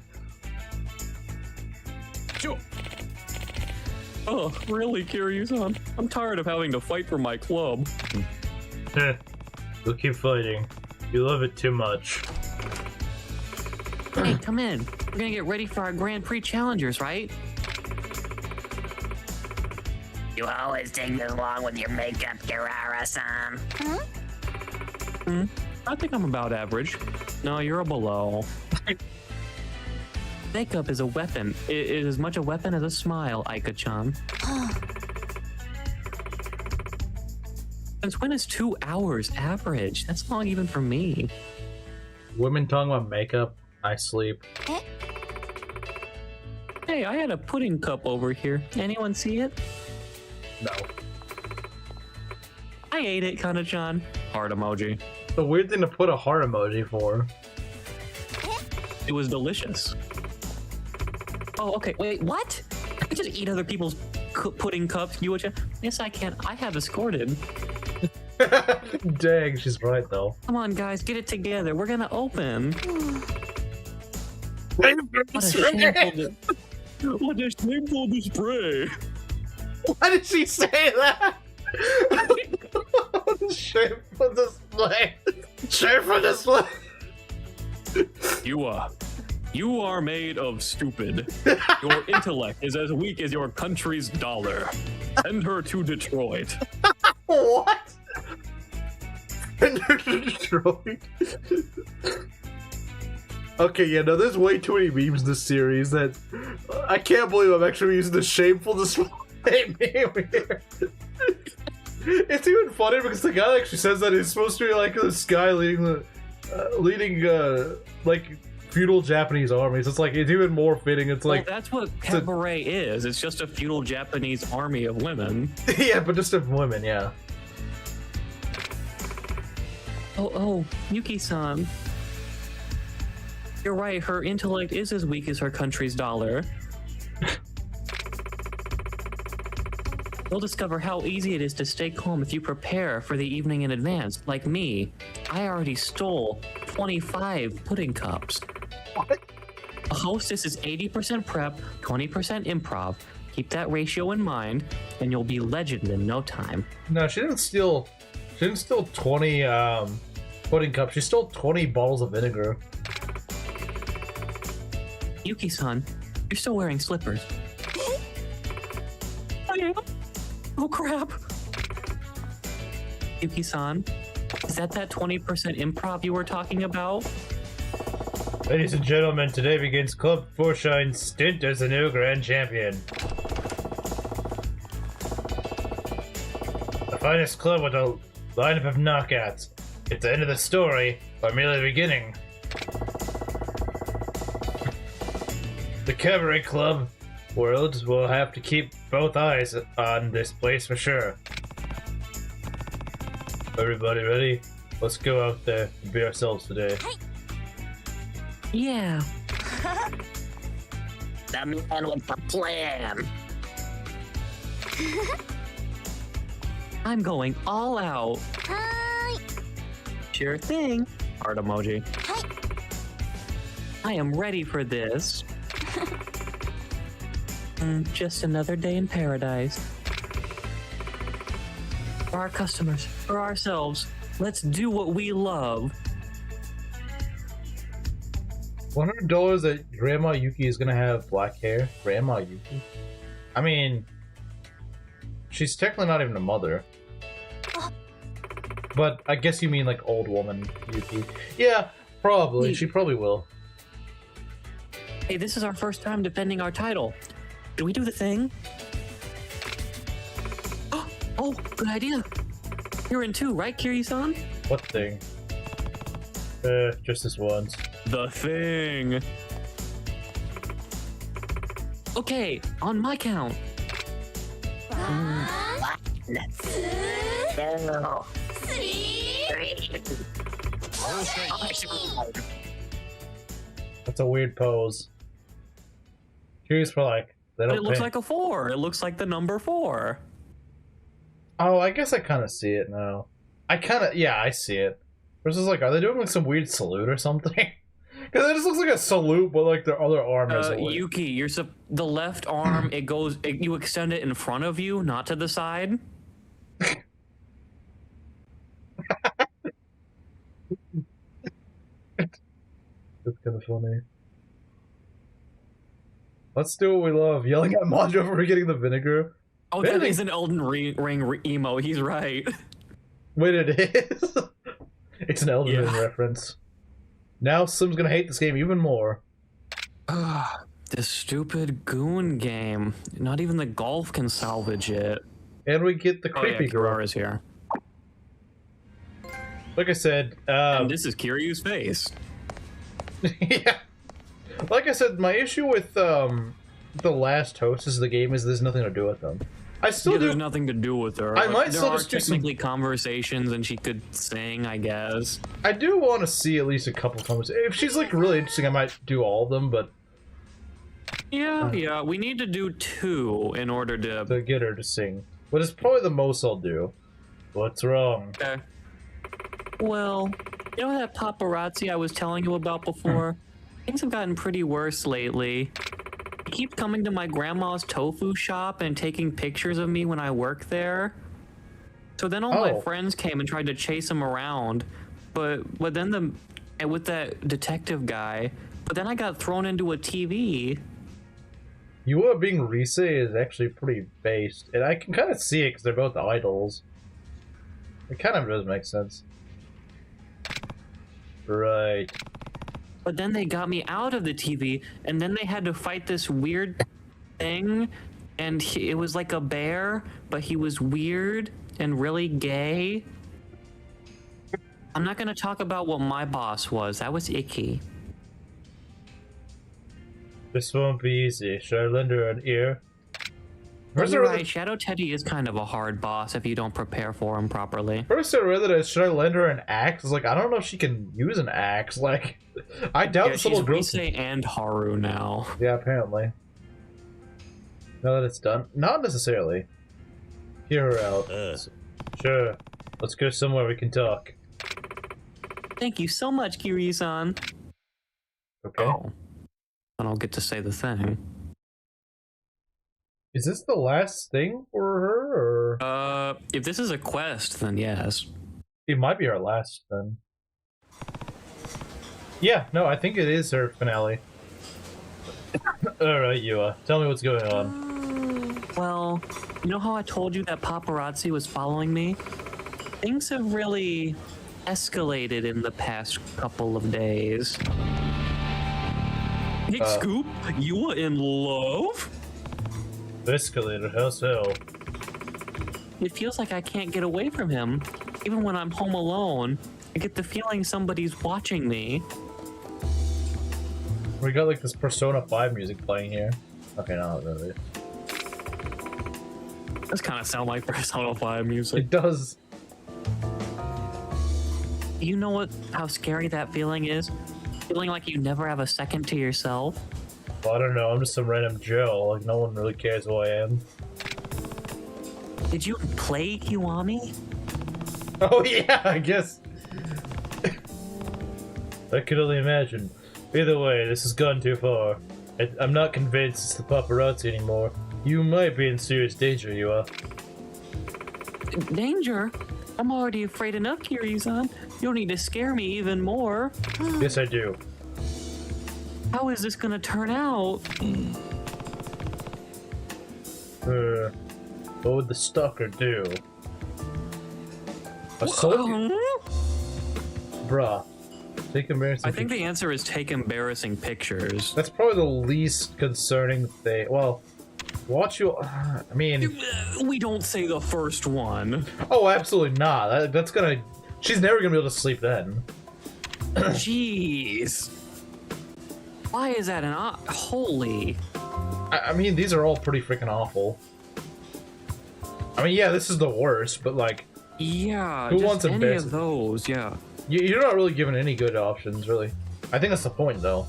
Oh, really, Kiryu-san? I'm tired of having to fight for my club. We'll keep fighting. You love it too much. Hey, come in. We're gonna get ready for our Grand Prix challengers, right? You always take this long with your makeup, Kirara-san. I think I'm about average. No, you're a below. Makeup is a weapon. It is as much a weapon as a smile, Aika-chan. Since when is 2 hours average? That's long even for me. Women talking about makeup. I sleep. Hey, I had a pudding cup over here. Anyone see it? No. I ate it, Kana-chan. Heart emoji. The weird thing to put a heart emoji for. It was delicious. Oh, okay. Wait, what? I can just eat other people's pudding cups, Yuicha? Yes, I can. I have escorted. Dang, she's right though. Come on, guys, get it together. We're gonna open. What a shameful display. Why did she say that? Shameful display. Shameful display. You are made of stupid. Your intellect is as weak as your country's dollar. Send her to Detroit. What? Detroit. Okay, yeah, no, there's way too many memes in this series that I can't believe I'm actually using the shameful display meme here. It's even funnier because the guy that actually says that is supposed to be like this guy leading like feudal Japanese armies. It's like, it's even more fitting. It's like, well, that's what cabaret is. It's just a feudal Japanese army of women. yeah, but just of women, yeah. Oh, Yuki-san. You're right, her intellect is as weak as her country's dollar. You'll discover how easy it is to stay calm if you prepare for the evening in advance. Like me, I already stole 25 pudding cups. What? A hostess is 80% prep, 20% improv. Keep that ratio in mind, and you'll be legend in no time. No, she didn't steal 20 pudding cups. She stole 20 bottles of vinegar. Yuki-san, you're still wearing slippers. I am? Oh crap. Yuki-san, is that 20% improv you were talking about? Ladies and gentlemen, today begins Club Forshine's stint as the new Grand Champion. The finest club with a lineup of knockouts. It's the end of the story, or merely the beginning. The Cabaret Club world will have to keep both eyes on this place for sure. Everybody ready? Let's go out there and be ourselves today. Yeah. The man with the plan. I'm going all out. Sure thing. Heart emoji. I am ready for this. Just another day in paradise. For our customers, for ourselves, let's do what we love. $100 that Grandma Yuki is gonna have black hair? Grandma Yuki? I mean, she's technically not even a mother. But I guess you mean like old woman Yuki. Yeah, probably. She probably will. Hey, this is our first time defending our title. Should we do the thing? Oh, good idea. You're in too, right, Kiryu-san? What thing? Just this once. The thing. Okay, on my count. No. That's a weird pose. Curious for like, they But don't it looks pay- like a 4. It looks like the number 4. Oh, I guess I kind of see it now. Yeah, I see it. Versus like, are they doing like some weird salute or something? Because it just looks like a salute, but like their other arm is away. Yuki, the left arm, you extend it in front of you, not to the side. That's kind of funny. Let's do what we love. Yelling at Manjo for getting the vinegar. Oh, Really? that is an Elden Ring emo. He's right. Wait, it is? It's an Elden Ring Yeah. reference. Now Slim's gonna hate this game even more. This stupid goon game. Not even the golf can salvage it. And we get the Oh yeah, creepy girl. Kirara's here. Like I said, And this is Kiryu's face. yeah. Like I said, my issue with the last hostess of the game is there's nothing to do with them. I still There's do. nothing to do with her. I might there still are just do some- technically conversations, and she could sing, I guess. I do want to see at least a couple times. If she's like really interesting, I might do all of them, but Yeah, we need to do 2 in order to. to get her to sing. But it's probably the most I'll do. What's wrong? Okay. Well, you know that paparazzi I was telling you about before? Things have gotten pretty worse lately. He keeps coming to my grandma's tofu shop and taking pictures of me when I work there. So then all my Oh. friends came and tried to chase him around, but then with that detective guy, but then I got thrown into a TV. You are being Rise is actually pretty based, and I can kind of see it because they're both idols. It kind of does make sense. Right. But then they got me out of the TV, and then they had to fight this weird thing, and it was like a bear, but he was weird and really gay. I'm not gonna talk about what my boss was. That was icky. This won't be easy. Should I lend her an ear? You're right, Shadow Teddy is kind of a hard boss if you don't prepare for him properly. First I read that should I lend her an axe? I was like, I don't know if she can use an axe. Like, I doubt Yeah, this little girl. she's Rise and Haru now. Yeah, apparently. Now that it's done, not necessarily. Hear her out. Sure. Let's go somewhere we can talk. Thank you so much, Kiri-san. Okay. Oh. I don't get to say the thing. Is this the last thing for her, or If this is a quest, then yes. it might be our last then? Yeah, no, I think it is her finale. Alright, Yua, tell me what's going on. Well, you know how I told you that paparazzi was following me? Things have really escalated in the past couple of days. Hey, Scoop, you were in love? Escalated, how so? It feels like I can't get away from him. Even when I'm home alone, I get the feeling somebody's watching me. We got like this Persona 5 music playing here. Okay, no, not really. Does kind of sound like Persona 5 music. It does. You know how scary that feeling is? Feeling like you never have a second to yourself? Well, I don't know, I'm just some random Joe. Like, no one really cares who I am. Did you play Kiwami? Oh yeah, I guess. I could only imagine. Either way, this has gone too far. I'm not convinced it's the paparazzi anymore. You might be in serious danger, you are. Danger? I'm already afraid enough, Kiri-san. You don't need to scare me even more. Yes, I do. How is this gonna turn out? What would the stalker do? Assault you? Bruh. Take embarrassing I think the answer is take embarrassing pictures. That's probably the least concerning thing. Well, watch you. I mean, We don't say the first one. oh, absolutely not. That's gonna. She's never gonna be able to sleep then. Jeez. Why is that an holy? I mean, these are all pretty freaking awful. I mean, yeah, this is the worst, but like, Yeah, Who just wants any embarrassing? of those, yeah. you're not really given any good options, really. I think that's the point, though.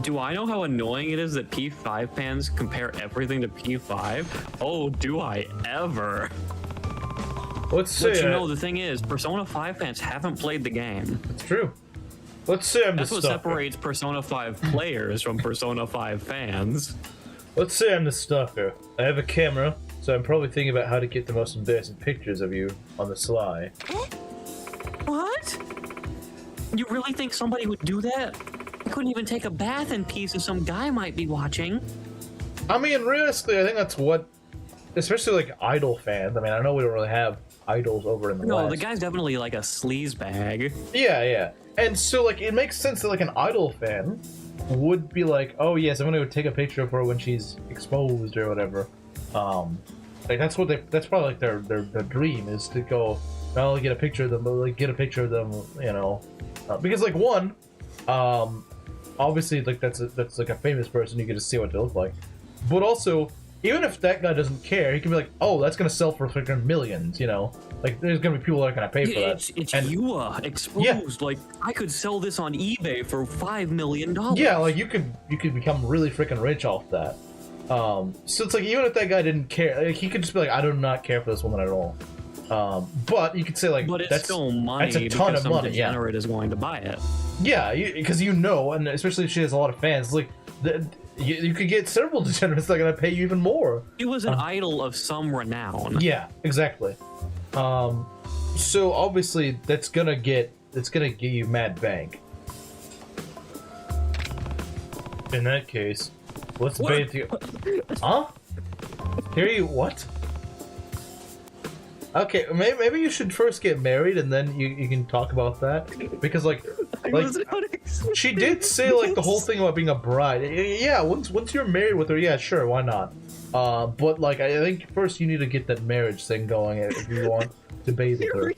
Do I know how annoying it is that P5 fans compare everything to P5? Oh, do I ever? Let's say But you know, the thing is, Persona 5 fans haven't played the game. it's true. Let's say I'm That's the what stalker. separates Persona 5 players from Persona 5 fans. Let's say I'm the stalker. I have a camera, so I'm probably thinking about how to get the most embarrassing pictures of you on the sly. What? You really think somebody would do that? I couldn't even take a bath in peace if some guy might be watching. I mean, realistically, I think that's what, especially like idol fans. I mean, I know we don't really have idols over in the No, West. the guy's definitely like a sleaze bag. Yeah, yeah. And so, like, it makes sense that, like, an idol fan would be like, oh, yes, I'm gonna go take a picture of her when she's exposed or whatever. Like, that's probably, like, their dream is to go, not only get a picture of them, but, like, get a picture of them, you know. Because, like, one, obviously, like, that's like, a famous person, you get to see what they look like. But also, even if that guy doesn't care, he can be like, oh, that's gonna sell for freaking millions, you know? Like, there's gonna be people that are gonna pay for that. It's And- Yua exposed. Yeah. Like, I could sell this on eBay for $5 million. Yeah, like you could become really freaking rich off that. So it's like even if that guy didn't care, like, he could just be like, I do not care for this woman at all. But you could say like, But it's that's still money that's a ton because of some money. Yeah, degenerate is going to buy it. yeah, because you know, and especially if she has a lot of fans, like you could get several degenerates that are gonna pay you even more. He was an idol of some renown. Yeah, exactly. So obviously that's gonna get you mad bank. In that case, let's What? bathe you. Huh? Hear you? What? Okay, maybe you should first get married and then you can talk about that, because like she did say like the whole thing about being a bride. Yeah, once you're married with her, yeah, sure, why not? But like I think first you need to get that marriage thing going if you want to bathe with her.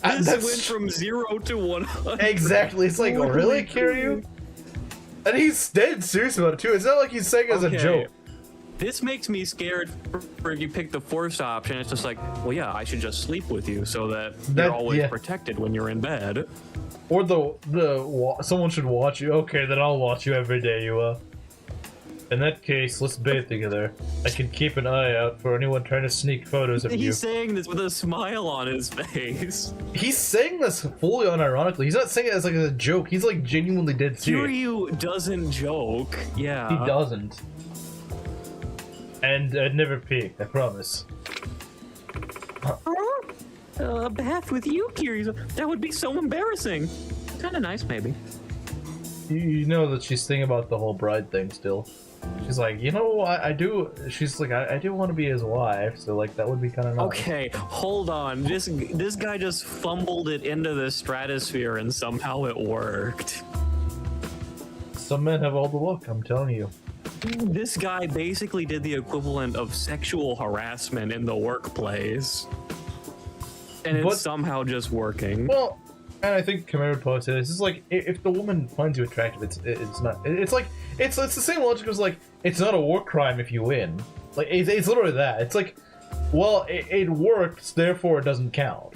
This went from 0 to 100. Exactly. It's like, oh, really, Kiryu? And he's dead serious about it too. It's not like he's saying it as a joke. This makes me scared for if you pick the first option. It's just like, well, yeah, I should just sleep with you so that you're always protected when you're in bed. Or someone should watch you. Okay, then I'll watch you every day, Yua. In that case, let's bathe together. I can keep an eye out for anyone trying to sneak photos of you. He's saying this with a smile on his face. He's saying this fully unironically. He's not saying it as like a joke. He's like genuinely dead serious. Kiryu doesn't joke. Yeah. He doesn't. And I'd never peek, I promise. A bath with you, Kiryu. That would be so embarrassing. Kind of nice, maybe. You know that she's thinking about the whole bride thing still. She's like, you know, I do. She's like, I do want to be his wife, so like that would be kind of nice. Okay, hold on. This guy just fumbled it into the stratosphere, and somehow it worked. Some men have all the luck, I'm telling you. This guy basically did the equivalent of sexual harassment in the workplace, and it's somehow just working. Well, and I think Kamara would probably say this. It's like if the woman finds you attractive, it's not. It's like it's the same logic as like it's not a war crime if you win. Like it's literally that. It's like, well, it works, therefore it doesn't count.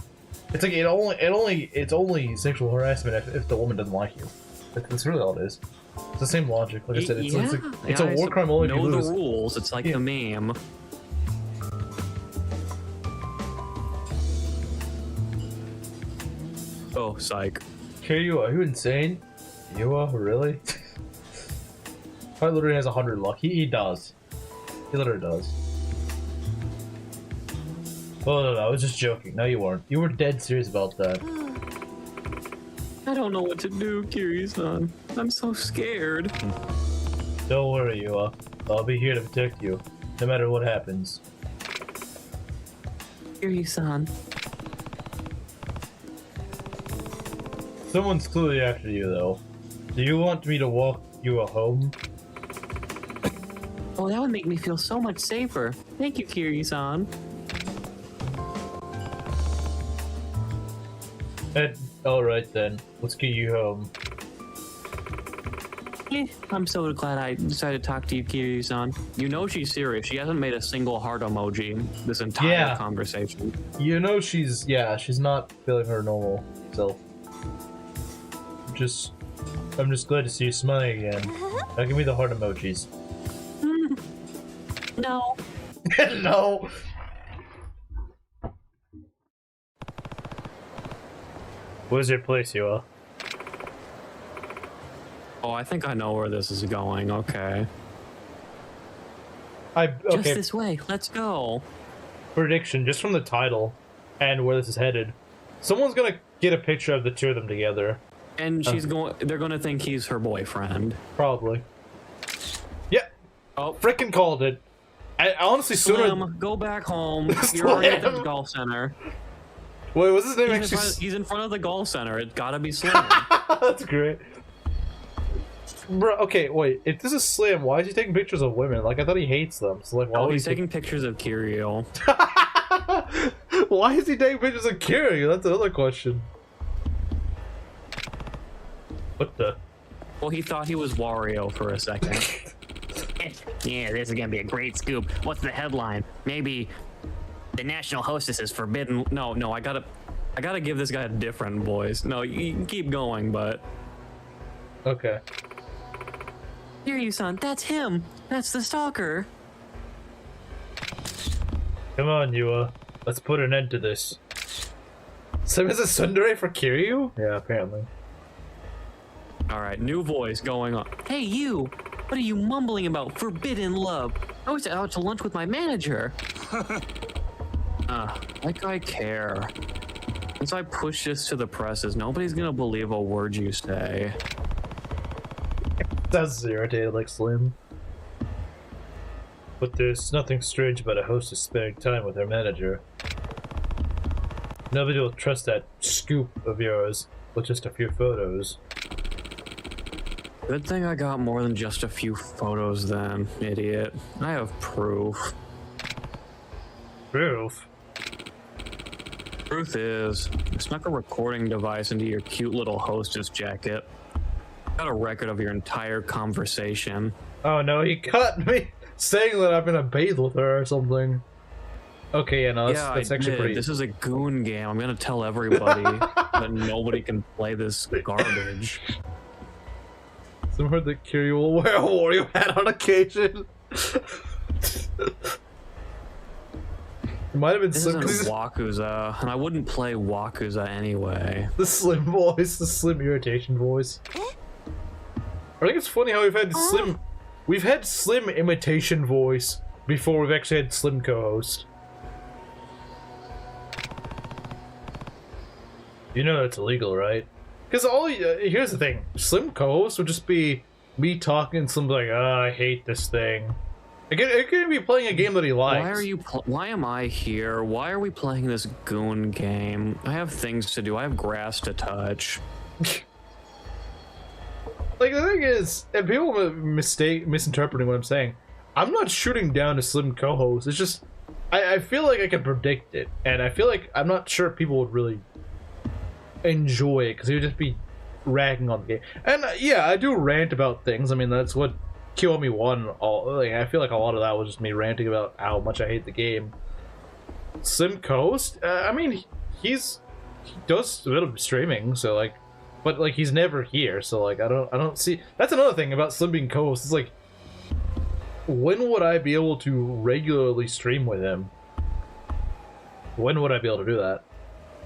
It's like it's only sexual harassment if the woman doesn't like you. That's really all it is. It's the same logic. Like I said, it's a war crime only if you lose. Know the rules. It's like the meme. Oh, psych. Kiryu, are you insane? You are? Really? Probably literally has 100 luck. He does. He literally does. Oh, no, I was just joking. No, you weren't. You were dead serious about that. I don't know what to do, Kiryu-san. I'm so scared. Don't worry, Yua. I'll be here to protect you, no matter what happens. Kiryu-san. Someone's clearly after you, though. Do you want me to walk you home? Oh, that would make me feel so much safer. Thank you, Kiryu-san. Alright then. Let's get you home. I'm so glad I decided to talk to you, Kiryu-san. You know she's serious. She hasn't made a single heart emoji this entire conversation. You know she's not feeling her normal self. I'm just glad to see you smiling again. Now give me the heart emojis. No. No. Where's your place, Yua? Oh, I think I know where this is going. Okay. Just this way. Let's go. Prediction, just from the title and where this is headed. Someone's gonna get a picture of the two of them together. And they're gonna think he's her boyfriend. Probably. Yeah. Oh, frickin' called it. I honestly Slim, go back home. You're already at the golf center. Wait, what's his name? He's in front of the golf center. It's gotta be Slim. That's great. Bro, okay, wait. If this is Slim, why is he taking pictures of women? Like, I thought he hates them. So, like, why he's taking pictures of Kiryu. Why is he taking pictures of Kiryu? That's another question. What the? Well, he thought he was Wario for a second. Yeah, this is gonna be a great scoop. What's the headline? Maybe the national hostess is forbidden. No, I gotta give this guy a different voice. No, you can keep going, but okay. Kiryu-san, that's him. That's the stalker. Come on, Yua. Let's put an end to this. So is it tsundere for Kiryu? Yeah, apparently. Alright, new voice going on. Hey, you! What are you mumbling about? Forbidden love. I was out to lunch with my manager. Like I care. Once I push this to the presses, nobody's gonna believe a word you say. That's irritated like Slim. But there's nothing strange about a hostess spending time with her manager. Nobody will trust that scoop of yours with just a few photos. Good thing I got more than just a few photos then, idiot. I have proof. Proof? Truth is, I snuck a recording device into your cute little hostess jacket. Got a record of your entire conversation. Oh no, he cut me saying that I'm gonna bathe with her or something. Okay, yeah, no, that's I actually did. pretty. This is a goon game. I'm gonna tell everybody that nobody can play this garbage. Some heard that Kiryu will wear a Wario hat on occasion. It might have been This Slim. isn't Yakuza, and I wouldn't play Yakuza anyway. The Slim voice, the Slim irritation voice. I think it's funny how we've had Slim imitation voice before we've actually had Slim co-host. You know that's illegal, right? Because here's the thing: Slim co-host would just be me talking, and Slim like, I hate this thing. It could be playing a game that he likes. Why am I here? Why are we playing this goon game? I have things to do. I have grass to touch. Like, the thing is, and people misinterpreting what I'm saying, I'm not shooting down a Slim co-host. It's just, I feel like I can predict it, and I feel like I'm not sure people would really enjoy it, because he would just be ragging on the game. And yeah, I do rant about things. I mean, that's what Kiwami won. I feel like a lot of that was just me ranting about how much I hate the game. Slim co-host, I mean, he does a bit of streaming, so like, but like he's never here, so like I don't see. That's another thing about Slim being co-host. It's like, when would I be able to regularly stream with him? When would I be able to do that?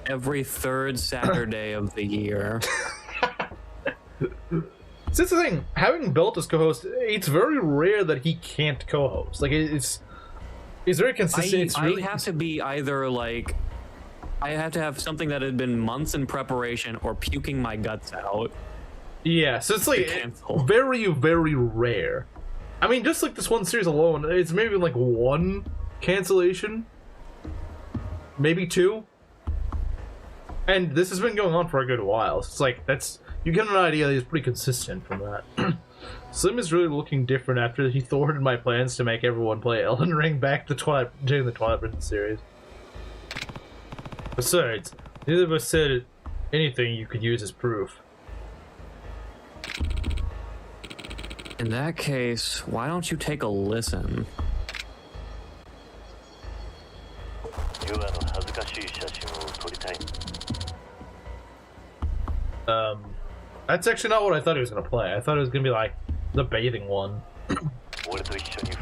Every third Saturday of the year. So that's the thing. Having Belt as co-host, it's very rare that he can't co-host. Like it's very consistent. I have to be either like, I have to have something that had been months in preparation or puking my guts out. Yeah, so it's like very, very rare. I mean, just like this one series alone, it's maybe like one cancellation, maybe two, and this has been going on for a good while. So it's like you get an idea that he's pretty consistent from that. Slim is really looking different after he thwarted my plans to make everyone play Elden Ring back to during the Twilight Princess series. Besides, neither of us said anything you could use as proof. In that case, why don't you take a listen? That's actually not what I thought he was gonna play. I thought it was gonna be like the bathing one.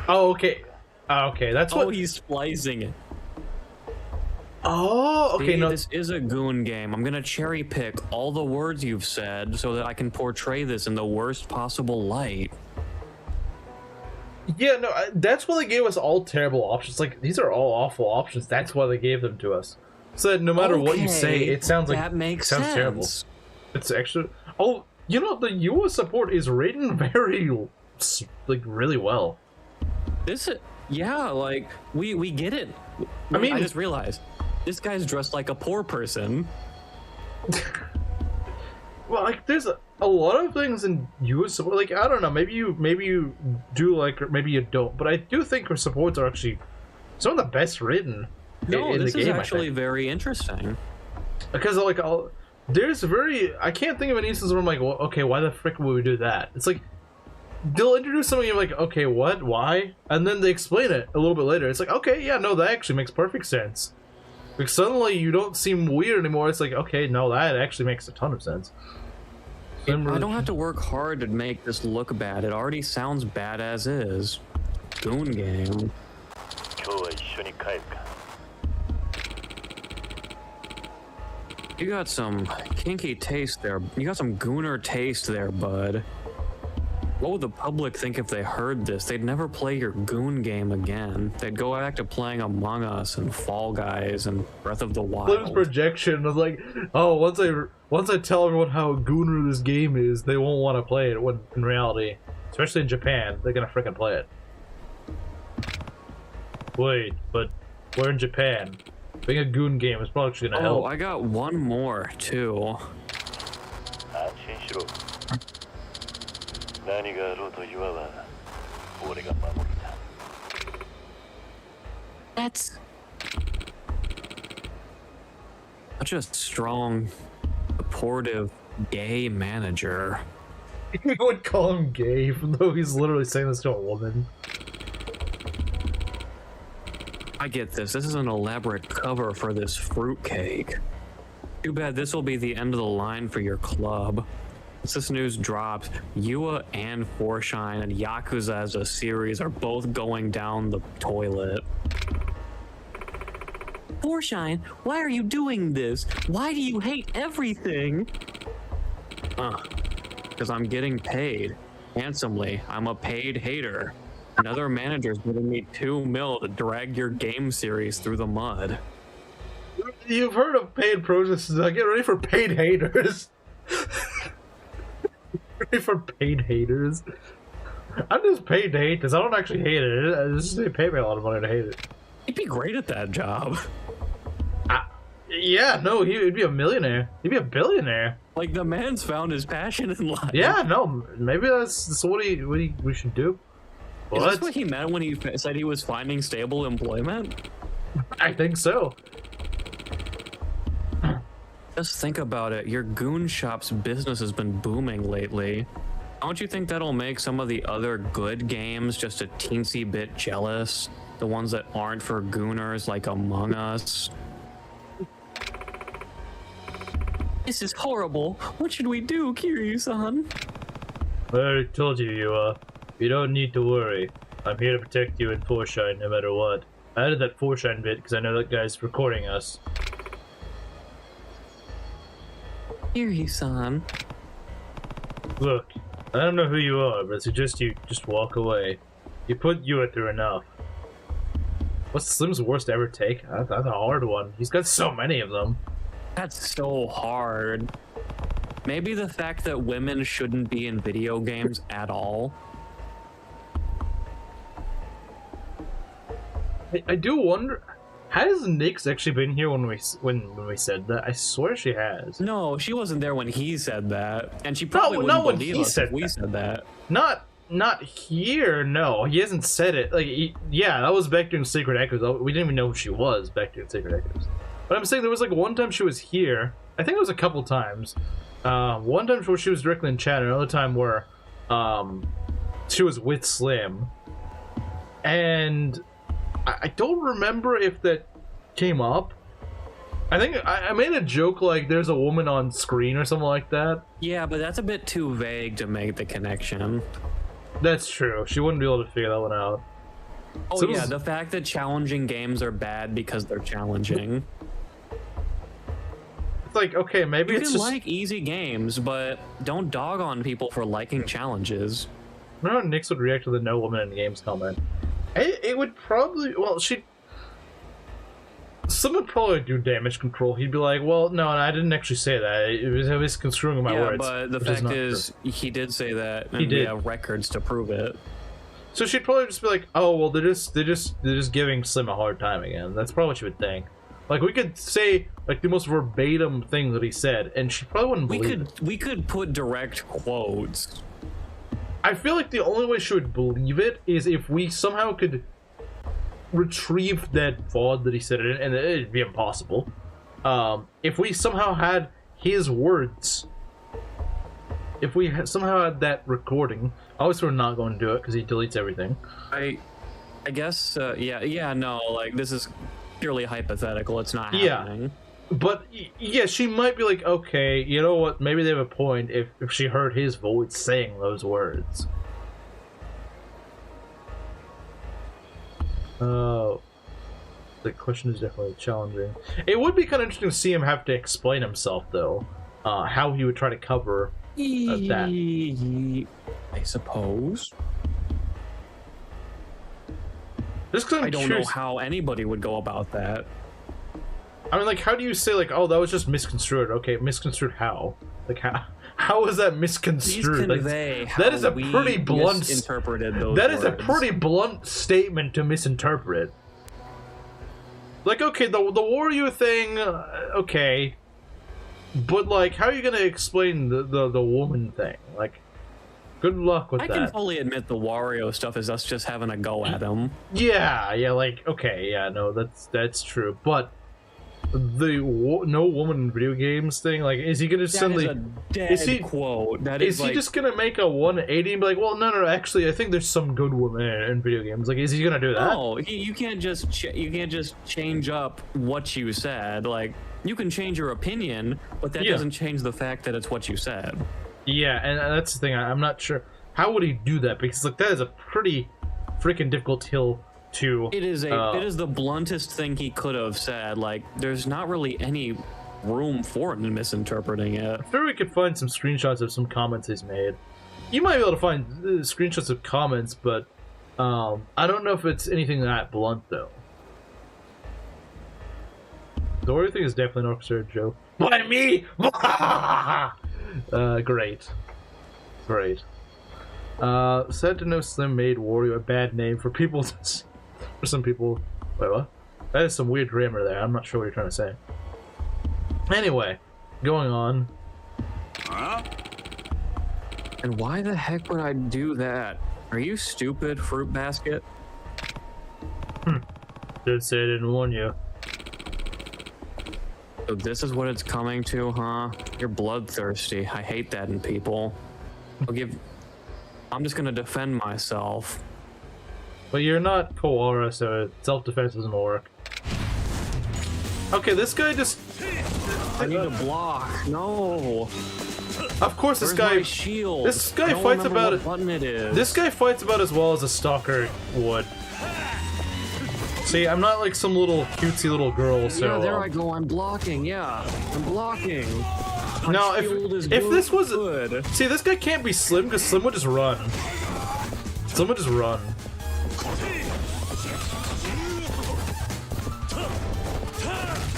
Oh, okay. Okay, that's what. Oh, he's splicing it. Oh, okay. See, No, this is a goon game. I'm gonna cherry pick all the words you've said so that I can portray this in the worst possible light. yeah, no. That's why they gave us all terrible options. Like, these are all awful options. That's why they gave them to us. So that no matter what you say, it sounds like that makes sounds sense. terrible. It's actually. Oh, you know, the US support is written very, like, really well. This, yeah, like we get it. I mean, I just realized this guy's dressed like a poor person. Well, like, there's a lot of things in US support. Like, I don't know, maybe you do like, or maybe you don't. But I do think her supports are actually some of the best written No, in this the game. is actually very interesting. Because like, I can't think of an instance where I'm like, well, okay, why the frick would we do that? It's like, they'll introduce something and you're like, okay, what, why? And then they explain it a little bit later. It's like, okay, yeah, no, that actually makes perfect sense. Like, suddenly you don't seem weird anymore. It's like, okay, no, that actually makes a ton of sense. I don't have to work hard to make this look bad. It already sounds bad as is. Goon game. You got some kinky taste there. You got some gooner taste there, bud. What would the public think if they heard this? They'd never play your goon game again. They'd go back to playing Among Us and Fall Guys and Breath of the Wild. Slim's projection was like, oh, once I tell everyone how gooner this game is, they won't want to play it. When in reality, especially in Japan, they're gonna freaking play it. Wait, but we're in Japan. Being a goon game is probably actually gonna help. Oh, I got one more too. Such a strong, supportive, gay manager. You would call him gay, even though he's literally saying this to a woman. I get this. This is an elaborate cover for this fruitcake. Too bad this will be the end of the line for your club. Once this news drops, Yua and Forshine and Yakuza as a series are both going down the toilet. Forshine, why are you doing this? Why do you hate everything? Because I'm getting paid. Handsomely, I'm a paid hater. Another manager's giving me $2 million to drag your game series through the mud. You've heard of paid processes. Get ready for paid haters. Ready for paid haters. I'm just paid to hate this. I don't actually hate it. It's just they pay me a lot of money to hate it. He'd be great at that job. Yeah, no, he'd be a millionaire. He'd be a billionaire. Like, the man's found his passion in life. Yeah, no, maybe that's what we should do. Is this what he meant when he said he was finding stable employment? I think so. Just think about it. Your goon shop's business has been booming lately. Don't you think that'll make some of the other good games just a teensy bit jealous? The ones that aren't for gooners like Among Us? This is horrible. What should we do, Kiryu-san? I already told you, you don't need to worry. I'm here to protect you and Forshine no matter what. I added that Forshine bit because I know that guy's recording us. Kiryu-san. Look, I don't know who you are, but I suggest you just walk away. You put Yua through enough. What's Slim's worst ever take? That's a hard one. He's got so many of them. That's so hard. Maybe the fact that women shouldn't be in video games at all. I do wonder, has Nyx actually been here when we said that? I swear she has. No, she wasn't there when he said that, and she probably wouldn't believe us if we said that. Not here. No, he hasn't said it. Like, yeah, that was back during Sacred Echoes. We didn't even know who she was back during Sacred Echoes. But I'm saying there was like one time she was here. I think it was a couple times. One time where she was directly in chat, another time where she was with Slim. And I don't remember if that came up. I think I made a joke like there's a woman on screen or something like that. Yeah, but that's a bit too vague to make the connection. That's true. She wouldn't be able to figure that one out. Oh so yeah, the fact that challenging games are bad because they're challenging. It's like, okay, maybe it's just like easy games, but don't dog on people for liking challenges. I don't know how Nyx would react to the no woman in games comment. It would probably, well, someone would probably do damage control. He'd be like, well, no, I didn't actually say that. It was construing my words. Yeah, but the fact is, he did say that, and we have records to prove it. So she'd probably just be like, oh, well, they're just giving Slim a hard time again. That's probably what she would think. Like, we could say like the most verbatim thing that he said, and she probably wouldn't believe it. We could put direct quotes. I feel like the only way she would believe it is if we somehow could retrieve that VOD that he said it in, and it'd be impossible. If we somehow had his words, if we somehow had that recording, obviously we're not going to do it because he deletes everything. I guess, yeah, no, like, this is purely hypothetical. It's not happening. Yeah. But, yeah, she might be like, okay, you know what, maybe they have a point if she heard his voice saying those words. The question is definitely challenging. It would be kind of interesting to see him have to explain himself, though. How he would try to cover that. I suppose. Just because I don't know how anybody would go about that. I mean, like, how do you say, like, oh, that was just misconstrued? Okay, misconstrued how? Like, how is that misconstrued? That is a pretty blunt. Interpreted those. That is a pretty blunt statement to misinterpret. Like, okay, the Wario thing, okay, but like, how are you gonna explain the woman thing? Like, good luck with that. I can fully admit the Wario stuff is us just having a go at him. Yeah, like, okay, yeah, no, that's true, but the no woman in video games thing? Like, is he gonna suddenly? Is he quote? That is he just gonna make a 180 and be like, well, no, actually, I think there's some good women in video games. Like, is he gonna do that? No, you can't just change up what you said. Like, you can change your opinion, but that doesn't change the fact that it's what you said. Yeah, and that's the thing. I'm not sure how would he do that, because like that is a pretty freaking difficult hill to. It is the bluntest thing he could have said. Like, there's not really any room for him misinterpreting it. I'm sure we could find some screenshots of some comments he's made. You might be able to find screenshots of comments, but I don't know if it's anything that blunt though. The Warrior thing is definitely an orchestrated joke. Why me? Great. Said to know Slim made Wario a bad name for people. For some people. Wait, what? That is some weird grammar there. I'm not sure what you're trying to say. Anyway, going on. And why the heck would I do that? Are you stupid, Fruit Basket? Did say I didn't warn you. So this is what it's coming to, huh? You're bloodthirsty. I hate that in people. I'm just gonna defend myself. But you're not Koara, so self-defense doesn't work. Okay, this guy just... I need to block. No. Of course, this Where's guy... my shield? This guy I don't fights remember about what it. button it is. This guy fights about as well as a stalker would. See, I'm not like some little cutesy little girl, so... Yeah, there I go. I'm blocking. Yeah, I'm blocking. My now, shield is if this was... good. See, this guy can't be Slim, because Slim would just run. Slim would just run.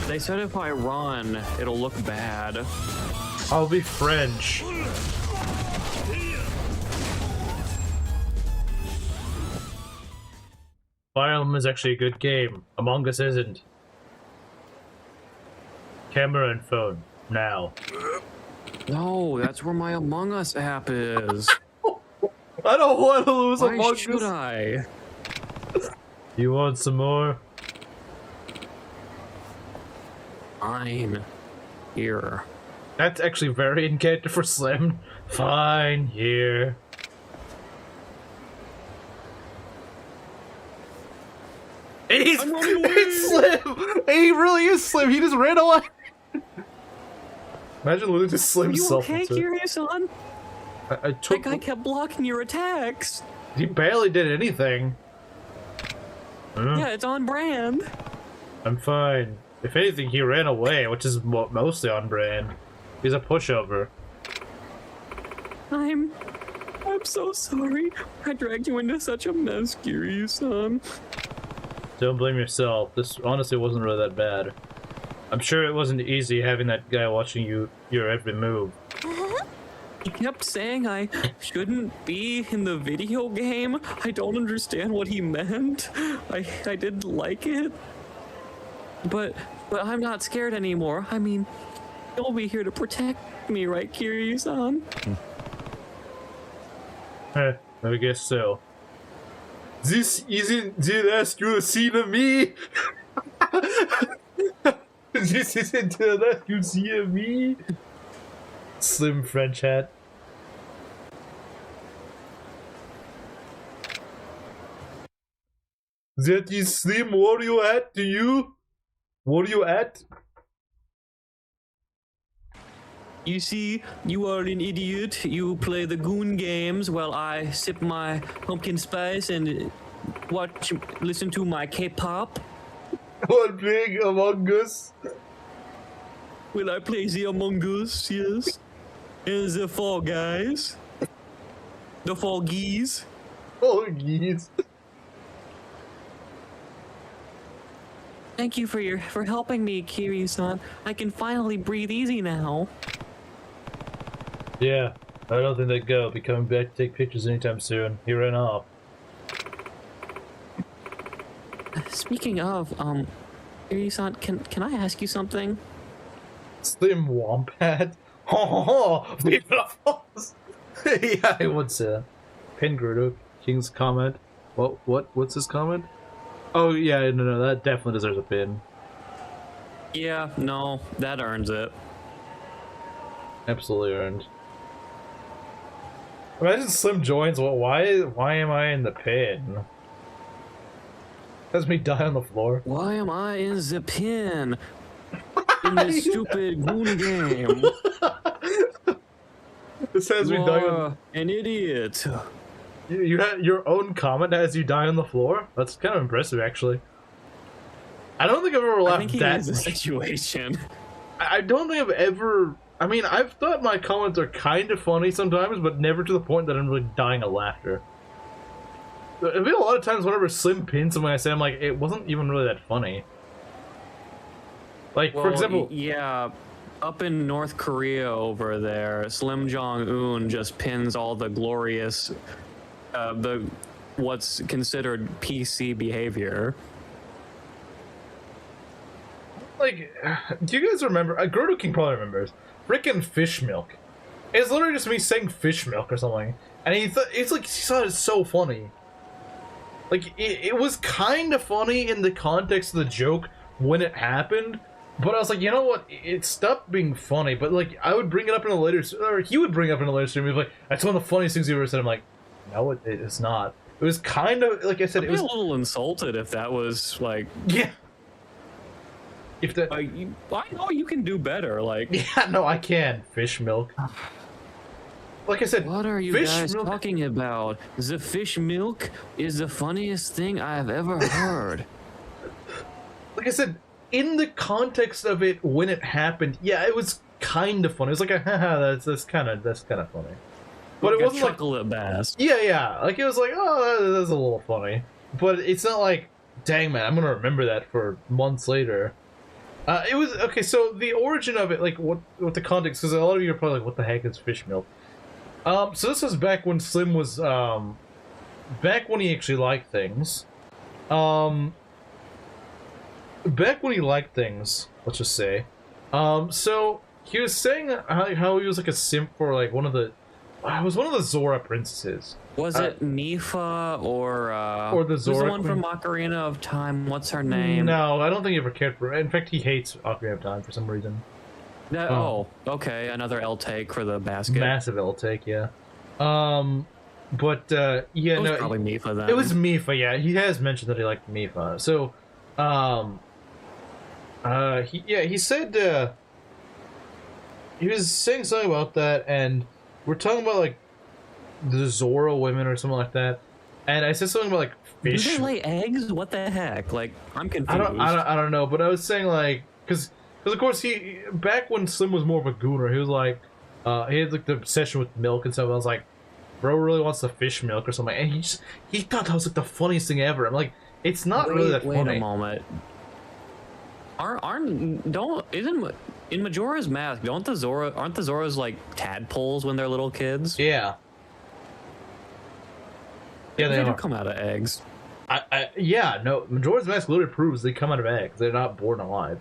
They said if I run, it'll look bad. I'll be French. Fire Emblem is actually a good game. Among Us isn't. Camera and phone. Now. No, that's where my Among Us app is. I don't want to lose Why Among should Us. I? You want some more? Fine. Here. That's actually very in character for Slim. Fine, here. He's Slim! He really is Slim! He just ran away! Imagine losing to Slim Are you self. okay, Kiryu-san? I took... That guy kept blocking your attacks. He barely did anything. Yeah, it's on brand. I'm fine. If anything, he ran away, which is mostly on brand. He's a pushover. I'm so sorry. I dragged you into such a mess, Kiryu-san. Don't blame yourself. This honestly wasn't really that bad. I'm sure it wasn't easy having that guy watching your every move. He kept saying I shouldn't be in the video game. I don't understand what he meant. I didn't like it. But I'm not scared anymore. I mean, you'll be here to protect me, right, Kiryu-san? I guess so. This isn't the last you'll see of me! This isn't the last you'll see of me! Slim French hat. That is Slim Wario hat to you? Wario hat? You see, you are an idiot. You play the goon games while I sip my pumpkin spice and listen to my K-pop. One big Among Us. Will I play the Among Us, yes? And the Fall Guys. The Fall Geese. Oh, geez. Thank you for helping me, Kiryu-san. I can finally breathe easy now. Yeah, I don't think they'd go. Be coming back to take pictures anytime soon. He ran off. Speaking of, Kiryu-san, can I ask you something? Slim Wompat? Ho ho ho! Viva la France! Yeah, I would say that. Pin Grudo, King's comment. What's his comment? Oh yeah, no, that definitely deserves a pin. Yeah, no, that earns it. Absolutely earned. Imagine Slim joins. Well, why am I in the pin? Has me die on the floor. Why am I in the pin? In this stupid goon game. This has me die on. An idiot. You had your own comment as you die on the floor. That's kind of impressive, actually. I don't think I've ever I laughed think he that is the much. situation. I don't think I've ever. I mean, I've thought my comments are kind of funny sometimes, but never to the point that I'm really dying of laughter. I feel a lot of times whenever Slim pins something I say, I'm like, it wasn't even really that funny. Like, Well, for example... yeah, up in North Korea over there, Slim Jong-un just pins all the glorious, what's considered PC behavior. Like, do you guys remember? Groto King probably remembers. Frickin' fish milk. It's literally just me saying fish milk or something. And it's like, he thought it's so funny. Like, it was kind of funny in the context of the joke when it happened, but I was like, you know what? It stopped being funny, but like, I would bring it up in a later, or he would bring it up in a later stream. He'd be like, that's one of the funniest things you ever said. I'm like, no, it's not. It was kind of, like I said, I'd it was be a little insulted if that was like, yeah. If that, I know you can do better. Like, yeah, no, I can. Fish milk. Like I said, what are you fish guys milk. talking about? The fish milk is the funniest thing I've ever heard. Like I said, in the context of it when it happened, yeah, it was kind of funny. It was like a haha, that's kind of funny. But Like it wasn't a like, chuckle at bass. yeah, like it was like, oh, that's a little funny. But it's not like, dang man, I'm gonna remember that for months later. It was okay. So the origin of it, like what the context, because a lot of you are probably like, what the heck is fish milk? So this was back when Slim was, back when he actually liked things. Back when he liked things, let's just say. So he was saying how he was like a simp for like one of the, it was one of the Zora princesses. Was it Mifa or the who's the Zora one Queen? from Ocarina of Time? What's her name? No, I don't think he ever cared for her. In fact, he hates Ocarina of Time for some reason. Oh, okay, another L take for the basket. Massive L take, yeah. But yeah, It was no, probably Mifa then. it was Mifa. Yeah, he has mentioned that he liked Mifa. So, he said he was saying something about that, and we're talking about like the Zora women or something like that, and I said something about like Do fish. they lay eggs? What the heck? Like, I'm confused. I don't know, but I was saying like because of course he back when Slim was more of a gooner, he was like he had like the obsession with milk and stuff. I was like, bro really wants the fish milk or something, and he thought that was like the funniest thing ever. I'm like, it's not really that Wait funny. a moment. Isn't in Majora's Mask? Aren't the Zoras like tadpoles when they're little kids? Yeah. Yeah, They they do are. come out of eggs. Yeah, no, Majora's Mask literally proves they come out of eggs. They're not born alive.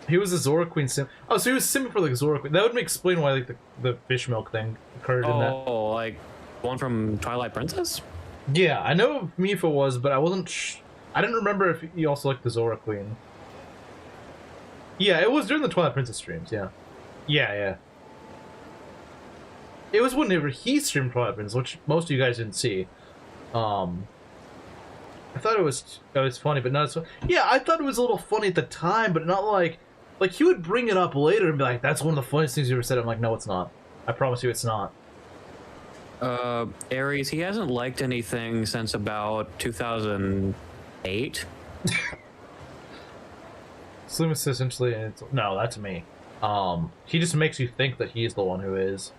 He was a Zora Queen sim. Oh, so he was simming for like Zora Queen. That would explain why like the fish milk thing occurred in that. Oh, like one from Twilight Princess? Yeah, I know Mifa was, but I wasn't. I didn't remember if he also liked the Zora Queen. Yeah, it was during the Twilight Princess streams. Yeah, yeah. It was whenever he streamed Twilight Princess, which most of you guys didn't see. I thought it was funny, but not so. Yeah, I thought it was a little funny at the time, but not like he would bring it up later and be like, "That's one of the funniest things you ever said." I'm like, "No, it's not. I promise you, it's not." Aries, he hasn't liked anything since about 2008. Slim is essentially, no, that's me. He just makes you think that he's the one who is.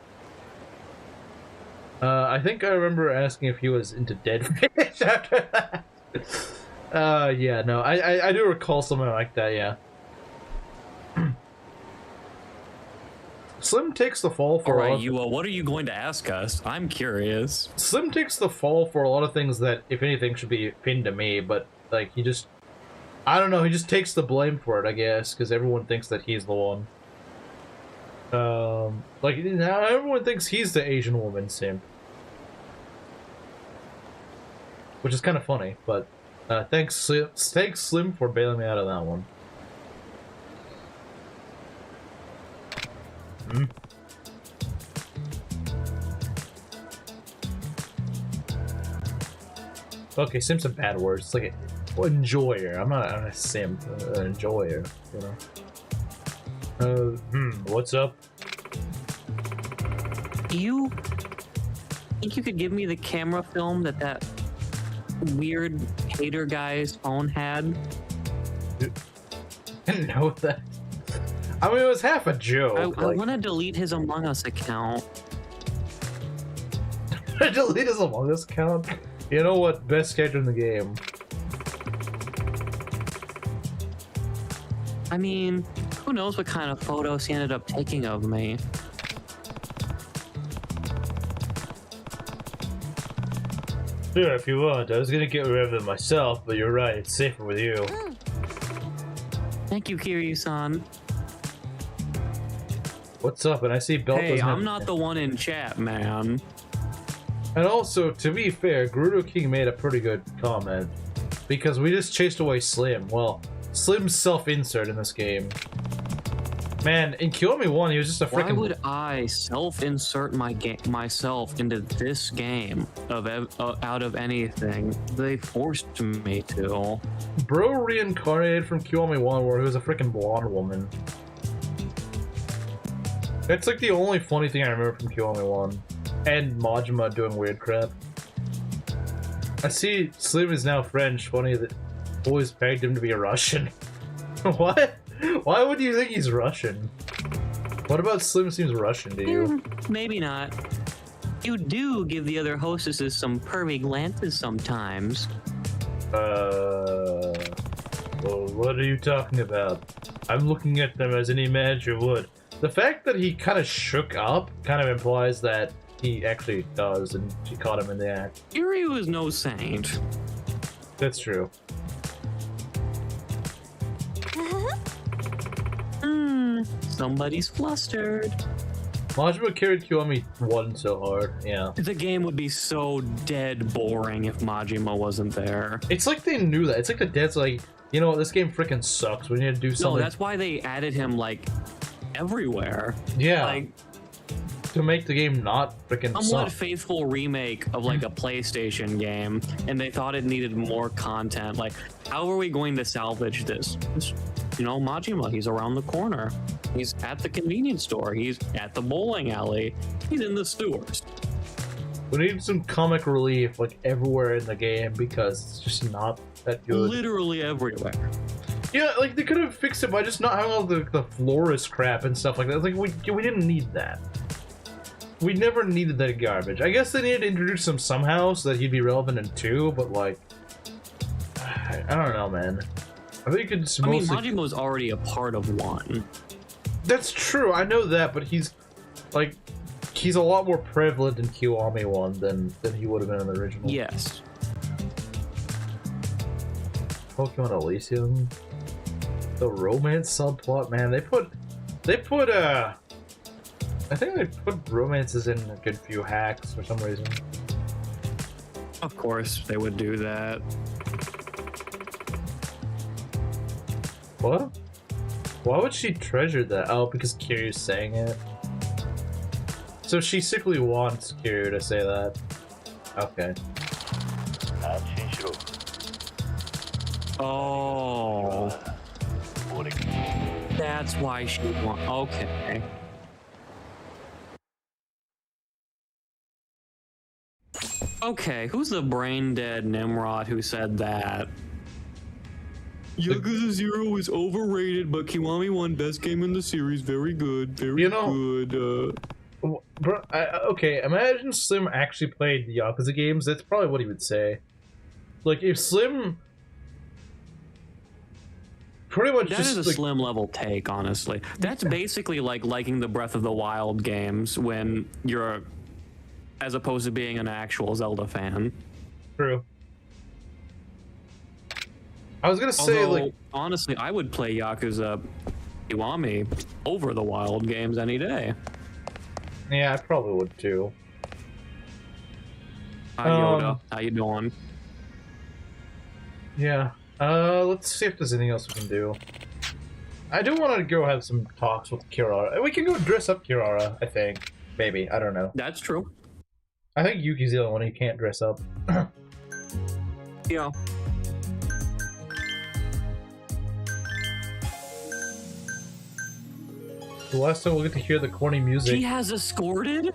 I think I remember asking if he was into dead fish after that. Yeah, no, I do recall something like that, yeah. Slim takes the fall for Alright, what are you going to ask us? I'm curious. Slim takes the fall for a lot of things that, if anything, should be pinned to me, but, like, he just... I don't know, he just takes the blame for it, I guess, because everyone thinks that he's the one. Like, now everyone thinks he's the Asian woman simp. Which is kind of funny, but... Thanks Slim for bailing me out of that one. Okay, Sim's a bad word. It's like a enjoyer. I'm not a simp, an enjoyer, you know. What's up? You think you could give me the camera film that weird hater guy's phone had? I didn't know that. I mean, it was half a joke. I like... want to delete his Among Us account. Delete his Among Us account? You know what? Best character in the game. I mean, who knows what kind of photos he ended up taking of me. Sure, if you want. I was gonna get rid of them myself, but you're right. It's safer with you. Thank you, Kiryu-san. What's up? And I see Belt Hey, doesn't have I'm not the one in chat, man. And also, to be fair, Gerudo King made a pretty good comment. Because we just chased away Slim. Well, Slim's self-insert in this game. Man, in Kiwami 1, he was just a freaking... Why would I self-insert myself into this game out of anything? They forced me to. Bro reincarnated from Kiwami 1 where he was a freaking blonde woman. That's like the only funny thing I remember from Kiwami 1. And Majima doing weird crap. I see Slim is now French. Funny that always pegged him to be a Russian. What? Why would you think he's Russian? What about Slim seems Russian to you? Maybe not. You do give the other hostesses some pervy glances sometimes. Well, what are you talking about? I'm looking at them as any manager would. The fact that he kind of shook up kind of implies that he actually does, and she caught him in the act. Kiryu is no saint. That's true. Somebody's flustered. Majima carried Kiwami 1 so hard, yeah. The game would be so dead boring if Majima wasn't there. It's like they knew that. It's like the devs like, you know what, this game freaking sucks. We need to do something. No, that's why they added him, like, everywhere. Yeah. Like, to make the game not freaking somewhat suck. faithful remake of, like, a PlayStation game, and they thought it needed more content. Like, how are we going to salvage this? You know, Majima, he's around the corner. He's at the convenience store. He's at the bowling alley. He's in the sewers. We need some comic relief, like, everywhere in the game, because it's just not that good. Literally everywhere. Yeah, like, they could have fixed it by just not having all the florist crap and stuff like that. Like, we didn't need that. We never needed that garbage. I guess they needed to introduce him somehow so that he'd be relevant in 2, but, like... I don't know, man. I think it's mostly... I mean, Majima was already a part of 1. That's true, I know that, but he's... Like, he's a lot more prevalent in Kiwami 1 than he would have been in the original. Yes. Pokemon Elysium. The romance subplot, man, they put I think they put romances in a good few hacks for some reason. Of course they would do that. What? Why would she treasure that? Oh, because Kiryu's saying it. So she secretly wants Kiryu to say that. Okay. Oh. That's why she wants... Okay. Okay, who's the brain-dead Nimrod who said that? Yakuza 0 is overrated, but Kiwami 1 best game in the series. Very good. Very good. Bro, okay, imagine Slim actually played the Yakuza games. That's probably what he would say. Like, if Slim... Pretty much that just... is a Slim level take, honestly. That's basically like liking the Breath of the Wild games when you're... as opposed to being an actual Zelda fan. True. I was gonna say, although, like... honestly, I would play Yakuza Kiwami over the Wild games any day. Yeah, I probably would too. Hi, Yoda. How you doing? Yeah. Let's see if there's anything else we can do. I do want to go have some talks with Kirara. We can go dress up Kirara, I think. Maybe. I don't know. That's true. I think Yuki's the only one who can't dress up. Yeah. The last time we'll get to hear the corny music. She has escorted?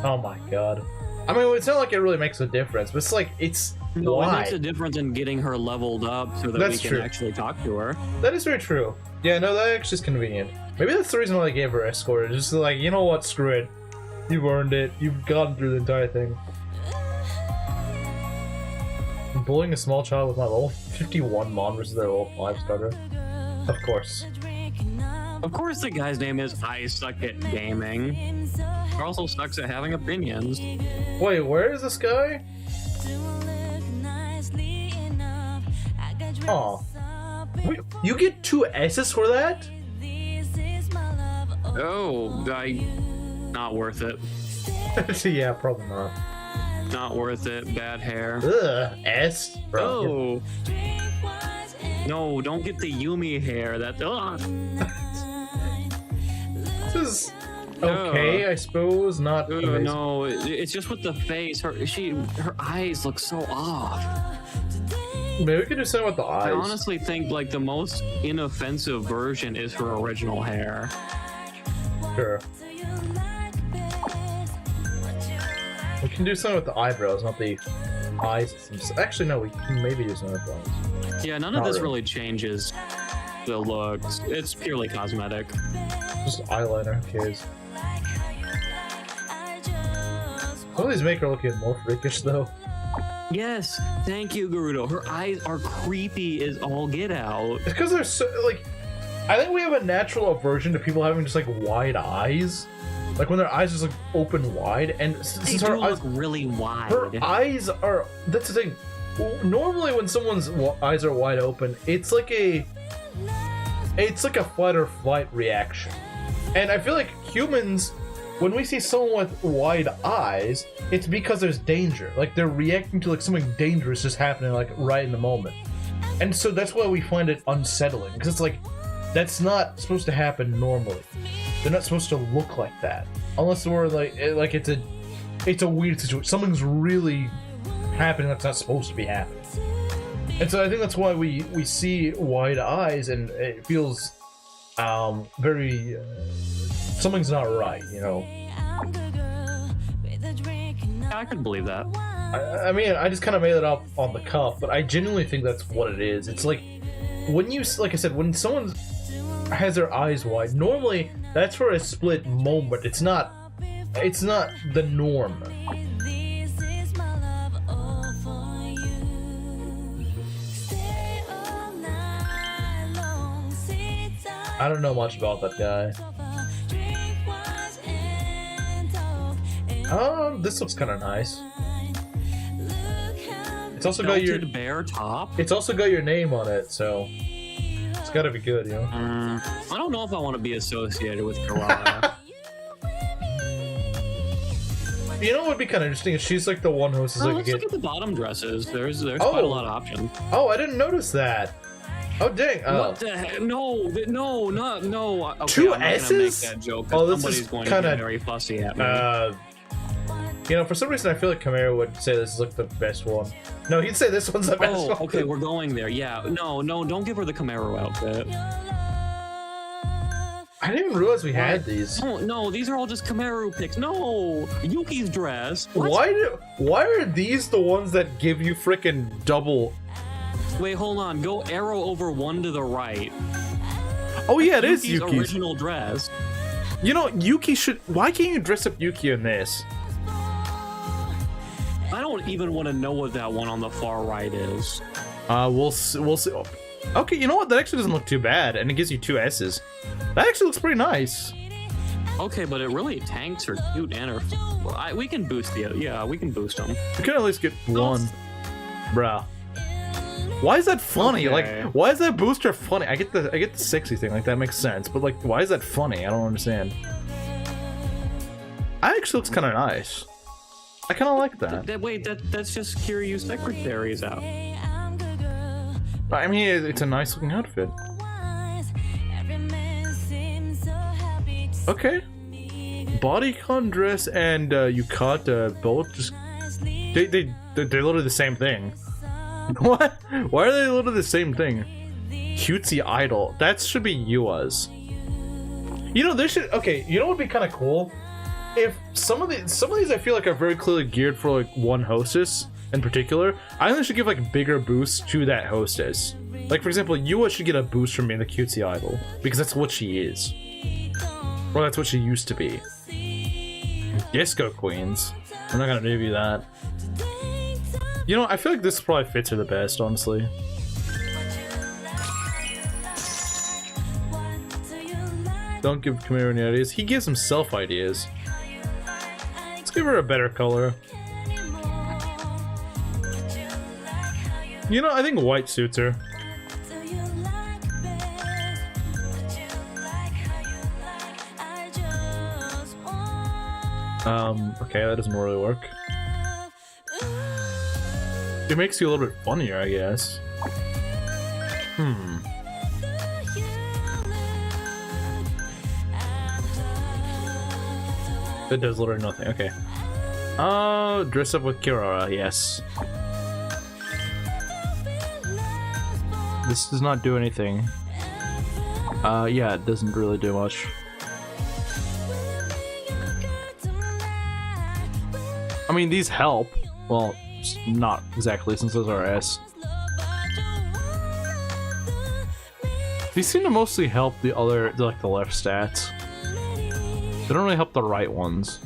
Oh my god. I mean, it's not like it really makes a difference, but it's like, it's No, why? it makes a difference in getting her leveled up so that That's we can true. actually talk to her. That is very true. Yeah, no, that actually is convenient. Maybe that's the reason why they gave her escort. Just like, you know what, screw it. You've earned it. You've gone through the entire thing. I'm bullying a small child with my level 51 mon versus their level 5 starter. Of course. Of course the guy's name is I Suck at Gaming. He also sucks at having opinions. Wait, where is this guy? Aw. Wait, you get 2 S's for that? Oh, not worth it. Yeah, probably not. Not worth it. Bad hair. Ugh, S? Bro. Oh. No, don't get the Yumi hair. That. This is okay, I suppose. Not amazing. No, it's just with the face. Her eyes look so off. Maybe we could do something with the eyes. I honestly think like the most inoffensive version is her original hair. Sure. We can do something with the eyebrows, not the eyes. Actually, no, we can maybe do something with those. Yeah, none Not of this really. really changes the looks. It's purely cosmetic. Just eyeliner, who cares? Some of these make her looking more freakish, though. Yes, thank you, Gerudo. Her eyes are creepy as all get out. It's because they're so, like... I think we have a natural aversion to people having just, like, wide eyes. Like, when their eyes just, like, open wide, and They since do her look eyes... really wide. Her eyes are... That's the thing. Normally, when someone's eyes are wide open, it's like a fight or flight reaction. And I feel like humans, when we see someone with wide eyes, it's because there's danger. Like, they're reacting to, like, something dangerous just happening, like, right in the moment. And so that's why we find it unsettling. Because it's like, that's not supposed to happen normally. They're not supposed to look like that. Unless we're, like it's a weird situation. Something's really happening that's not supposed to be happening. And so I think that's why we see wide eyes and it feels very something's not right, you know. I can believe that. I mean, I just kind of made it up on the cuff, but I genuinely think that's what it is. It's like when you, like I said, when someone has their eyes wide, normally that's for a split moment. It's not the norm. I don't know much about that guy. This looks kind of nice. It's also got your Belted bear top. It's also got your name on it, so it's got to be good, you know. I don't know if I want to be associated with Karada. You know what would be kind of interesting is she's like the one who is like Let's look at the bottom dresses. There's quite a lot of options. Oh, I didn't notice that. Oh dang! What the heck? No. Okay, 2 I'm not S's? gonna make that joke. Oh, this Somebody's is going kinda, to be very fussy at me. You know, for some reason I feel like Camaro would say this is like the best one. No, he'd say this one's the best one. Okay, we're going there. Yeah, no, don't give her the Camaro outfit. I didn't even realize we had these. No, these are all just Camaro picks. No, Yuki's dress. What? Why are these the ones that give you frickin' double? Wait, hold on. Go arrow over one to the right. Oh yeah, it is Yuki's Yuki's original dress. You know, Yuki should. Why can't you dress up Yuki in this? I don't even want to know what that one on the far right is. We'll see. Okay, you know what? That actually doesn't look too bad, and it gives you 2 S's. That actually looks pretty nice. Okay, but it really tanks her cute and her. We can boost we can boost them. We can at least get one, bruh. Why is that funny? Okay. Like, why is that booster funny? I get the sexy thing, like that makes sense, but like, why is that funny? I don't understand. That actually looks kind of nice. I kind of like that. Wait, that's just Kiryu's secretary's out. I mean, it's a nice looking outfit. Okay. Bodycon dress and yukata both just they're literally the same thing. What? Why are they literally the same thing? Cutesy idol. That should be Yua's. You know, they should. Okay, you know what would be kind of cool? If some of these I feel like are very clearly geared for like one hostess in particular. I think they should give like bigger boosts to that hostess. Like for example, Yua should get a boost from being the cutesy idol because that's what she is. Or that's what she used to be. Disco queens. I'm not gonna give you that. You know, I feel like this probably fits her the best, honestly. Don't give Kamiro any ideas. He gives himself ideas. Let's give her a better color. You know, I think white suits her. Okay, that doesn't really work. It makes you a little bit funnier, I guess. It does literally nothing, okay. Dress up with Kirara, yes. This does not do anything. Yeah, it doesn't really do much. I mean, these help. Well, not exactly, since those are S. These seem to mostly help the other, like the left stats. They don't really help the right ones.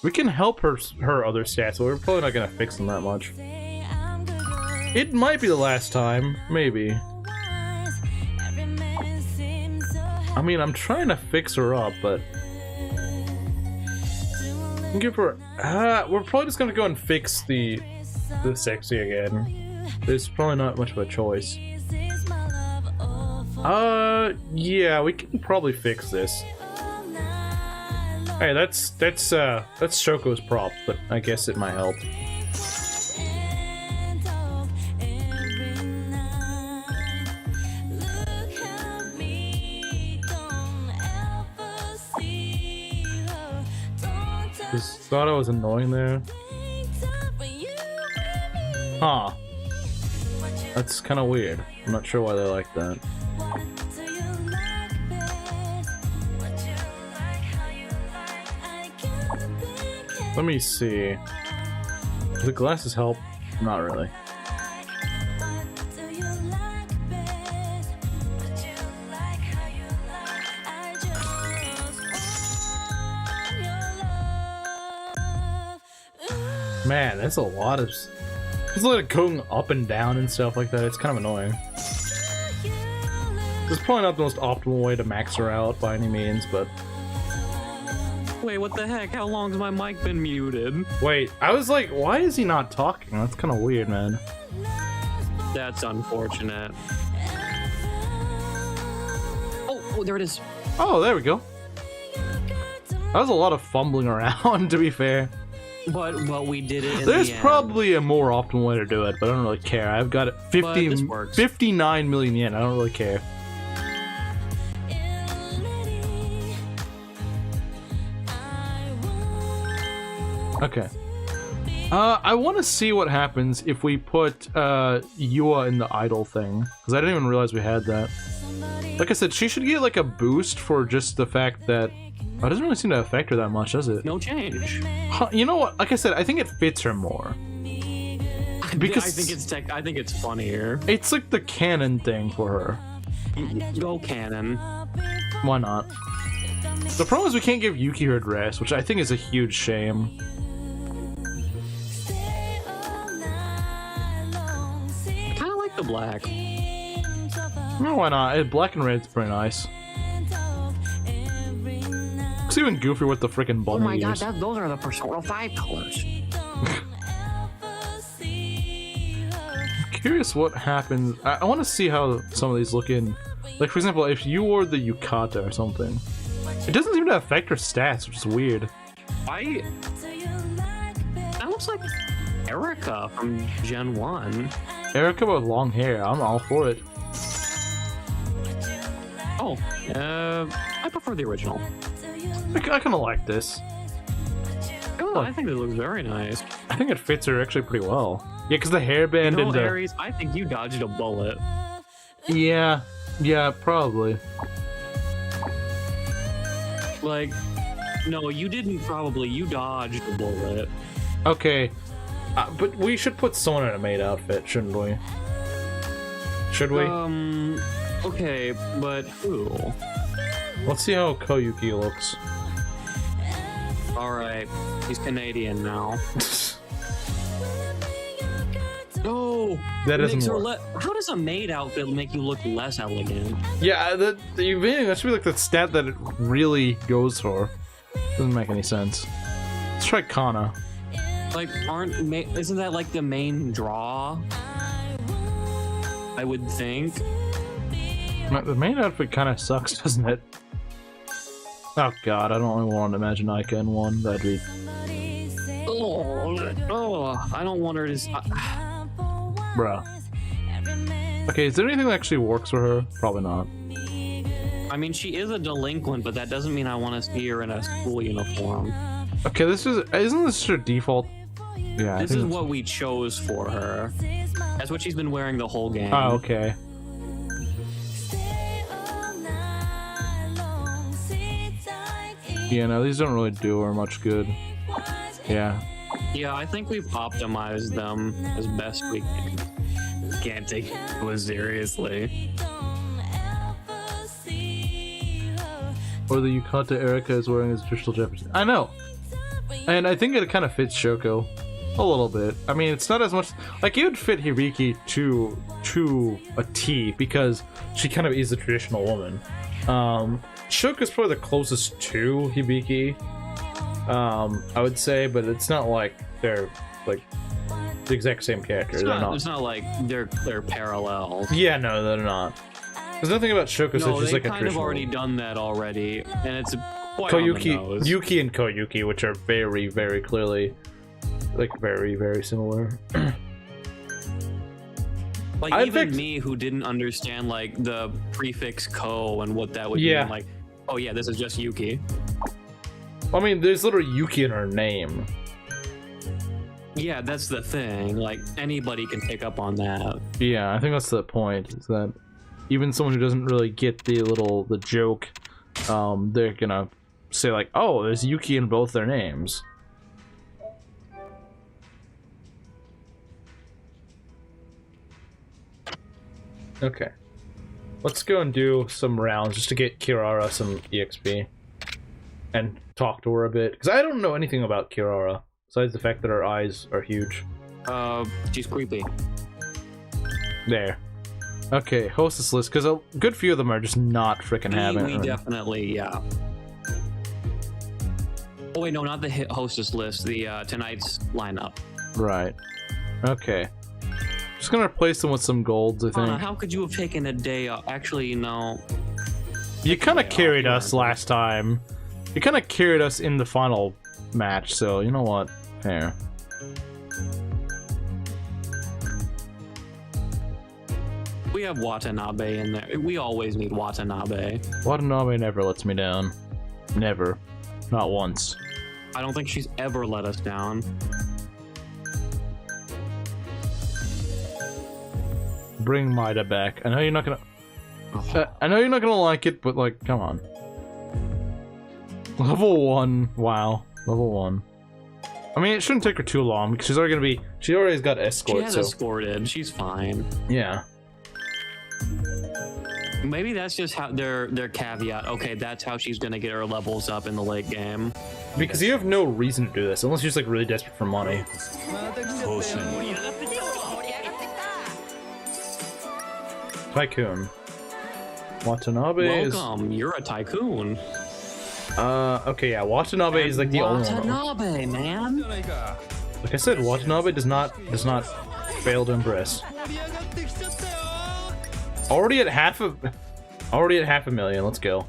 We can help her other stats, but we're probably not gonna fix them that much. It might be the last time, maybe. I mean, I'm trying to fix her up, but give her. We're probably just gonna go and fix the sexy again. There's probably not much of a choice. Yeah, we can probably fix this. Hey, that's Shoko's prop, but I guess it might help. Just thought I was annoying there. Huh. That's kind of weird. I'm not sure why they like that. Let me see. Do the glasses help? Not really. Man, that's a lot of... It's like going up and down and stuff like that. It's kind of annoying. It's probably not the most optimal way to max her out by any means, but... Wait, what the heck? How long's my mic been muted? Wait, I was like, why is he not talking? That's kind of weird, man. That's unfortunate. Oh, there it is. Oh, there we go. That was a lot of fumbling around, to be fair. But we did it in There's the end. probably a more optimal way to do it, but I don't really care. I've got it 59 million yen. I don't really care. Okay. I want to see what happens if we put Yua in the idol thing, because I didn't even realize we had that. Like I said, she should get like a boost for just the fact that it doesn't really seem to affect her that much, does it? No change. You know what? Like I said, I think it fits her more. Because I think it's funnier. It's like the canon thing for her. Go canon. Why not? The problem is we can't give Yuki her dress, which I think is a huge shame. I kind of like the black. No, why not? Black and red's pretty nice. It's even goofier with the freaking bunny. Oh my god, ears. those are the Persona 5 colors. Curious what happens. I want to see how some of these look in. Like, for example, if you wore the yukata or something, it doesn't seem to affect her stats, which is weird. That looks like Erica from Gen 1. Erica with long hair. I'm all for it. Oh, I prefer the original. I kind of like this. Oh, I think it looks very nice. I think it fits her actually pretty well. Yeah, because the hairband You know, and the... Aries, I think you dodged a bullet. Yeah, probably. Like, no, you didn't probably. You dodged a bullet. Okay, but we should put someone in a maid outfit, shouldn't we? Should we? Okay, but who? Let's see how Koyuki looks. Alright, he's Canadian now. No! That it doesn't makes her work. How does a maid outfit make you look less elegant? Yeah, that should be like the stat that it really goes for. Doesn't make any sense. Let's try Kana. Like, isn't that like the main draw? I would think. The main outfit kind of sucks, doesn't it? Oh god, I don't really want to imagine Aika in one. That'd be... Oh, I don't want her to... Bruh. Okay, is there anything that actually works for her? Probably not. I mean, she is a delinquent, but that doesn't mean I want to see her in a school uniform. Okay, isn't this her default? Yeah, This is what we chose for her. That's what she's been wearing the whole game. Oh, okay. Yeah, no, these don't really do her much good. Yeah. Yeah, I think we've optimized them as best we can. Can't take it seriously. Or the yukata Erica is wearing his traditional Japanese. I know! And I think it kind of fits Shoko. A little bit. I mean, it's not as much... Like, it would fit Hibiki to a T, because she kind of is a traditional woman. Shoko's probably the closest to Hibiki, I would say, but it's not like they're, like, the exact same character. It's not like they're parallel. Yeah, no, they're not. There's nothing about Shoko No, just they've like a kind of traditional... already done that already, and it's quite on the nose. Yuki and Koyuki, which are very, very clearly, like, very, very similar. Like, I even picked- me, who didn't understand, like, the prefix ko and what that would Yeah. mean, like, oh yeah, this is just Yuki. I mean, there's literally Yuki in her name. Yeah, that's the thing. Like, anybody can pick up on that. Yeah, I think that's the point, is that even someone who doesn't really get the joke, they're gonna say like, oh, there's Yuki in both their names. Okay. Let's go and do some rounds just to get Kirara some EXP. And talk to her a bit. Because I don't know anything about Kirara, besides the fact that her eyes are huge. She's creepy. There. Okay, hostess list, because a good few of them are just not freaking having We it. definitely, yeah. Oh wait, no, not the hostess list, the tonight's lineup. Right. Okay. Just gonna replace them with some golds, I think. How could you have taken a day off? Actually, no. You kind of carried you us weren't. last time. You kind of carried us in the final match, so you know what? Fair. We have Watanabe in there. We always need Watanabe. Watanabe never lets me down. Never. Not once. I don't think she's ever let us down. Bring Maida back. I know you're not gonna... I know you're not gonna like it, but like, come on. Level 1. Wow. Level 1. I mean, it shouldn't take her too long, because she's already gonna be... She already has got escort, She has so... escorted. She's fine. Yeah. Maybe that's just how their caveat. Okay, that's how she's gonna get her levels up in the late game. Because you have no reason to do this, unless you're just like really desperate for money. Tycoon. Watanabe is... Welcome, you're a tycoon. Okay, yeah, Watanabe is like the only one. Watanabe, man. Like I said, Watanabe does not fail to impress. Already at half a million, let's go.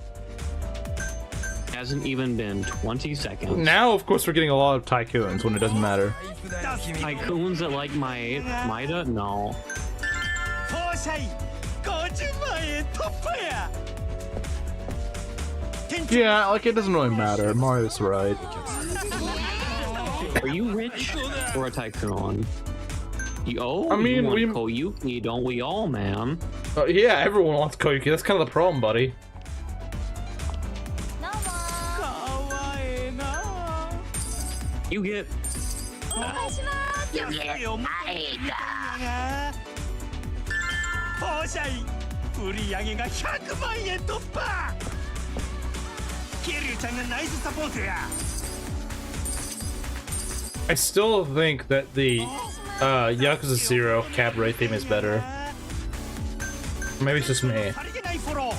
Hasn't even been 20 seconds. Now, of course, we're getting a lot of tycoons when it doesn't matter. Tycoons that like Maeda? No. 当社員50万円突破や Yeah, like it doesn't really matter. Mario's right. Are you rich or a tycoon? Oh, I mean, you want we- Koyuki, don't we all, man? Yeah, everyone wants Koyuki. That's kind of the problem, buddy. どうもかわええな You get お願いしますいや当社員売り上げが100万円突破ケリュウちゃんがナイスサポートや I still think that the Yakuza 0 cabaret theme is better. Maybe it's just me. さりげないフォロー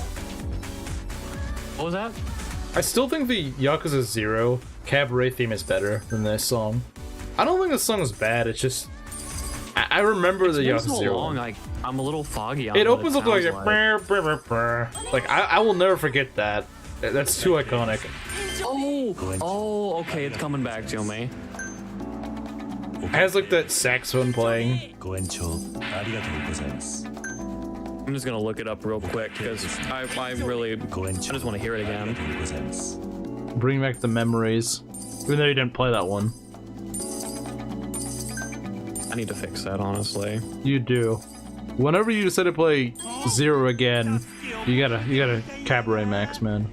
what was that? I still think the Yakuza 0 cabaret theme is better than this song. I don't think this song is bad. It's just I remember the It's been Yakuza so 0 long, one. I'm a little foggy on It what opens up sounds like a brr, brr, brr, brr. Like I will never forget that. That's too iconic. Oh, okay, it's coming back to me. It has like that saxophone playing. ご延長ありがとうございます I'm just gonna look it up real quick because I really, ご延 I 長 just want to hear it ありが again. とうございます Bring back the memories. Even though you didn't play that one. I need to fix that, honestly. You do. Whenever you decide to play 0 again, you gotta cabaret max, man.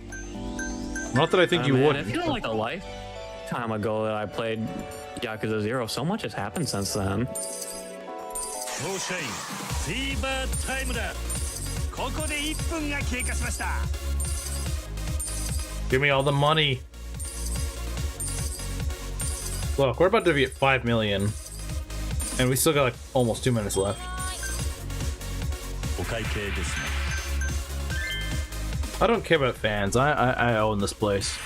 Not that I think you Man, would. it feels like a lifetime ago that I played Yakuza 0. So much has happened since then. 当社員フィーバータイムだここで1分が経過しました Give me all the money. Look, we're about to be at 5 million. And we still got like almost 2 minutes left. お会計ですね I don't care about fans. I own this place.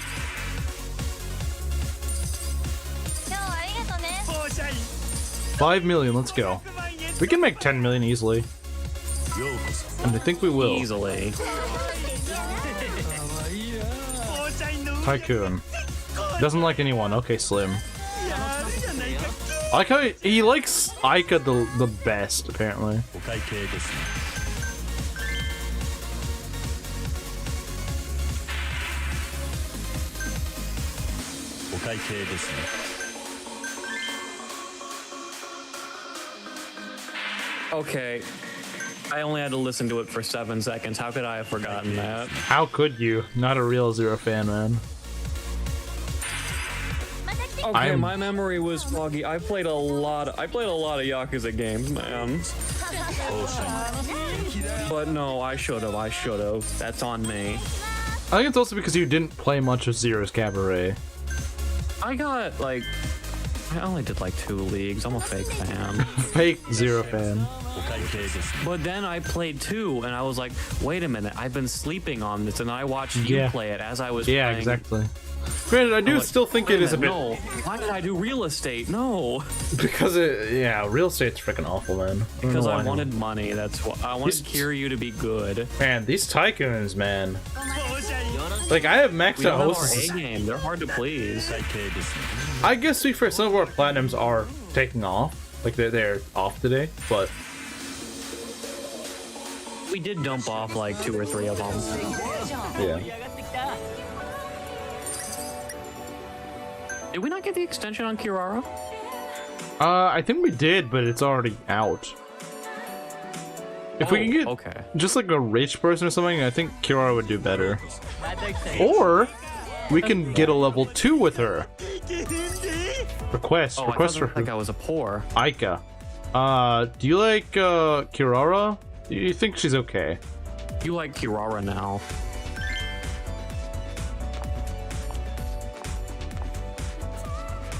今日はありがとうね当社員 5 million, let's go. 100万円 We can make 10 million easily. ようこそ And I think we will. Easily. 当社員の Tycoon. Doesn't like anyone. Okay, Slim. やるじゃないか I like how he likes Aika the best, apparently. お会計ですね お会計ですね Okay. I only had to listen to it for 7 seconds. How could I have forgotten that? How could you? Not a real Zero fan, man. Okay, I'm- my memory was foggy. I played a lot of Yakuza games, man. But no, I should have. That's on me. I think it's also because you didn't play much of Zero's Cabaret. I only did like 2 leagues. I'm a fake fan. Fake Zero fan. お会計ですね But then I played 2 and I was like, wait a minute, I've been sleeping on this, and I watched you Yeah. play it as I was Yeah, playing. exactly. Granted, I do Like, still think wait it is a bit No, why did I do real estate? No, because real estate's freaking awful, man. don't because know I why. wanted money. That's what I wanted These- Kiryu to be good. Man, these tycoons, man. 当社員 Like I have maxed We don't out have our hosts. A game. They're hard to please. お会計ですね I guess to be fair, some of our platinums are taking off. Like they're off today, but We did dump off like 2 or 3 of them. yeah. Did we not get the extension on Kirara? I think we did, but it's already out. If we can get okay. just like a rich person or something, I think Kirara would do better. Or we can get a level 2 with her. いけへんで Request Oh, I request thought for that guy was a poor. Aika. Do you like Kirara? Do you think she's okay? You like Kirara now.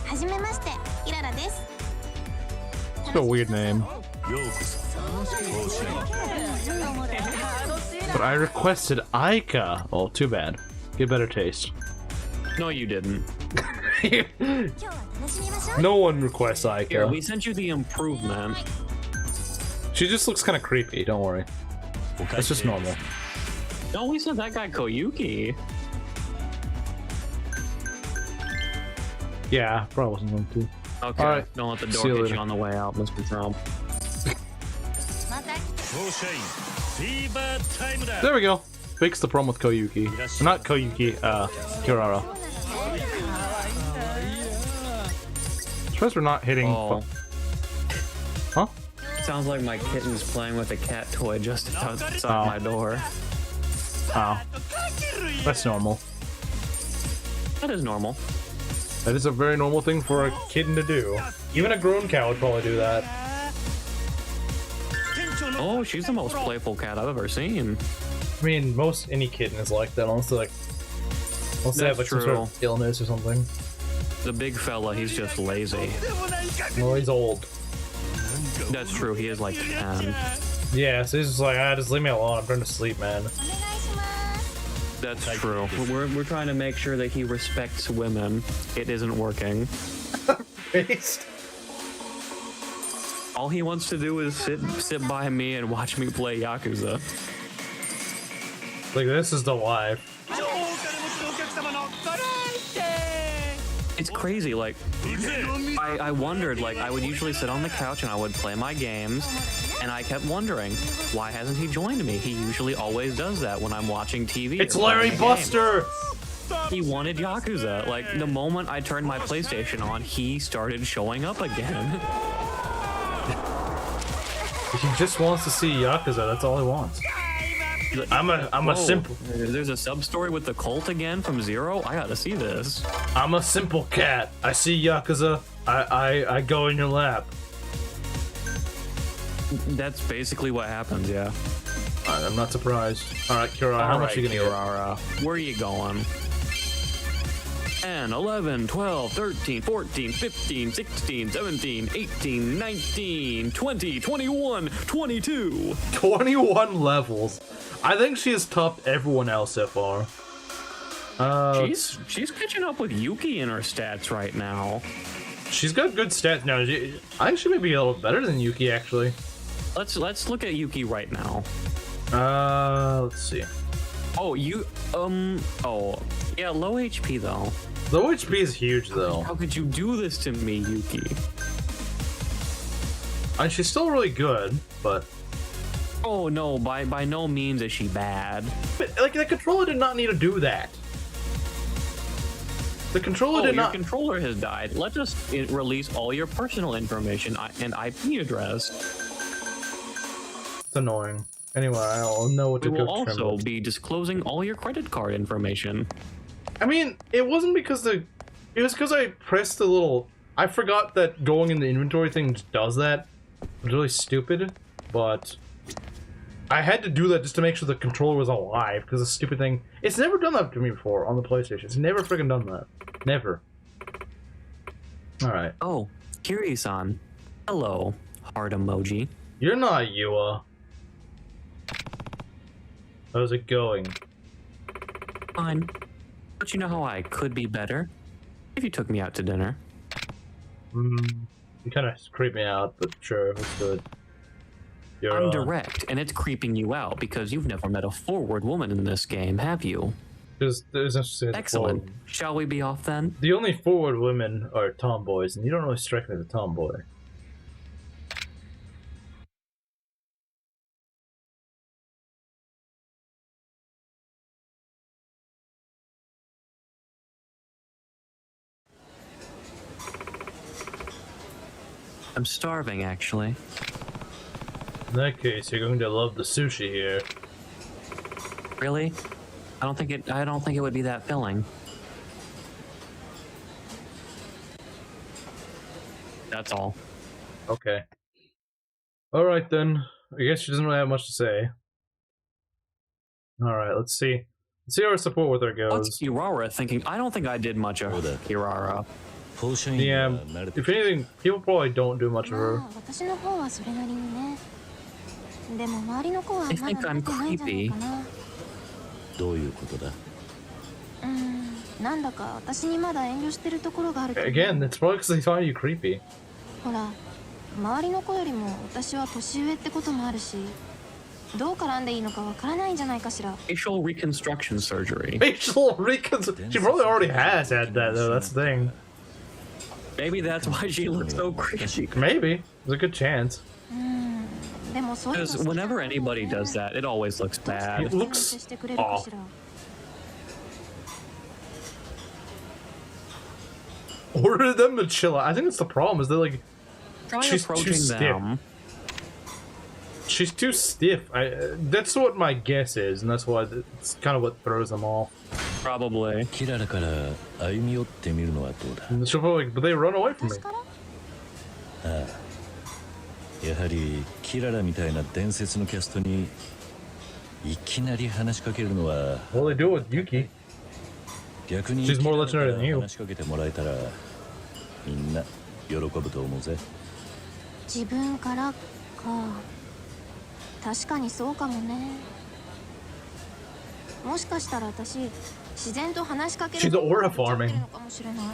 はじめましてイララです It's a weird name. ようこそ当社員 But I requested Aika. Oh, too bad. Get better taste. No, you didn't. 今日は楽しみましょう No one requests Here, we Aika. sent you the improvement. She just looks kind of creepy. Don't worry. お会計 That's just normal. No, we sent that guy Koyuki. Yeah, probably wasn't going to. Okay, Alright. don't let the See door you hit later. you on the way out, Mr. Trump. There we go. Fix the problem with Koyuki. Or not Koyuki, Kirara. Surprised we're not hitting. Oh. Huh? Sounds like my kitten's playing with a cat toy just outside my door. Oh. That's normal. That is normal. That is a very normal thing for a kitten to do. Even a grown cat would probably do that. Oh, she's the most playful cat I've ever seen. I mean, any kitten is like that, unless they have like some sort of illness or something. The big fella, he's just lazy. Well, he's old. That's true, he is like 10. Yeah, so he's just like, just leave me alone. I'm trying to sleep, man. That's true. We're trying to make sure that he respects women. It isn't working. Based. All he wants to do is sit by me and watch me play Yakuza. Like, this is the life. It's crazy, like, I wondered, like, I would usually sit on the couch and I would play my games, and I kept wondering, why hasn't he joined me? He usually always does that when I'm watching TV. It's or Larry playing a game. Buster! He wanted Yakuza. Like, the moment I turned my PlayStation on, he started showing up again. He just wants to see Yakuza, that's all he wants. I'm a simple. There's a sub-story with the cult again from Zero? I gotta see this. I'm a simple cat. I see Yakuza, I go in your lap. That's basically what happens, yeah. I'm not surprised. Alright, Kirara, how much are you gonna Kirara, where are you going? 10, 11, 12, 13, 14, 15, 16, 17, 18, 19, 20, 21, 22. get? 21 levels. I think she has topped everyone else so far. She's catching up with Yuki in her stats right now. She's got good stats now. I think she may be a little better than Yuki, actually. Let's look at Yuki right now. Let's see. Oh, yeah, low HP though. Low HP is huge, though. How could you do this to me, Yuki? I mean, she's still really good, but... Oh no, by no means is she bad. But, like, the controller did not need to do that. The controller did your not... controller has died. Let us release all your personal information and IP address. It's annoying. Anyway, I'll know what to We go will trim also it. be disclosing all your credit card information. I mean, it wasn't because it was because I pressed the little... I forgot that going in the inventory thing just does that. It was really stupid, but... I had to do that just to make sure the controller was alive, because the stupid thing... It's never done that to me before on the PlayStation. It's never freaking done that. Never. Alright. Oh, Kiri-san. Hello, heart emoji. You're not Yua. How's it going? Fine. But you know how I could be better? If you took me out to dinner. You kind of creep me out, but sure, it's good. You're, I'm direct, and it's creeping you out because you've never met a forward woman in this game, have you? there's Excellent. Shall we be off then? The only forward women are tomboys, and you don't really strike me as a tomboy. I'm starving, actually. In that case, you're going to love the sushi here. Really? I don't think it would be that filling. That's all. Okay. Alright then. I guess she doesn't really have much to say. Alright, let's see. Let's see how our support with her goes. What's Kirara thinking? I don't think I did much of Kirara. Yeah, if anything, people probably don't do much of her. まあ私の方はそれなりにね。でも周りの子はまだ I think 慣れてないんじゃないかな。どういうことだ。なんだか私にまだ遠慮してるところがあると思う。 Again, it's probably because they find you creepy. ほら、周りの子よりも私は年上ってこともあるし、どう絡んでいいのかわからないんじゃないかしら。 Facial reconstruction surgery. Facial reconstruction. She probably already has had that, though. That's the thing. Maybe that's why she looks so creepy. Maybe. There's a good chance. でもそういうの Because whenever anybody does that, it always looks bad. It looks off. Order them to chill out. I think that's the problem, is that like Try she's too approaching stiff. them. She's too stiff. That's what my guess is, and that's why it's kind of what throws them off. Probably. キララから歩み寄ってみるのはどうだ。 And she'll probably, but they run away from me. 私からやはりキララみたいな伝説のキャストにいきなり話しかけるのは Well, they do it with Yuki. 逆に She's more legendary than you. 話しかけてもらえたらみんな喜ぶと思うぜ。自分からか。確かにそうかもね。もしかしたら私自然と話しかける She's aura farming. のかもしれない。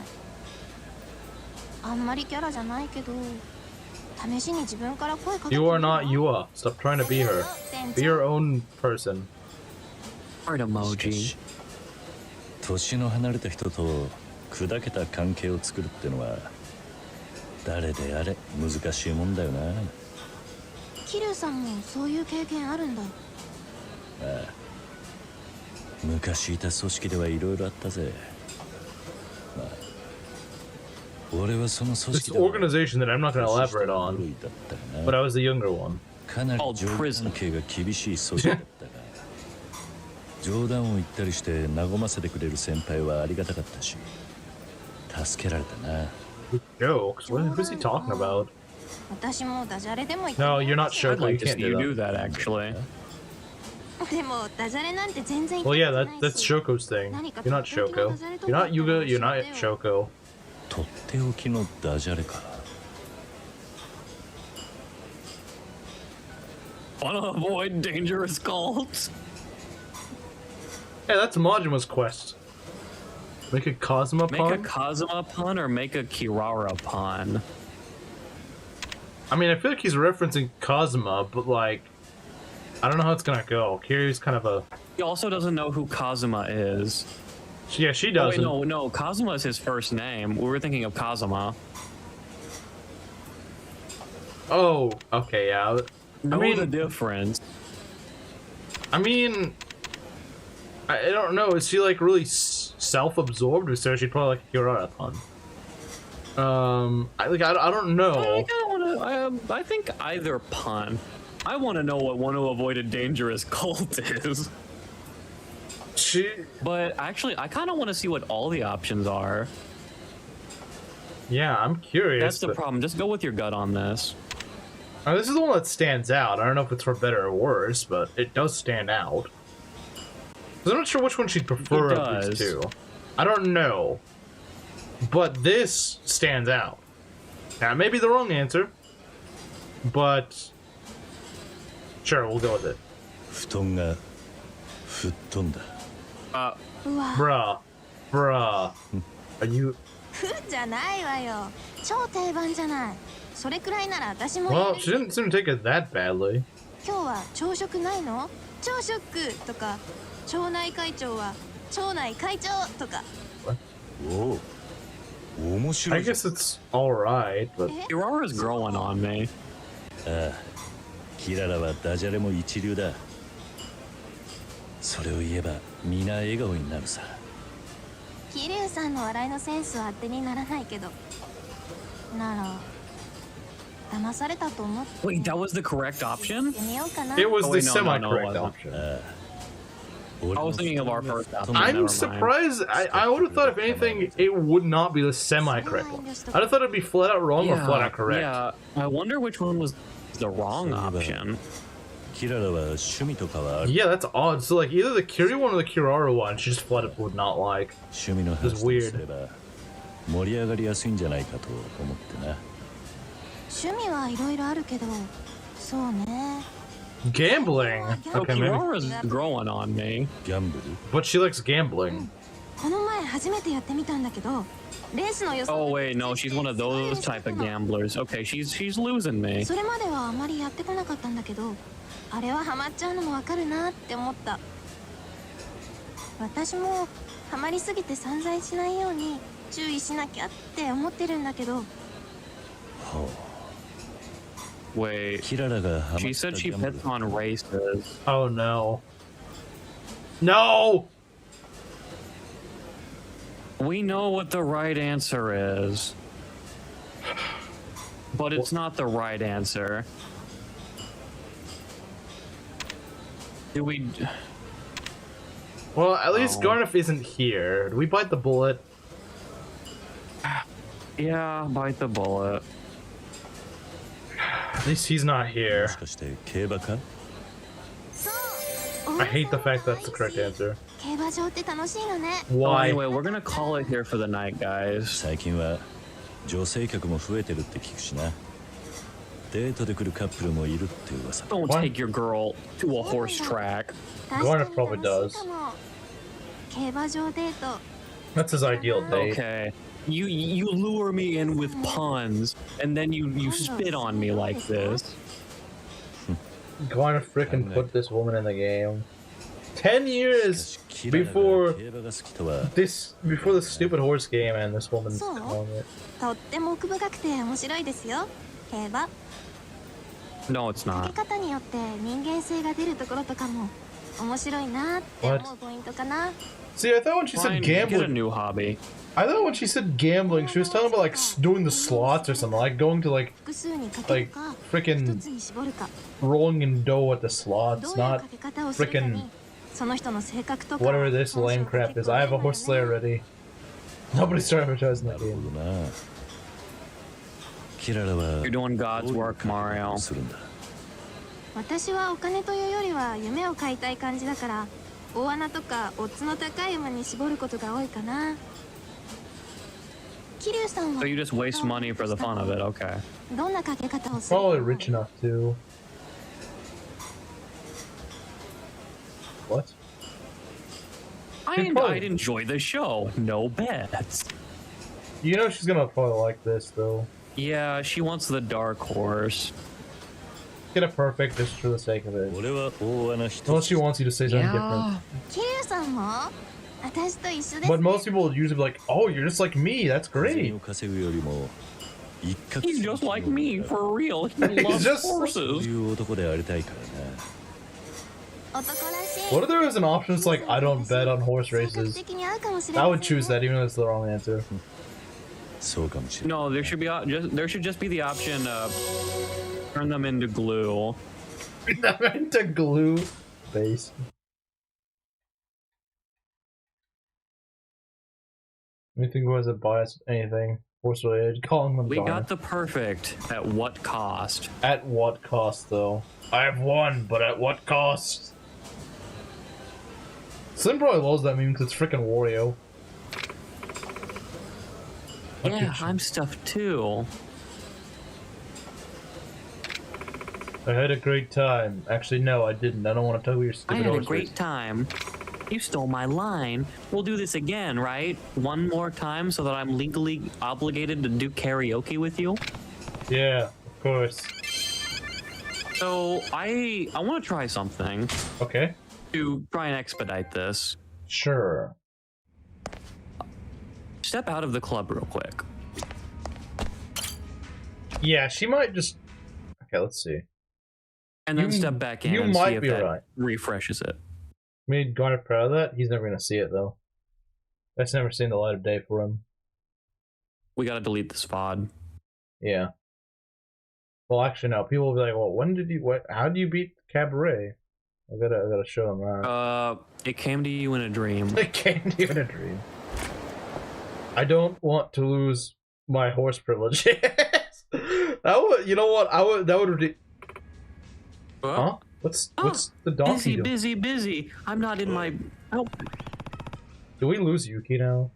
あんまりキャラじゃないけど試しに自分から声かけてみ You る are not Yua. Stop trying to be her. Be your own person. Heart emoji. 年の離れた人と砕けた関係を作るってのは誰であれ難しいもんだよな。桐生さんもそういう経験あるんだ。昔いた組織ではいろいろあったぜ。まあ、俺はその組 This 織では organization that I'm not going to elaborate on, だったな but I was the younger one. かなり Called 上 prison. 関係が厳しい組織だったが冗談を言ったりして和ませてくれる先輩はありがたかったし助けられたな。 Jokes? Who's he talking about? 私もダジャレでも言って No, you're not I'd Shoko. You like to can't see you do do that. that, actually. でもダジャレなんて全然 Well, 言 yeah, ってない that's し Shoko's thing. You're not Shoko. You're not Yuga. You're not Shoko. とっておきのダジャレか。 Wanna avoid dangerous cults? Hey, that's Majima's quest. Make a Cosmo Make a pun? Kazuma pun or make a Kirara pun? I mean, I feel like he's referencing Cosma, but like, I don't know how it's gonna go. Kiryu's kind of a... He also doesn't know who Kazuma is. Yeah, she Oh, wait, doesn't. no, Kazuma is his first name. We were thinking of Kazuma. Oh, okay, yeah. Know mean- the difference. I mean, I don't know. Is she like really self-absorbed? So she'd probably like a Kirara pun. I don't know. I think either pun. I want to know what want to avoid a dangerous cult is. She, But actually, I kind of want to see what all the options are. yeah, I'm curious. That's the but- problem. Just go with your gut on this. This is the one that stands out. I don't know if it's for better or worse, but it does stand out. 'Cause I'm not sure which one she'd prefer It of these does. two. I don't know. But this stands out. Now, it may be the wrong answer, but sure, we'll go with it. 布団が吹っ飛んだ。うわ Bruh. Are you... ふじゃないわよ。超定番じゃない。それくらいなら私も言え Well, る she didn't seem to take it that badly. 今日は朝食ないの？朝食とか町内会長は町内会長とか。おお、面白 I いじゃん。 guess it's alright, but... Kirara's growing on me. ああ、キララはダジャレも一流だ。それを言えば皆笑顔になるさ。桐生さんの笑いのセンスは当てにならないけど。なら騙されたと思って Wait, that was the correct option? みようかな。 It was Oh, the wait, no, no, semi-correct no, it wasn't. option. I was thinking of our first option. I'm Never mind. surprised. I would have thought, if anything, it would not be the semi-correct one. I'd have thought it'd be flat out wrong or flat out correct. Yeah, I wonder which one was the wrong option. キララは趣味とかはある。 Yeah, that's odd. So, like, either the Kiryu one or the Kirara one, she just flat out would not like. 趣味の話 It's と weird. すれば盛り上がりやすいんじゃないかと思ってな。趣味はいろいろあるけど、そうね。 Gambling. So Okay, maybe. Kirara's growing on me. ギャンブル But she likes gambling. この前初めてやってみたんだけど、レースの予想。 Oh wait, no, she's one of those type of gamblers. Okay, she's losing me. それまではあまりやってこなかったんだけど、あれはハマっちゃうのもわかるなって思った。私もハマりすぎて散財しないように注意しなきゃって思ってるんだけど。 Wait, キララがハマった she said she ギャンブル pets on races. Oh no. No! We know what the right answer is. But it's not the right answer. Do we... Well, at least Oh. Garnif isn't here. Do we bite the bullet? Yeah, bite the bullet. At least he's not も here. しかして競馬か そう。 I hate the fact that's the correct answer. 競馬場って楽しいのね。 Well, Why? anyway, we're gonna call it here for the night, guys. 最近は女性客も増えてるって聞くしな。デートで来るカップルもいるって噂だ。 Don't What? take your girl to a horse track. 確かに Garnif probably 楽しいかも。競馬場デート。 That's his ideal date. Okay. You lure me in with puns, and then you spit on me like this. Garnif frickin' put this woman in the game. 10 years キララが before 競馬が好きとは before this stupid horse game and this woman's So? calling it. とっても奥深くて面白いですよ。競馬。 No, it's か not. け方によって人間性が出るところとかも面白いなって思うポイントかな。 See, I thought when she Fine, said get a gambling, new hobby. I thought when she said gambling, she was talking about like doing the slots or something, like going to like 複数にかけるか、 freaking 一つに絞るか、 rolling in dough at the ど slots, ういう not かけ方をするか freaking に、その人の性格とか、 whatever this 本性 lame が crap 結 is. 構 I have a 出るんだよ horse slayer ね。 already. Nobody started advertising な that るほ game. どな。キララは You're doing God's どういう work, カップル Mario. をするんだ。私はお金というよりは夢を買いたい感じだから、大穴とかオッズの高い馬に絞ることが多いかな。桐生さんは So you just waste money for the fun of it, okay. どんなかけ方をする Probably rich enough to. What? I'd enjoy the show. No bets. You know she's gonna probably like this though. Yeah, she wants the dark horse. Get it perfect just for the sake of it. 俺は大穴一 Unless つ she wants you to say something different. Yeah. 桐生さんも私と一緒ですね。 But most people usually be like, "Oh, you're just like me. That's 小銭 great." を稼ぐよりも一攫 He's just like me, for real. He He's loves just- そう horses. いう男でありたいからな。男らしい。 What if there was an option that's like, I don't bet on horse 性格 races? 的に合うかもしれ I ま would せん choose that even though it's the wrong answer. そうかもしれない No, there should just be the option turn them into glue. I meant to glue base. Anything who has a bias, anything. Horse related, calling them We Donna. got the perfect. At what cost? At what cost, though? I have won, but at what cost? Slim probably loves that meme because it's freaking Wario. Yeah, I'm stuffed too. I had a great time. Actually, no, I didn't. I don't want to tell you your I stupid had a horse great race. time. You stole my line. We'll do this again, right? One more time so that I'm legally obligated to do karaoke with you. Yeah, of course. So I want to try something Okay, to try and expedite this. sure. Step out of the club real quick. Yeah, she might just. Okay, let's see. And then You- step back in you and might see if be that right. refreshes it. Made Garner proud of that. He's never gonna see it though. That's never seen the light of day for him. We gotta delete this VOD. Yeah. Well, actually, no. People will be like, "Well, when did you? What? How do you beat Cabaret?" I gotta show them that. It came to you in a dream. I can't even a dream. I don't want to lose my horse privileges. That would, you know what? I would. That would. Huh? What's the donkey doing? Busy. I'm not in my. Oh, Do we lose Yuki now?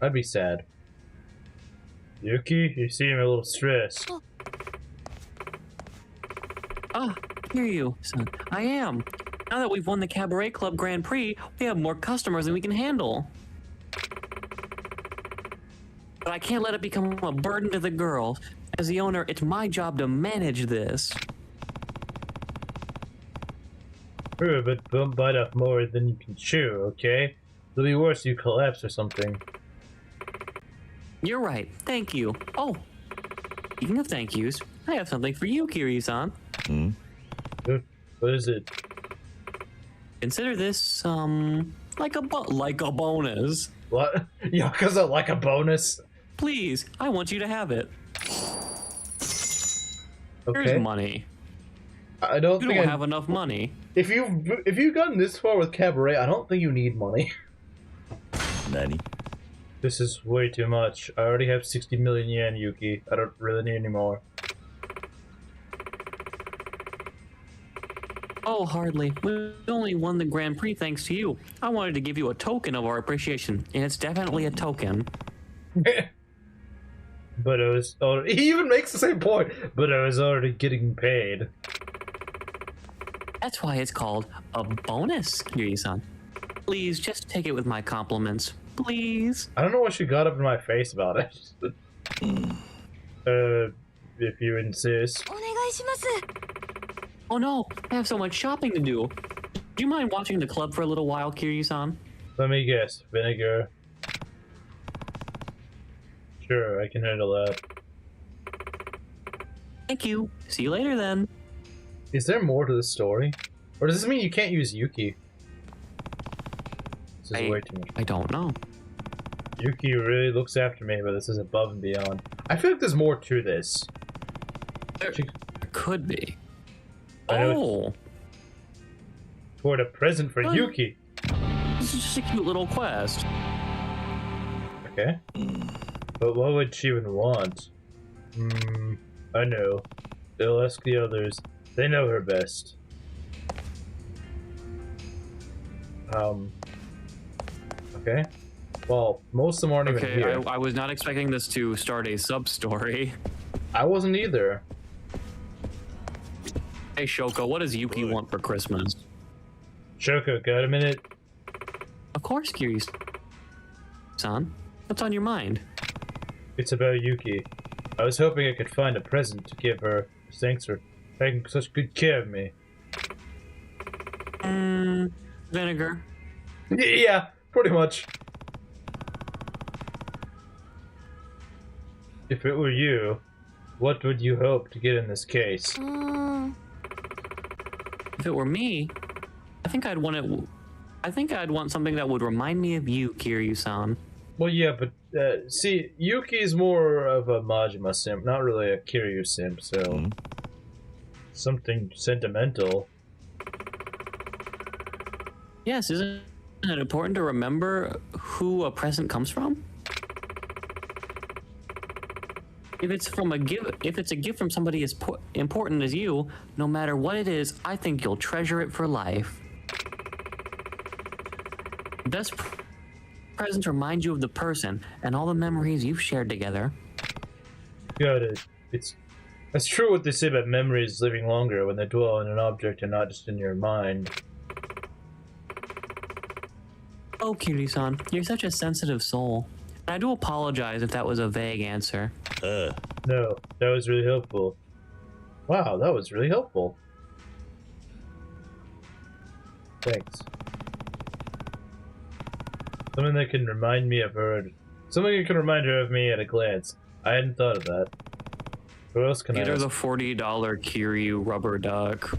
I'd be sad. Yuki, you seem a little stressed. hear you, son. I am. Now that we've won the Cabaret Club Grand Prix, we have more customers than we can handle. But I can't let it become a burden to the girl. As the owner, it's my job to manage this. Sure, but don't bite off more than you can chew, okay? It'll be worse if you collapse or something. You're right. Thank you. Oh, speaking of thank yous, I have something for you, Kiryu-san. What is it? Consider this, like a bonus. What? Yakuza like a bonus? Please, I want you to have it. Okay. Here's money. I don't You think don't have enough money. If you've gotten this far with Cabaret, I don't think you need money. Nani? This is way too much. I already have 60 million yen, Yuki. I don't really need any more. Oh, hardly. We only won the Grand Prix thanks to you. I wanted to give you a token of our appreciation, and it's definitely a token. But I was already, he even makes the same point. But I was already getting paid. That's why it's called a bonus, Kiryu-san. Please, just take it with my compliments. Please. I don't know what she got up in my face about it. If you insist. お願いします。 Oh no, I have so much shopping to do. Do you mind watching the club for a little while, Kiryu-san? Let me guess. Vinegar. Sure, I can handle that. Thank you. See you later then. Is there more to the story? Or does this mean you can't use Yuki? This is way too much. I don't know. Yuki really looks after me, but this is above and beyond. I feel like there's more to this. There could be. I know Oh, toward a present for Yuki. this is just a cute little quest. Okay. But what would she even want? I know. They'll ask the others. They know her best. Okay. Well, most of them aren't even Okay, here. I was not expecting this to start a sub-story. I wasn't either. Hey Shoko, what does Yuki want for Christmas? Shoko, got a minute? Of course, Kiryu-san. What's on your mind? It's about Yuki. I was hoping I could find a present to give her. Thanks for taking such good care of me. Vinegar. Yeah, pretty much. If it were you, what would you hope to get in this case? If it were me, I think I'd want it. I think I'd want something that would remind me of you, Kiryu-san. Well, yeah, but see, Yuki's more of a Majima simp, not really a Kiryu simp, so something sentimental. Yes, isn't it important to remember who a present comes from? If it's from a gift, if it's a gift from somebody as important as you, no matter what it is, I think you'll treasure it for life. Best presents remind you of the person and all the memories you've shared together. Got it. That's true what they say about memories living longer when they dwell in an object and not just in your mind. Oh, Kiryu-san, you're such a sensitive soul. I do apologize if that was a vague answer. No, that was really helpful. Wow, that was really helpful. Thanks. Something that can remind me of her. Something that can remind her of me at a glance. I hadn't thought of that. What else can Get I her ask? the $40 Kiryu rubber duck.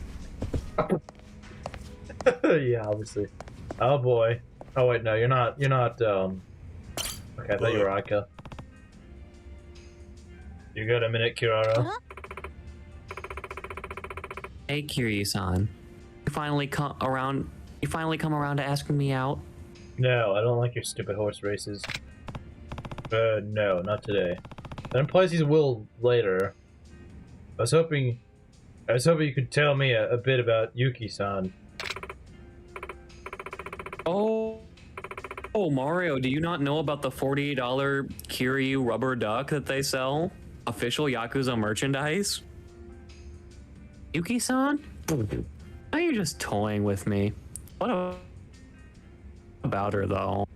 Yeah, obviously. Oh boy. Oh wait, no, you're not. Okay, I thought you were Aka. You got a minute, Kirara? Hey, Kiryu-san. You finally come around to asking me out? No, I don't like your stupid horse races. No, not today. That implies he will later. I was hoping you could tell me a bit about Yuki-san. Oh, Mario, do you not know about the $40 Kiryu rubber duck that they sell? Official Yakuza merchandise? Yuki-san? Now you're just toying with me. What about her, though?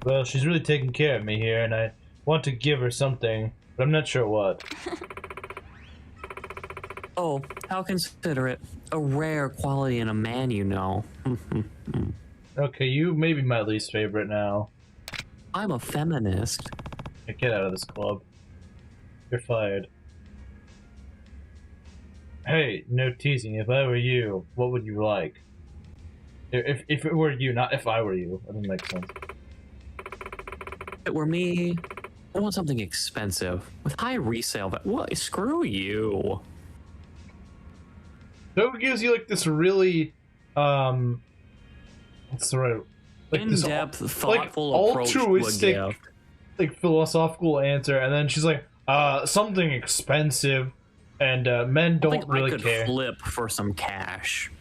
Well, she's really taking care of me here, and I want to give her something, but I'm not sure what. Oh, how considerate. A rare quality in a man, you know. Okay, you may be my least favorite now. I'm a feminist. Hey, get out of this club. You're fired. Hey, no teasing. If I were you, what would you like? If it were you, not if I were you. That doesn't make sense. If it were me, I want something expensive with high resale value. What? Screw you. So it gives you like this really, what's the right, like in-depth, this, thoughtful like, approach to a altruistic, gift. like philosophical answer, and then she's like, something expensive, and men I think don't really I could care. flip for some cash.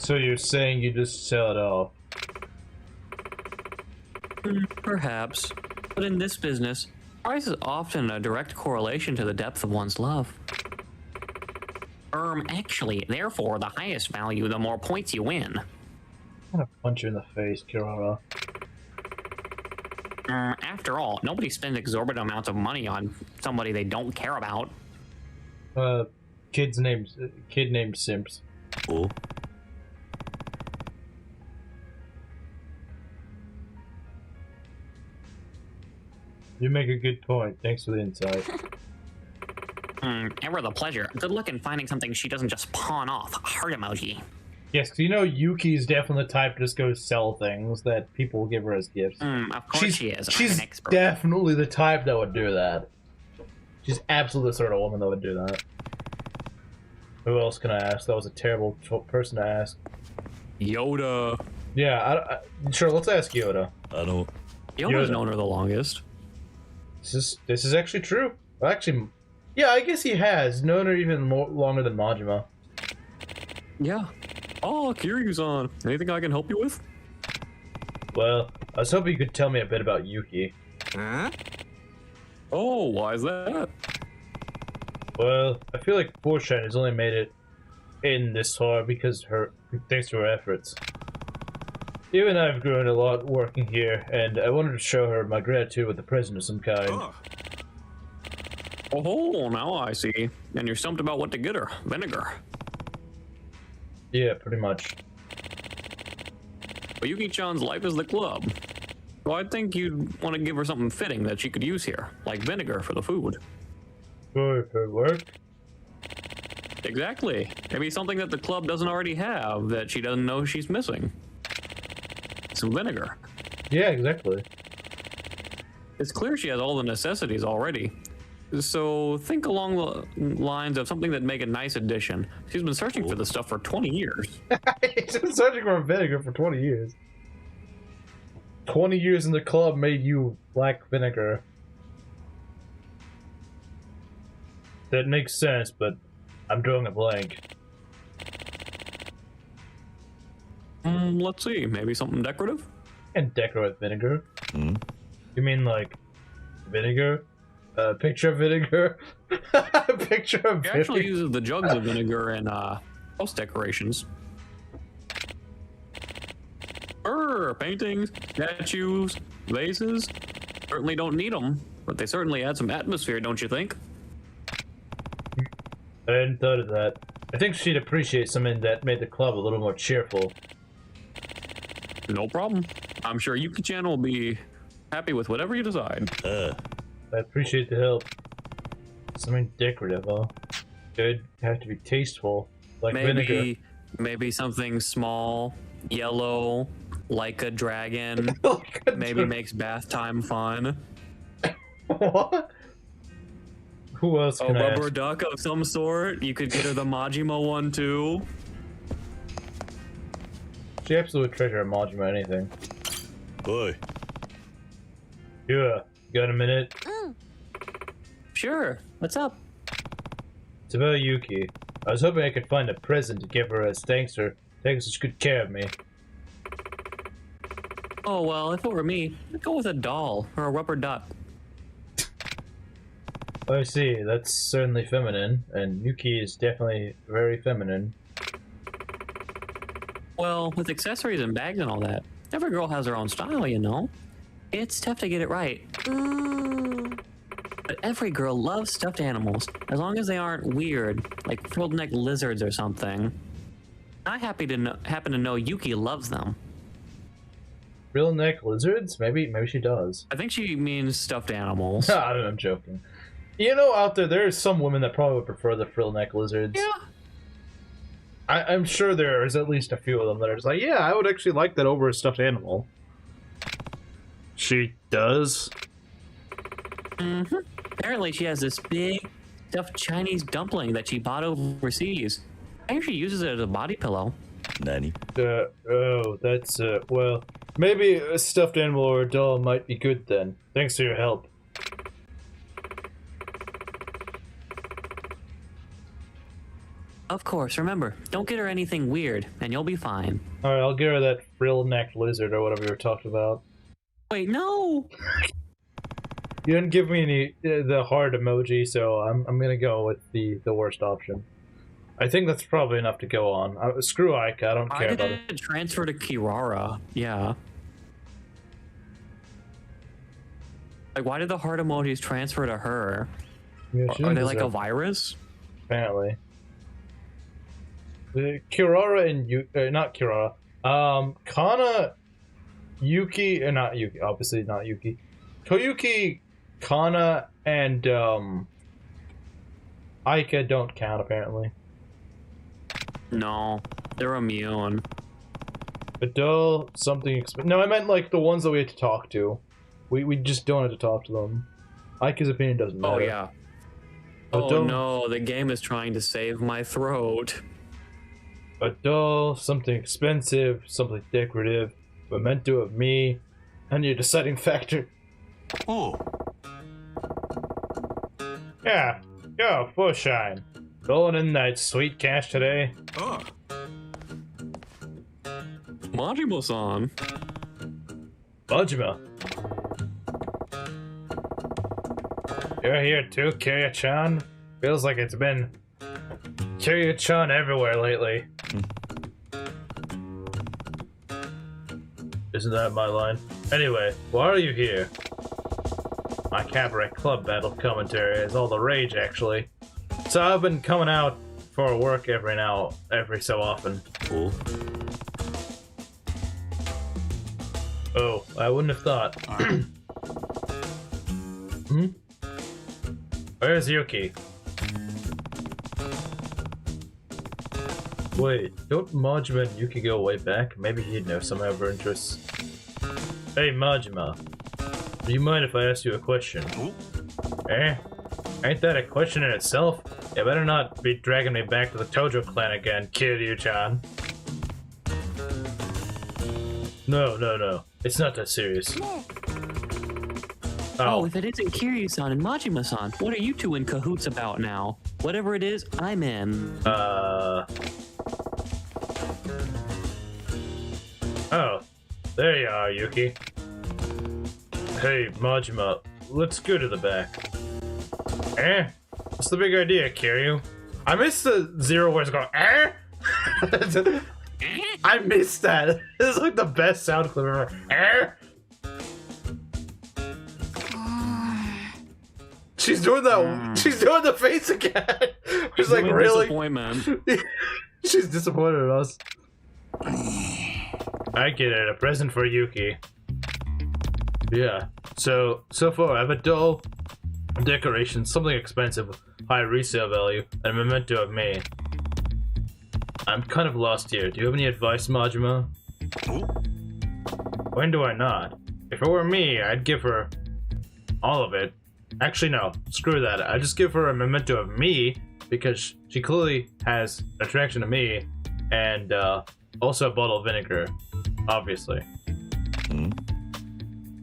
So you're saying you just sell it off? Perhaps, but in this business, price is often a direct correlation to the depth of one's love. Actually, therefore, the highest value, the more points you win. I'm gonna punch you in the face, Kirara. After all, nobody spends exorbitant amounts of money on somebody they don't care about. Kid named Simps.お You make a good point. Thanks for the insight. Ever the pleasure. Good luck in finding something she doesn't just pawn off. Heart emoji. Yes, 'cause you know Yuki's definitely the type to just go sell things that people will give her as gifts. Of course she is. I'm She's an expert. definitely the type that would do that. She's absolutely the sort of woman that would do that. Who else can I ask? That was a terrible person to ask. Yoda. Yeah, sure. Let's ask Yoda. あの Yoda's Yoda. known her the longest. This is actually true. Actually, yeah, I guess he has known her even longer than Majima. Yeah. Oh, Kiryu's-san. Anything I can help you with? Well, I was hoping you could tell me a bit about Yuki. Oh, why is that? Well, I feel like Forshine has only made it in this far thanks to her efforts. Even I've grown a lot working here, and I wanted to show her my gratitude with a present of some kind. Oh, now I see. And you're stumped about what to get her. Vinegar. Yeah, pretty much. But Yuki-chan's life is the club. So I think you'd want to give her something fitting that she could use here, like vinegar for the food. For work? Exactly. Maybe something that the club doesn't already have that she doesn't know she's missing. Some vinegar. Yeah, exactly. It's clear she has all the necessities already. So think along the lines of something that'd make a nice addition. She's been searching for this stuff for 20 years. He's been searching for vinegar for 20 years. 20 years in the club made you lack vinegar. That makes sense, but I'm drawing a blank. Let's see. Maybe something decorative? And decorate vinegar? Hmm? You mean like vinegar? Picture of vinegar? Picture of She actually vinegar? uses the jugs of vinegar in house decorations. Paintings, statues, vases. Certainly don't need them, but they certainly add some atmosphere, don't you think? I hadn't thought of that. I think she'd appreciate something that made the club a little more cheerful. No problem. I'm sure Yuki-chan will be happy with whatever you decide. I appreciate the help. Something decorative, huh? Good. Have to be tasteful, like vinegar. Maybe something small, yellow, like a dragon. Maybe makes bath time fun. What? Who else A can I rubber ask? duck of some sort. You could get her the Majima one too. She absolutely treasure a Majima anything. おい Yeah, got a minute? Sure. What's up? It's about Yuki. I was hoping I could find a present to give her as thanks for taking such good care of me. Oh well, if it were me, I'd go with a doll or a rubber duck. I see, that's certainly feminine, and Yuki is definitely very feminine. Well, with accessories and bags and all that, every girl has her own style, you know. It's tough to get it right. But every girl loves stuffed animals, as long as they aren't weird, like frilled-neck lizards or something. I happen to know Yuki loves them. Real neck lizards? Maybe she does. I think she means stuffed animals. I'm joking. You know, out there's some women that probably would prefer the frill neck lizards. Yeah. I'm sure there's at least a few of them that are just like, yeah, I would actually like that over a stuffed animal. She does? Mm-hmm. Apparently she has this big stuffed Chinese dumpling that she bought overseas. I think she uses it as a body pillow. Nani? That's, well, maybe a stuffed animal or a doll might be good then. Thanks for your help. Of course, remember, don't get her anything weird, and you'll be fine. Alright, I'll give her that frill-necked lizard or whatever you were talking about. Wait, no! You didn't give me any the heart emoji, so I'm gonna go with the worst option. I think that's probably enough to go on. Screw Ike, I don't care Why about did it. it transfer to Kirara? Yeah. Like, why did the heart emojis transfer to her? Yeah, she Are they didn't like a deserve- virus? Apparently. The Kirara and not Kirara. Kana, Yuki, not Yuki, obviously not Yuki. Koyuki, Kana, and Aika don't count apparently. No, they're immune. Adele, something no, I meant like the ones that we had to talk to. We just don't have to talk to them. Aika's opinion doesn't matter. Oh, yeah. Oh, Adele, no, the game is trying to save my throat. Adele, something expensive, something decorative, memento of me, and your deciding factor. Oh, Yeah, go, full shine. Rolling in that sweet cash today. oh. Majima-san. Majima. You're here too, Kiryu-chan? Feels like it's been Kiryu-chan everywhere lately. Isn't that my line? Anyway, why are you here? My cabaret club battle commentary is all the rage, actually. So I've been coming out for work every so often. Oh, Oh, I wouldn't have thought. Hmm? Where's Yuki? Wait, don't Majima and Yuki go way back? Maybe he'd know some of her interests. Hey Majima, do you mind if I ask you a question? Oh. Eh? Ain't that a question in itself? You better not be dragging me back to the Tojo clan again, Kiryu-chan. No. It's not that serious. Oh, if it isn't Kiryu-san and Majima-san, what are you two in cahoots about now? Whatever it is, I'm in. Oh, there you are, Yuki. Hey, Majima, let's go to the back. Eh? What's the big idea, Kiryu? I missed the zero where it's going, eh? I missed that. This is like the best sound clip ever. Eh? She's doing that. She's doing the face again. She's like, Doing really? Disappointment. She's disappointed in us. I get it. A present for Yuki. Yeah. So far, I have a doll, decoration, something expensive, high resale value, and a memento of me. I'm kind of lost here. Do you have any advice, Majima? Oh. When do I not? If it were me, I'd give her all of it. Actually, no. Screw that. I'd just give her a memento of me, because she clearly has attraction to me, and also a bottle of vinegar, obviously. Hmm?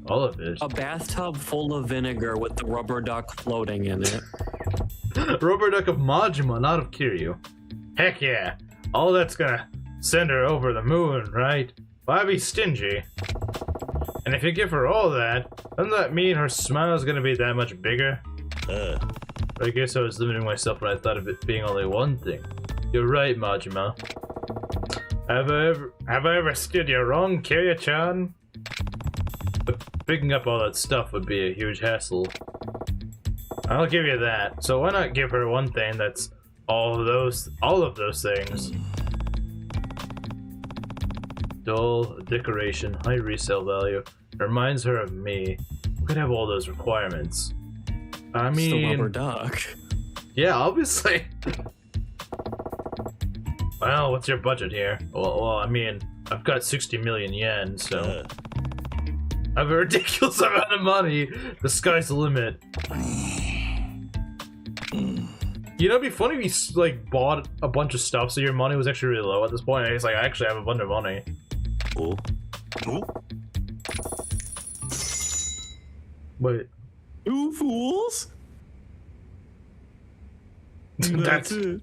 All of it. A bathtub full of vinegar with the rubber duck floating in it. Rubber duck of Majima, not of Kiryu. Heck yeah. All that's gonna send her over the moon, right? Why be stingy? And if you give her all that, doesn't that mean her smile's gonna be that much bigger? I guess I was limiting myself when I thought of it being only one thing. You're right, Majima. Have I ever steered you wrong, Kiryu-chan? But picking up all that stuff would be a huge hassle. I'll give you that. So why not give her one thing that's all of those things? dull, decoration, high resale value. It reminds her of me. We could have all those requirements. I It's the rubber mean, duck. yeah, obviously. Well, what's your budget here? Well, I mean, I've got 60 million yen, so I have a ridiculous amount of money. The sky's the limit. You know, it'd be funny if you like bought a bunch of stuff, so your money was actually really low at this point. And it's like, I actually have a bunch of money.お Wait, Two fools? that's it.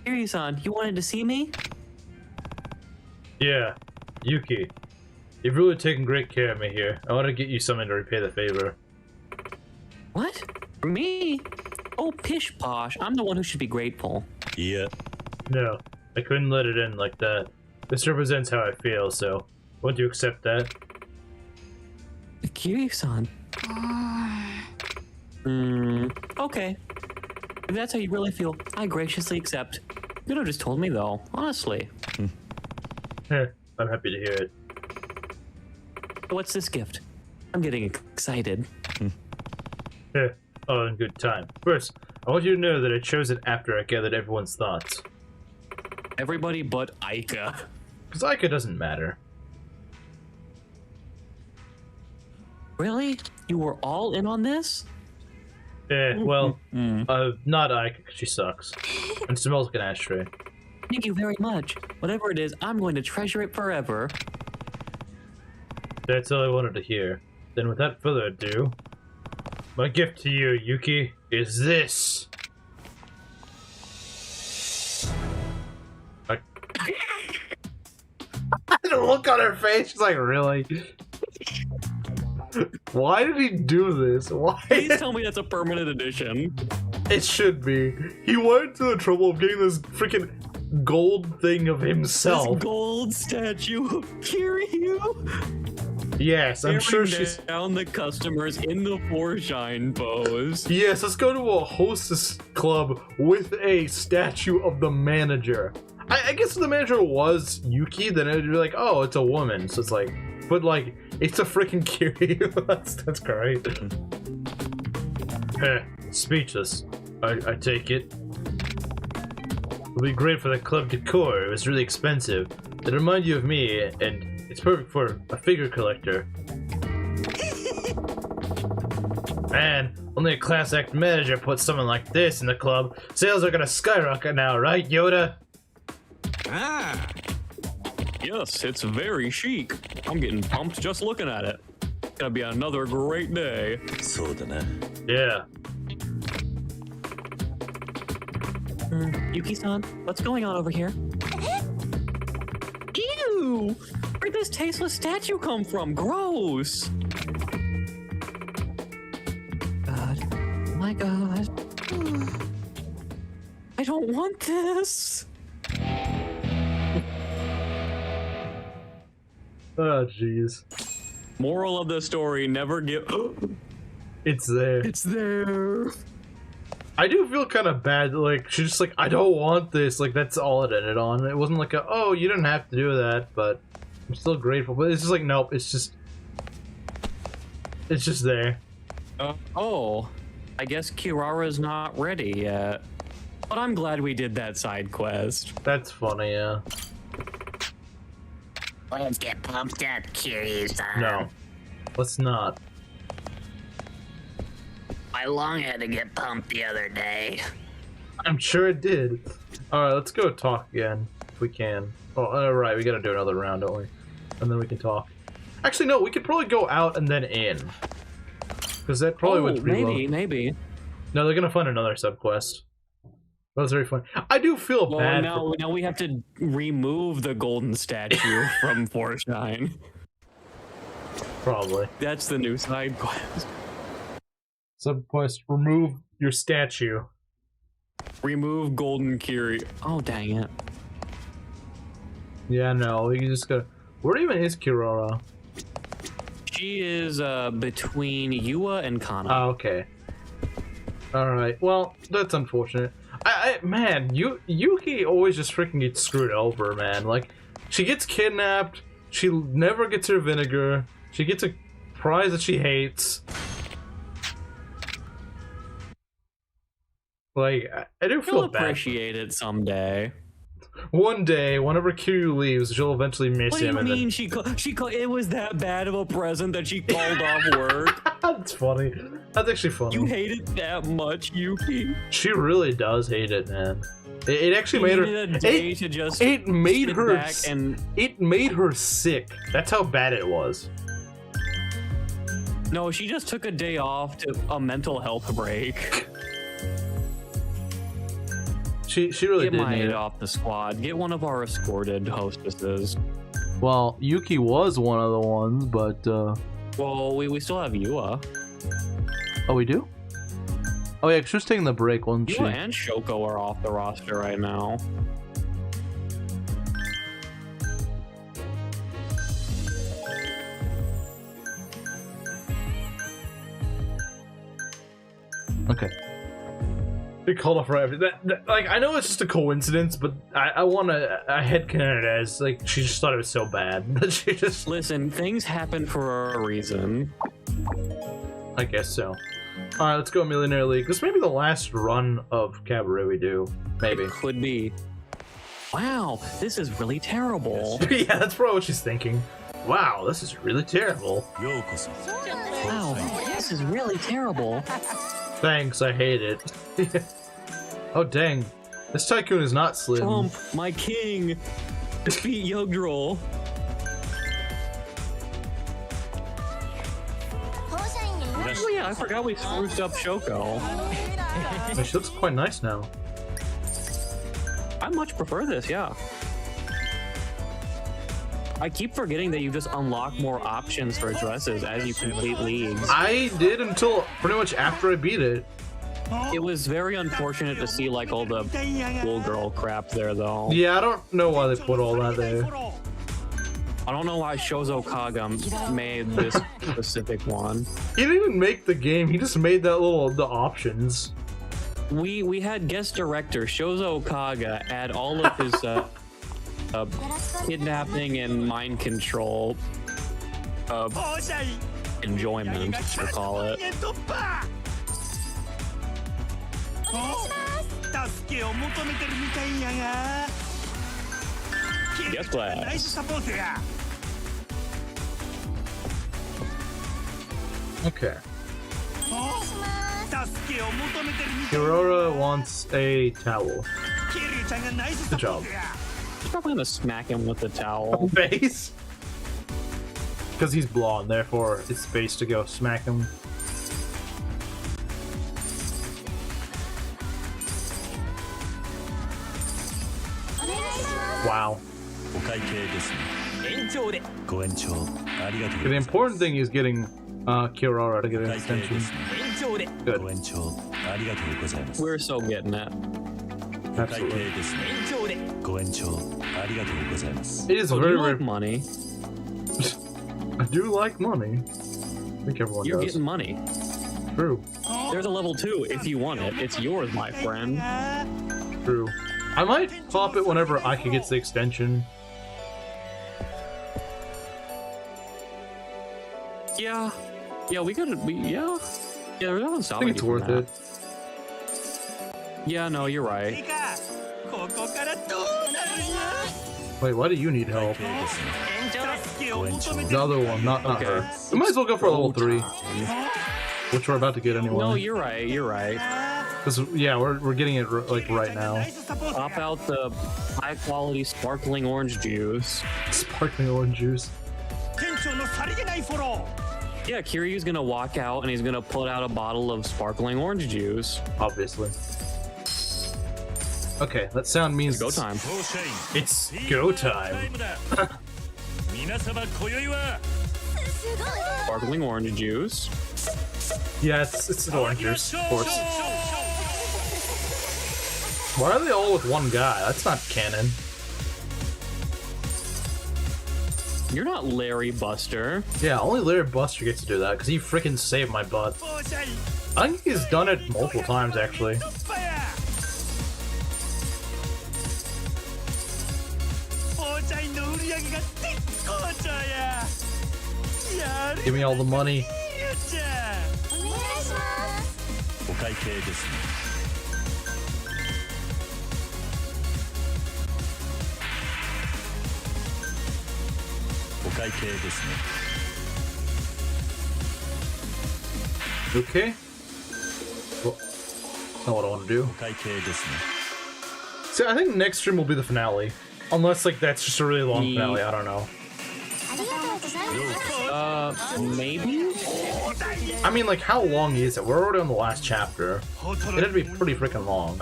Kiryu-san, you wanted to see me? yeah, Yuki. You've really taken great care of me here. I want to get you something to repay the favor. What? For me? Oh, pish posh. I'm the one who should be grateful. いや No, I couldn't let it in like that. This represents how I feel, so would you accept that? Kiryu-san. Okay. If that's how you really feel, I graciously accept. You could have just told me, though. Honestly. Heh, I'm happy to hear it. What's this gift? I'm getting excited. Heh, all in good time. First, I want you to know that I chose it after I gathered everyone's thoughts. Everybody but Aika. Because Aika doesn't matter. Really? You were all in on this? Well, not Aika, 'cause she sucks. And smells like an ashtray. Thank you very much. Whatever it is, I'm going to treasure it forever. That's all I wanted to hear. Then without further ado, my gift to you, Yuki, is this. The look on her face, she's like, really? Why did he do this? Why? Please tell me that's a permanent edition. It should be. He went to the trouble of getting this freaking gold thing of This himself. gold statue of Kiryu. Yes, I'm sure Staring she's. down the customers in the foreshine pose. Yes, let's go to a hostess club with a statue of the manager. I guess if the manager was Yuki, then it'd be like, oh, it's a woman. So it's like, but like, it's a freaking Kiryu. that's great. Speechless. I take it. It'll be great for the club decor. It was really expensive. It remind you of me, and it's perfect for a figure collector. Man, only a class act manager puts something like this in the club. Sales are gonna skyrocket now, right, Yoda? Ah, Yes, it's very chic. I'm getting pumped just looking at it. Gonna be another great day. そうだな Yeah. Yuki-san, what's going on over here? Ew! Where'd this tasteless statue come from? Gross! God. Oh my god. I don't want this! Oh, jeez. Moral of the story, never give... It's there. It's there! I do feel kind of bad. Like, she's just like, I don't want this. Like, that's all it ended on. It wasn't like, oh, you didn't have to do that, but I'm still grateful. But it's just like, nope, it's just there. Oh. I guess Kirara's not ready yet. But I'm glad we did that side quest. That's funny, yeah. Let's get pumped up, Kiryu-san. No. Let's not. My lung had to get pumped the other day. I'm sure it did. Alright, let's go talk again, if we can. Oh, alright, we gotta do another round, don't we? And then we can talk. Actually, no, we could probably go out and then in. Because that probably would reload. maybe. No, they're gonna find another subquest. That was very fun. I do feel Well, bad. now we have to remove the golden statue from Foreshine. Probably. That's the new side quest. Subquest, remove your statue. Remove golden Kiri. Oh, dang it. Yeah, no, you just gotta... Where even is Kirara? She is between Yua and Kana. Oh, okay. Alright, well, that's unfortunate. Man, Yuki always just freaking gets screwed over, man. Like, she gets kidnapped, she never gets her vinegar, she gets a prize that she hates. Like, I do feel You'll bad. appreciate it someday. One day, whenever Kiryu leaves, she'll eventually miss What do him. you And mean it was that bad of a present that she called off work? That's funny. That's actually funny. You hate it that much, Yuki? She really does hate it, man. It actually made her. Needed a day to just It made sit her. back and It made her sick. That's how bad it was. no, she just took a day off to a mental health break. She really Get did Maya need it. off the squad. Get one of our escorted hostesses. Well, Yuki was one of the ones, but Well, we still have Yua. oh, we do. Oh yeah, she was taking the break, wasn't she? Yua and Shoko are off the roster right now. Okay. They called off right after that. Like, I know it's just a coincidence, but I want to headcanon it as like she just thought it was so bad that she just. Listen, things happen for a reason. I guess so. All right, let's go Millionaire League. This may be the last run of Cabaret we do. Maybe. Could be. Wow, this is really terrible. Yeah, that's probably what she's thinking. Wow, this is really terrible. Wow, this is really terrible. Thanks, I hate it. Oh dang, this tycoon is not slim. Trump, my king. Defeat Yugdrol. Oh yeah, I forgot we spruced up Shoko. Oh, she looks quite nice now. I much prefer this, yeah. I keep forgetting that you just unlock more options for dresses as you complete leagues. I did until pretty much after I beat it. It was very unfortunate to see like all the cool girl crap there though. Yeah, I don't know why they put all that there. I don't know why Shozo Kaga made this specific one. He didn't even make the game, he just made that the options. We had guest director Shozo Kaga add all of his kidnapping and mind control enjoyment, we'll call it. Yes, class. Okay. Kirora wants a towel. Good job. He's probably gonna smack him with the towel. Base? Because he's blonde, therefore it's space to go smack him. Wow. The important thing is getting Kirara to get an extension. Good. We're so getting it. Absolutely. It is So do very, you like very. money? I do like money. I think everyone You're does. getting money. True. There's a level 2 if you want it. It's yours, my friend. True. I might pop it whenever Aika gets the extension. Yeah. Yeah, we could. Yeah. Yeah, there's nothing I stopping think it's you worth from it. that. Yeah, no, you're right. Wait, why do you need help? The other one, not Okay. her. We might as well go for level 3, which we're about to get anyway. No, you're right. You're right. Because yeah, we're getting it like right now. Pop out the high quality sparkling orange juice. Sparkling orange juice. Yeah, Kiryu's gonna walk out and he's gonna pull out a bottle of sparkling orange juice. Obviously. Okay, that sound means Go time. It's go time. Sparkling orange juice. Yeah, it's an orange juice, of course. Why are they all with one guy? That's not canon. You're not Larry Buster. Yeah, only Larry Buster gets to do that because he freaking saved my butt. I think he's done it multiple times actually. Give me all the money. お願いします。お会計ですね。お会計ですね。 Okay. Well, that's not what I want to do. お会計ですね。 See, I think next stream will be the finale. Unless, like, that's just a really long finale. I don't know. ありがとうございます。 Maybe? I mean, like, how long is it? We're already on the last chapter. It'd be pretty freaking long.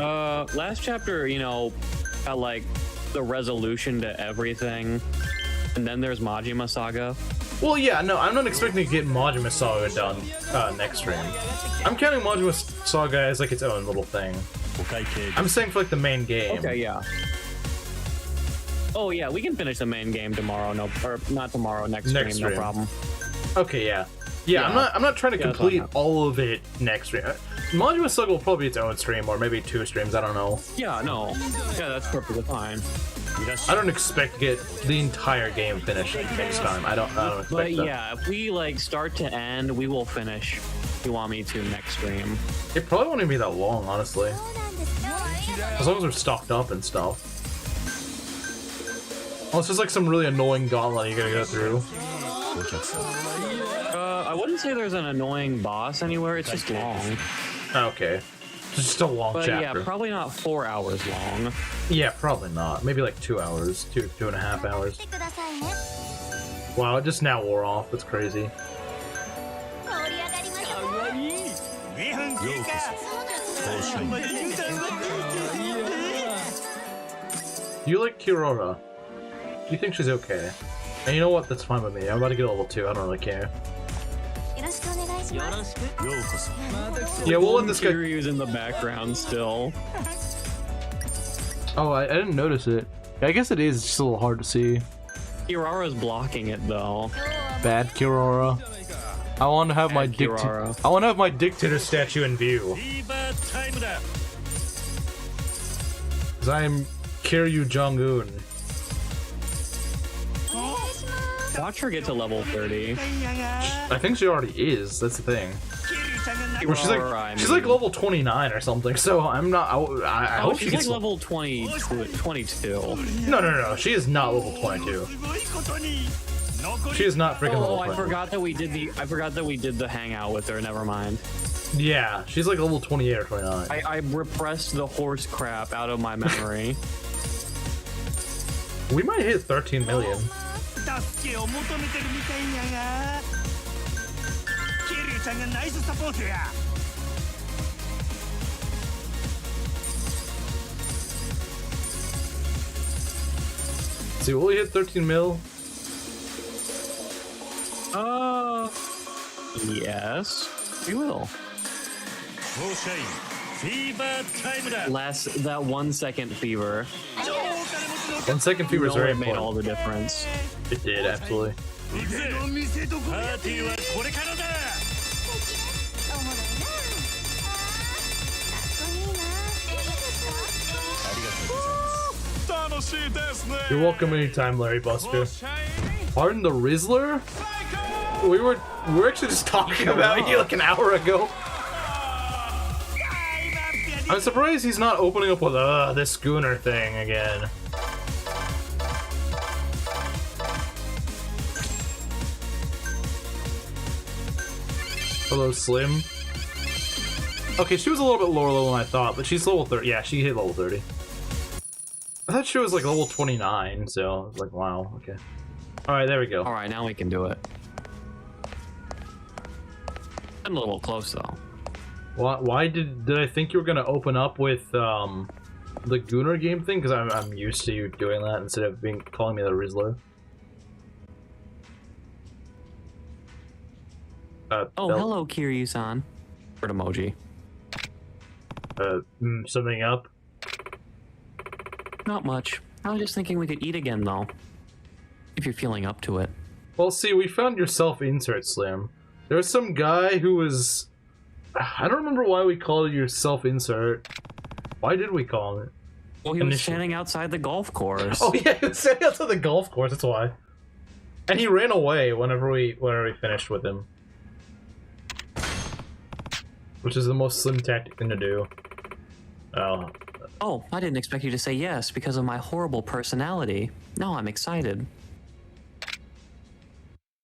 Last chapter, you know, got like the resolution to everything. And then there's Majima Saga. Well, yeah, no, I'm not expecting to get Majima Saga done next stream. I'm counting Majima Saga as, like, its own little thing. お会計です。 I'm saying for, like, the main game. Okay, yeah. Oh yeah, we can finish the main game tomorrow. No, or not tomorrow. Next Next stream, no stream. problem. Okay, yeah. Yeah, Yeah. I'm not trying to Yeah, that's complete fine. all of it next stream. Majima Saga will probably be its own stream, or maybe 2 streams, I don't know. Yeah, no. Yeah, that's perfectly fine. I don't expect to get the entire game finished next time. I don't expect But that. yeah, if we like start to end, we will finish Kiwami 2 next stream. It probably won't even be that long, honestly. そうなんですね。 As long as we're stocked up and stuff. Well, it's just like some really annoying gauntlet you gotta go through. お客様。 I wouldn't say there's an annoying boss anywhere. It's just long. Okay. It's just a long But yeah, chapter. probably not 4 hours long. Yeah, probably not. Maybe like 2 hours. 2.5 hours. 来てくださいね。 Wow, it just now wore off. That's crazy. 盛り上がりましたね。 2分経過。 You like Kirora? You think she's okay? And you know what? That's fine with me. I'm about to get level 2. I don't really care. よろしくお願いします。ようこそ。 Yeah, we'll let this guy. Kiryu's in the background still. Oh, I didn't notice it. I guess it is. It's just a little hard to see. Kirara's blocking it though. Bad Kirora. I want to have my Bad Kirara. I want to have my dictator statue in view. フィーバータイムだ。 Cause I am Kiryu Jong-un. お願いします。 Watch her get to level 30. I think she already is. That's the thing. キリュウちゃんが泣い Well, she's like Kirara, I she's like mean. level 29 or something. So I'm not. I Oh, hope she she's gets like level 22. No. She is not level 22. すごいことに。残 She り is not freaking Oh, level I 20. forgot that we did the hangout with her. Never mind. Yeah, she's like level 28 or 29. I repressed the horse crap out of my memory. We might hit 13 million. 助けを求めてるみたいやが。キリュウちゃんがナイスサポートや。 See, will we hit 13 mil? Yes, we will. フォーシャインフィーバータイムだ。 Less that 1 second fever. 超お金持ちの 1 second fever is No, very it made all important. the difference. It did, absolutely. 腕の見せ所パーティーはこれからだ。おもろいな。かっこいいな。いいですか？ありがとうございます。 楽しいですね。 You're welcome anytime, Larry Buster. Pardon the Rizzler? We were actually just talking about you like an hour ago. I'm surprised he's not opening up with this schooner thing again. Hello, Slim. Okay, she was a little bit lower level than I thought, but she's level 30. Yeah, she hit level 30. I thought she was like level 29, so I was like, wow, okay. Alright, there we go. All right, now we can do it. I'm a little close though. Why did I think you were gonna open up with the Gooner game thing? Because I'm used to you doing that instead of calling me the Rizzler. Oh, Bell- hello, Kiryu-san. Bird emoji. Something up. Not much. I was just thinking we could eat again though. If you're feeling up to it. Well, see, we found your self-insert, Slim. There was some guy who was... I don't remember why we called your self-insert. Why did we call it? Well, he was Initially. standing outside the golf course. Oh yeah, he was standing outside the golf course, that's why. And he ran away whenever we finished with him. Which is the most slim tactic thing to do. Oh, I didn't expect you to say yes because of my horrible personality. Now I'm excited.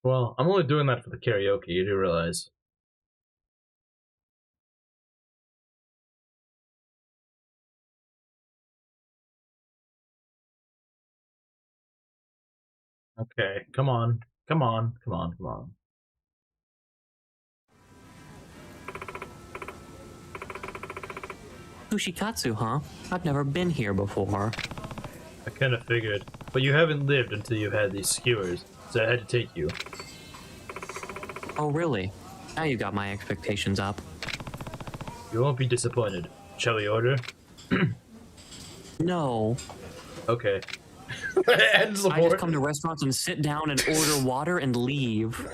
Well, I'm only doing that for the karaoke, you do realize. Okay, come on. Come on, come on, come on. Kushikatsu, huh? I've never been here before. I kinda figured. But you haven't lived until you've had these skewers, so I had to take you. Oh, really? Now you got my expectations up. You won't be disappointed. Shall we order? No. Okay. Ends the I just board. come to restaurants and sit down and order water and leave.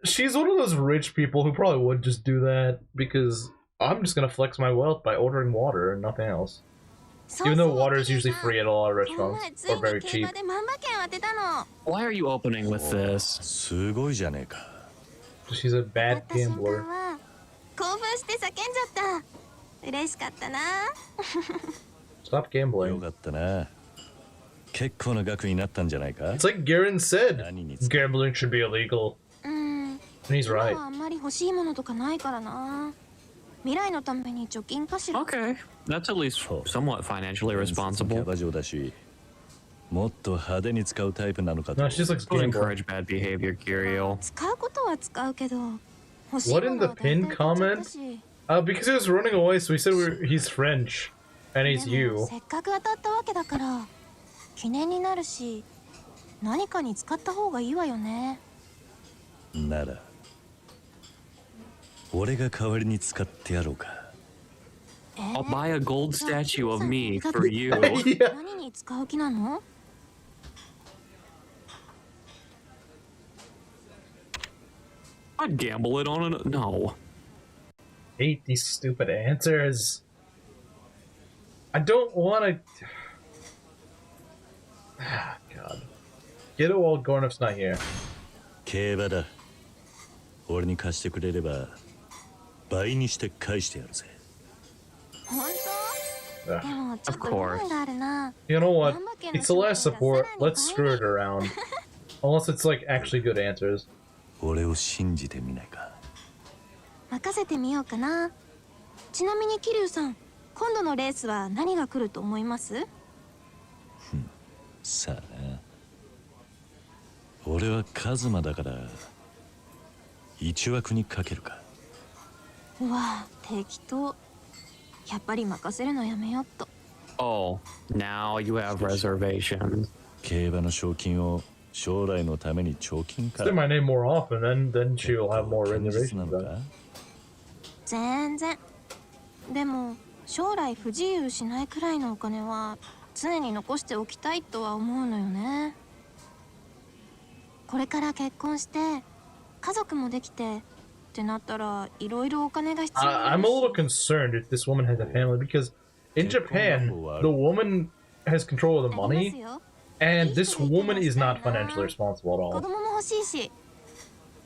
She's one of those rich people who probably would just do that because I'm just gonna flex my wealth by ordering water and nothing else. Even though water is usually free at a lot of restaurants, or very cheap. Why are you opening with this? すごいじゃねえか。 She's a bad gambler. 興奮して叫んじゃった嬉しかったな Stop よ gambling. かったな。結構な額になったんじゃないか。 It's like Garen said, 何に使う gambling should be illegal. うん And he's 今 right. はあんまり欲しいものとかないからな未来のために貯金かしら Okay, that's at least somewhat financially キャ responsible. バ嬢だし、もっと派手に使うタイプなのかと。 No, she just likes Don't gambling. encourage bad behavior, Kirio. 使うことは使うけど欲しい What も in の the は大体 pin 買っちゃった comment? し Because he was running away, so we said he's French. And he's でも you. せっかく当たったわけだから記念になるし何かに使った方がいいわよねなら、俺が代わりに使ってやろうか。I'll buy a gold statue of me for you. Yeah. 何に使う気なの I'd gamble it on an... No. Hate these stupid answers. I don't want to. Ah, God. Get it while Gorneff's not here. 競馬だ。俺に貸してくれれば、倍にして返してやるぜ。本当 Ugh. でもちょっ Of と course. 不安があるな You know what? It's the last support. Let's screw it around. Unless it's like actually good answers. 俺を信じてみないか。任せてみようかなちなみに桐生さん今度のレースは何が来ると思いますさあな。俺はカズマだから一枠にかけるか。うわ適当やっぱり任せるのやめよっと Oh, now you have reservations. 競馬の賞金を将来のために貯金か。 Say my name more often, then she'll have more 現実 reservations. なの Then. か。全然でも将来不自由しないくらいのお金は常に残しておきたいとは思うのよねこれから結婚して家族もできてってなったらいろいろお金が必要 I'm a little concerned if this woman has a family because in Japan, the woman has control of the あり money, ますよ and this woman is not financially responsible at 子 all. 供も欲しいし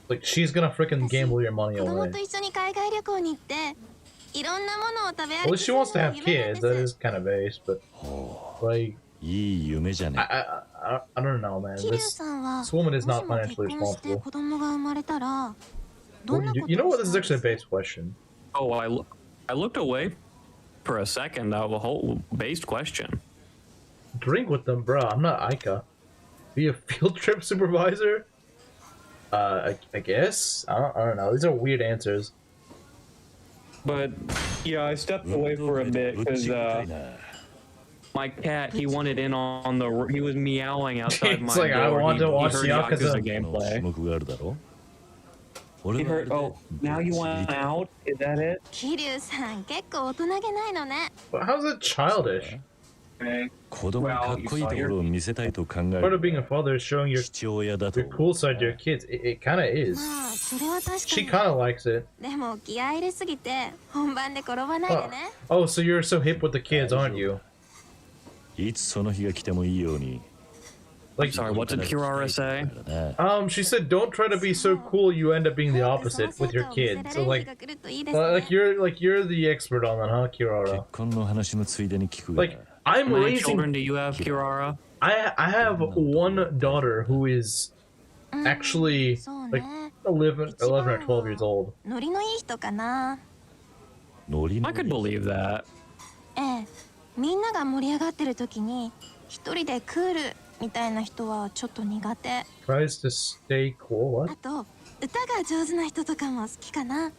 Like she's gonna freaking gamble your money 子供 away. と一緒に海外旅行に行っていろんなものを食べ At 歩 least き she するの wants to が have 夢なん kids. で That す is kind of base, but like いい夢じゃねえ I don't know, man. 桐生 This さんは this woman も is し not も結 financially 婚して responsible. 子供が生まれたらど What ん do な you こ do? You と know を what? This is したい actually a です base question. Oh, I looked away for a second. That was a whole based question. Drink with them, bro. I'm not Aika. Be a field trip supervisor? I guess. I don't know. These are weird answers. But yeah, I stepped away for a bit because my cat, he wanted in on the. He was meowing outside my It's like, I door. want to watch heard Yakuza. Yakuza gameplay. 種目があるだろ。 He heard. Oh, now you want out? Is that it? 桐生さん結構大人げないのね But how's it childish? Okay. 子供にかっこいいところを見せたいと考え Part of る being a father is showing your 父親だと your cool side to your kids. It kind of is. まあそれは確 She か kind of likes it. にでも気合い入れすぎて本番で転ばないでね Oh, so you're so hip with the kids, aren't you? いつその日が来てもいいように Like, Sorry, what did Kirara say? she said, don't try to be so cool you end up being the opposite with your kid. So like you're the expert on that, huh, Kirara? 婚の話のついでに聞くが Like, I'm How many raising. children do you have, Kirara? I have one daughter who is actually like 11 or 12 years old. ノリのいい人かな。ノリの I could believe that. ええ、みんなが盛り上がってる時に一人でクールみたいな人はちょっと苦手。 Tries to stay cool. あ What? と歌が上手な人とかも好きかな。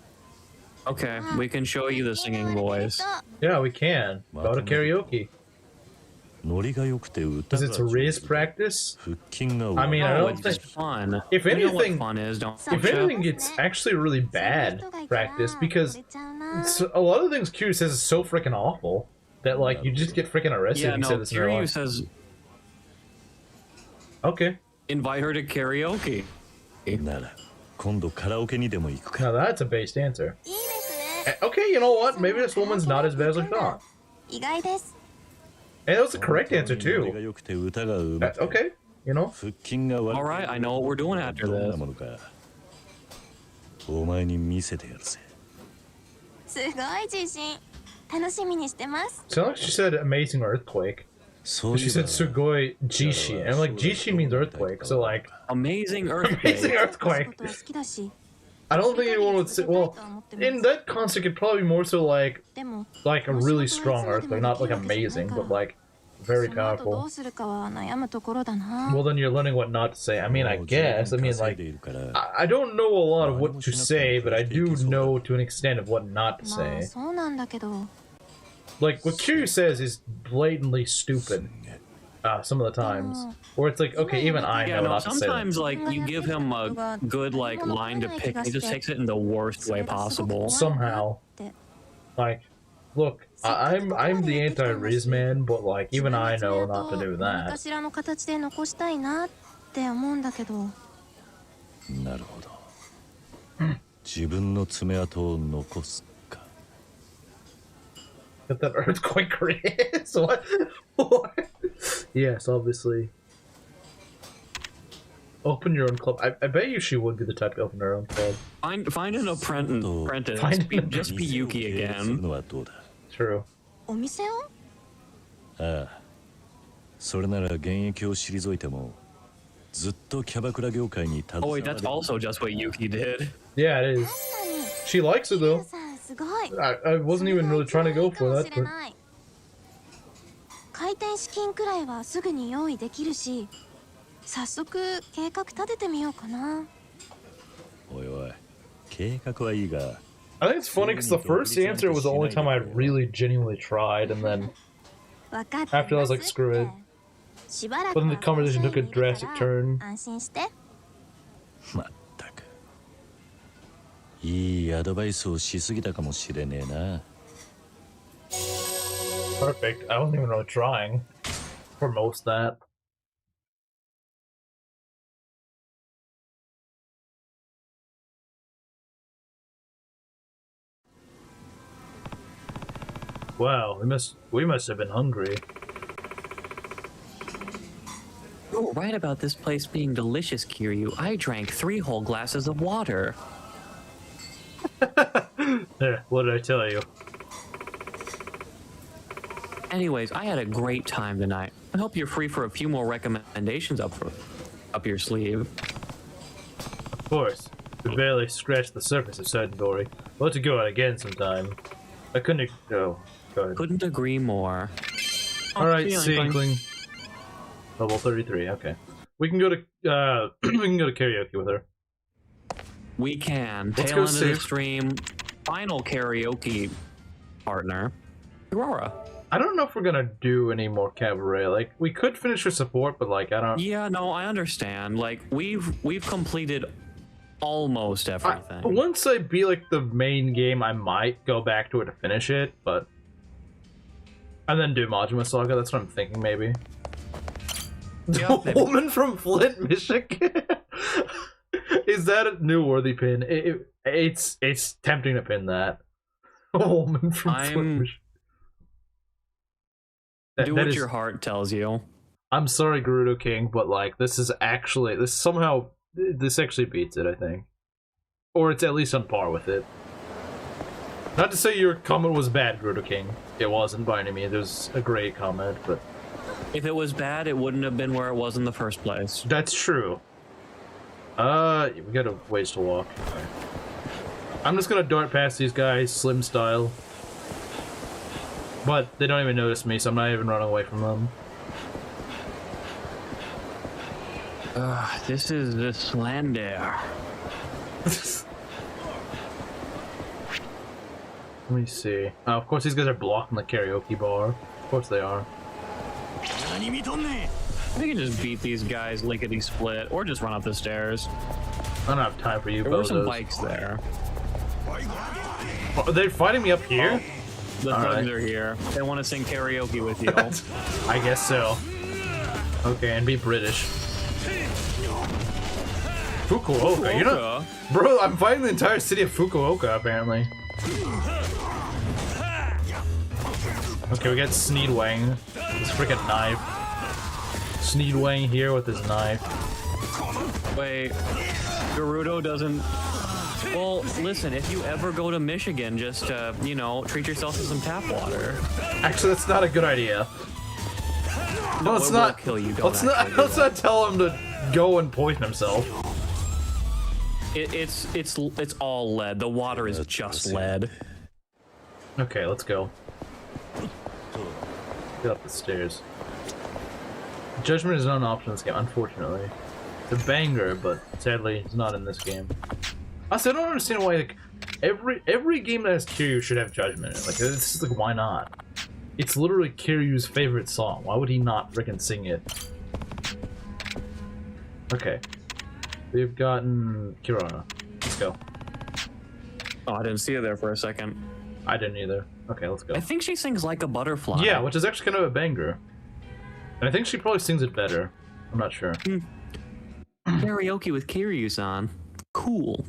Okay, we can show you the singing voice. Yeah, we can. Go to karaoke. ノリが良くて歌 Because が it's a race practice. 腹筋が I mean, I Oh, don't it's think. just fun. If You know what anything- fun is, don't If you? anything, it's actually really bad practice because a lot of things Q says is so freaking awful that like you just get freaking arrested Yeah, if you say no, this in real Kiryu life. says Okay, invite her to karaoke. なら今度カラオケにでも行くか now that's a based answer. いいですね。 Okay, you know what? Maybe this woman's not as bad as I thought. 意外です。 And that was the correct answer ノリが too. 良くて歌がうまくて Okay, you know. 腹筋が悪くて Alright, I know what we're doing after どん this. なものかお前に見せてやるぜすごい自信。楽しみにしてます。 Sound like she said amazing earthquake. そうい She え said ば sugoi jishi, and like jishi means earthquake. So like Amazing amazing earthquake. こ earthquake. とは好きだし。 I don't think anyone would say. Well, in that concept, it'd probably be more so like でも a really strong earthquake, not like amazing, but like very その後ど powerful. うするかは悩むところだな。 Well, then you're learning what not to say. I mean, I もう guess. I 十分 mean, 稼い like, でいるから I don't know a lot of what to say, but I do know to an extent of what not to まあ say. そうなんだけど。 Like, what Kiryu says is blatantly stupid. Some of the times. Where it's like, okay, even I Yeah, know no, not to say that. sometimes like you give him a good like line to pick, and he just takes it in the worst way possible. Somehow. Like, look, I'm the anti-Riz man, but like, even I know not to do 何か that. しらの形で残したいなって思うんだけど。なるほど自分の爪痕を残すか Get that earthquake Riz? What? What? Yes, obviously. Open your own club. I bet you she would be the type to open her own club. Find an apprentice. Find an Just be Yuki する again. のはどうだ True. お店を？ああそれなら現役を退いてもずっとキャバクラ業界に携 Oh わ wait, れ that's also just what Yuki did. Yeah, it is. 確かに。 She likes it キ though. ヨさんすごい。 I wasn't even really trying to go か for も that, しれ but ない。開店資金くらいはすぐに用意できるし、早速計画立ててみようかな。おいおい計画はいいが I think it's funny because the first answer was the only time I really genuinely tried, and then 分かって After that I was like, ます screw っ it. て。しばら But く then は the conversation took a この部屋にいる drastic から turn. 安心して。まったくいいアドバイスをしすぎたかもしれねえな Perfect. I wasn't even really trying for most of that. Wow, we must have been hungry. You're right about this place being delicious, Kiryu. I drank 3 whole glasses of water. What did I tell you? Anyways, I had a great time tonight. I hope you're free for a few more recommendations up your sleeve. Of course, we barely scratched the surface of Saturday. We'll have to go out again sometime. I couldn't go. Go ahead. Couldn't agree more. All right, see you, Inkling. Inkling. Level 33. Okay, we can go to we can go to karaoke with her. We can. Let's Tail go end of the save. stream. Final karaoke partner. Aurora. I don't know if we're gonna do any more cabaret. Like, we could finish her support, but like, I don't. Yeah, no, I understand. Like we've completed almost everything. Once I beat like the main game, I might go back to it to finish it, but and then do Majima Saga. That's what I'm thinking, maybe. Yeah, The maybe. woman from Flint, Michigan. Is that a new worthy pin? It's tempting to pin that. A woman from Flint, I'm- Michigan. Do That what is- your heart tells you. I'm sorry, Gerudo King, but like this actually beats it, I think, or it's at least on par with it. Not to say your comment was bad, Gerudo King. It wasn't by any means. It was a great comment, but If it was bad, it wouldn't have been where it was in the first place. that's true. We got a ways to walk. Right. I'm just gonna dart past these guys, slim style. But they don't even notice me, so I'm not even running away from them. This is the slander. Let me see. Of course, these guys are blocking the karaoke bar. Of course they are. We can just beat these guys lickety split, or just run up the stairs. I don't have time for you, There were some bozos. bikes there. Oh, they're fighting me up here? The All thugs right. are here. They want to sing karaoke with you. I guess so. Okay, and be British. Fukuoka, you're not... Bro, I'm fighting the entire city of Fukuoka, apparently. Okay, we got Sneedwang. His freaking knife. Sneedwang here with his knife. Wait, Gerudo doesn't... Well, listen, if you ever go to Michigan, just, you know, treat yourself to some tap water. Actually, that's not a good idea. No, let's it not will kill you. Don't actually do let's that. not tell him to go and poison himself. It's all lead. The water is just lead. Okay, let's go. Get up the stairs. Judgment is not an option in this game, unfortunately. It's a banger, but sadly, it's not in this game. Also, I don't understand why like every game that has Kiryu should have Judgment in it. Like, it's just like, why not? It's literally Kiryu's favorite song. Why would he not freaking sing it? Okay. We've gotten Kirana. Let's go. Oh, I didn't see her there for a second. I didn't either. Okay, let's go. I think she sings Like a Butterfly. Yeah, which is actually kind of a banger. And I think she probably sings it better. I'm not sure. Karaoke with Kiryu-san. Cool.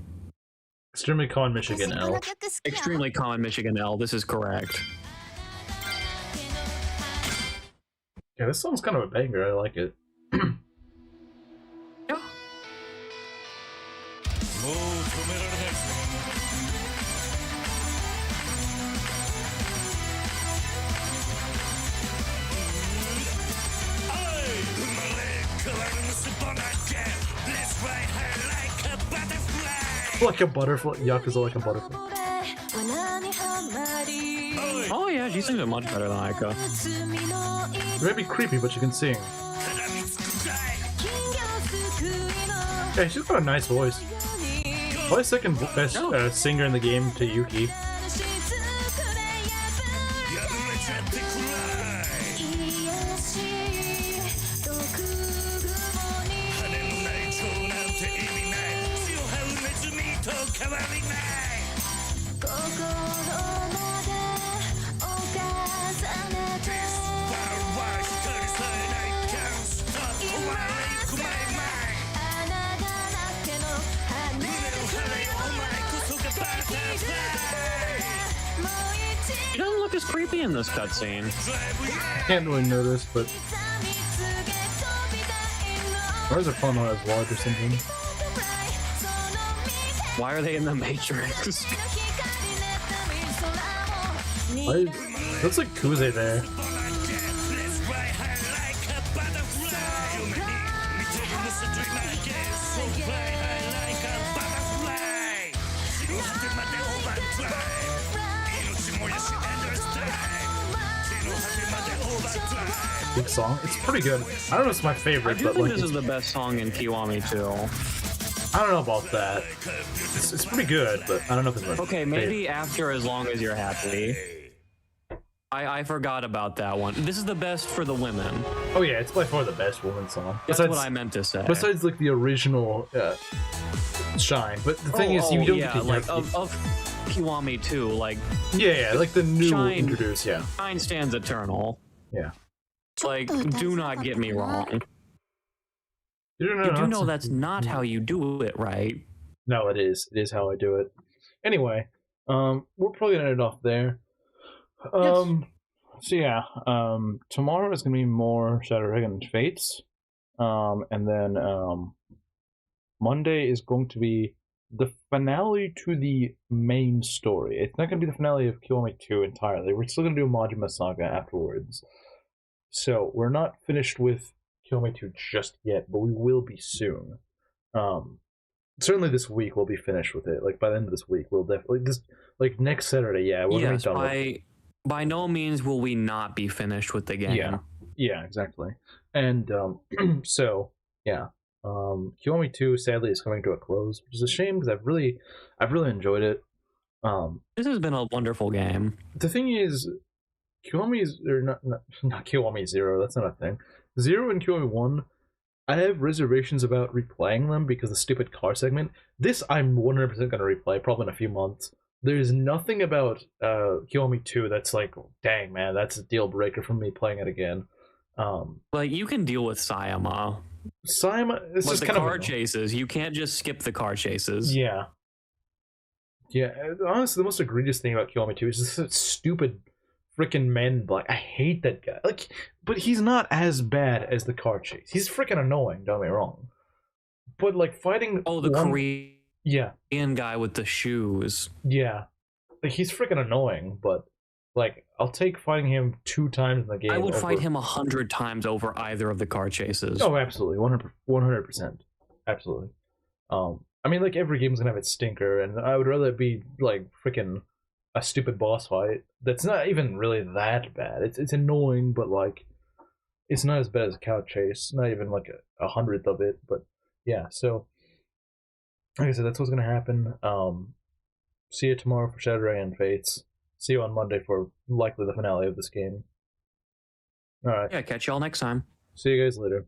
Extremely common Michigan L. Extremely common Michigan L. This is correct. Yeah, this song's kind of a banger. I like it. Yeah. Like a butterfly. Yakuza like a butterfly. Oh yeah, she sings it much better than Aika. It may be creepy, but she can sing. Yeah, she's got a nice voice. Probably second best singer in the game to Yuki. She doesn't look as creepy in this cutscene. Can't really notice, but. Or is her phone not as large or something? Why are they in the Matrix? Why? Looks like Kuze there. Big song. It's pretty good. I don't know if it's my I favorite, do but think like, this is the best song in Kiwami too. I don't know about that. It's pretty good, but I don't know if it's my Okay, favorite. maybe after As Long As You're Happy. I forgot about that one. This is the best for the women. Oh yeah, it's by far the best woman song. That's what I meant to say. Besides like the original Shine, but the thing is, you don't yeah, get to like hear- of Kiwami too. Like yeah, like the new Shine- introduced, yeah. Shine stands eternal. Yeah. Like, do not get me wrong. You You do know that's not how you do it, right? No, it is. It is how I do it. Anyway, we're probably gonna end it off there. So yeah, tomorrow is gonna be more Shadow Dragon Fates, and then Monday is going to be the finale to the main story. It's not gonna be the finale of Kiwami 2 entirely. We're still gonna do Majima Saga afterwards. So we're not finished with Kiwami 2 just yet, but we will be soon. Certainly this week we'll be finished with it. Like by the end of this week, we'll definitely next Saturday. Yeah, we're Yes, gonna be done. by no means will we not be finished with the game. Yeah, exactly. And so yeah, Kiwami 2 sadly is coming to a close, which is a shame because I've really enjoyed it. This has been a wonderful game. The thing is, Kiwami is or not Kiwami 0. That's not a thing. 0 and Kiwami 1. I have reservations about replaying them because of the stupid car segment. This I'm 100% going to replay, probably in a few months. There's nothing about Kiwami 2 that's like, dang, man, that's a deal breaker for me playing it again. Like, you can deal with Sayama. It's just the kind car of chases, you can't just skip the car chases. Yeah. Honestly, the most egregious thing about Kiwami 2 is just that stupid freaking man black. I hate that guy. Like, but he's not as bad as the car chase. He's freaking annoying. Don't get me wrong. But like fighting. Oh, the Korean Yeah. guy with the shoes. Yeah. Like he's freaking annoying, but like I'll take fighting him 2 times in the game. I would fight him 100 times over either of the car chases. Oh, absolutely, 100%, absolutely. I mean, like every game's gonna have its stinker, and I would rather be like freaking a stupid boss fight that's not even really that bad. It's annoying, but like it's not as bad as a cow chase. Not even like a hundredth of it. But yeah, so like I said, that's what's gonna happen. See you tomorrow for Shadow Dragon Fates. See you on Monday for likely the finale of this game. All right. Yeah, catch y'all next time. See you guys later.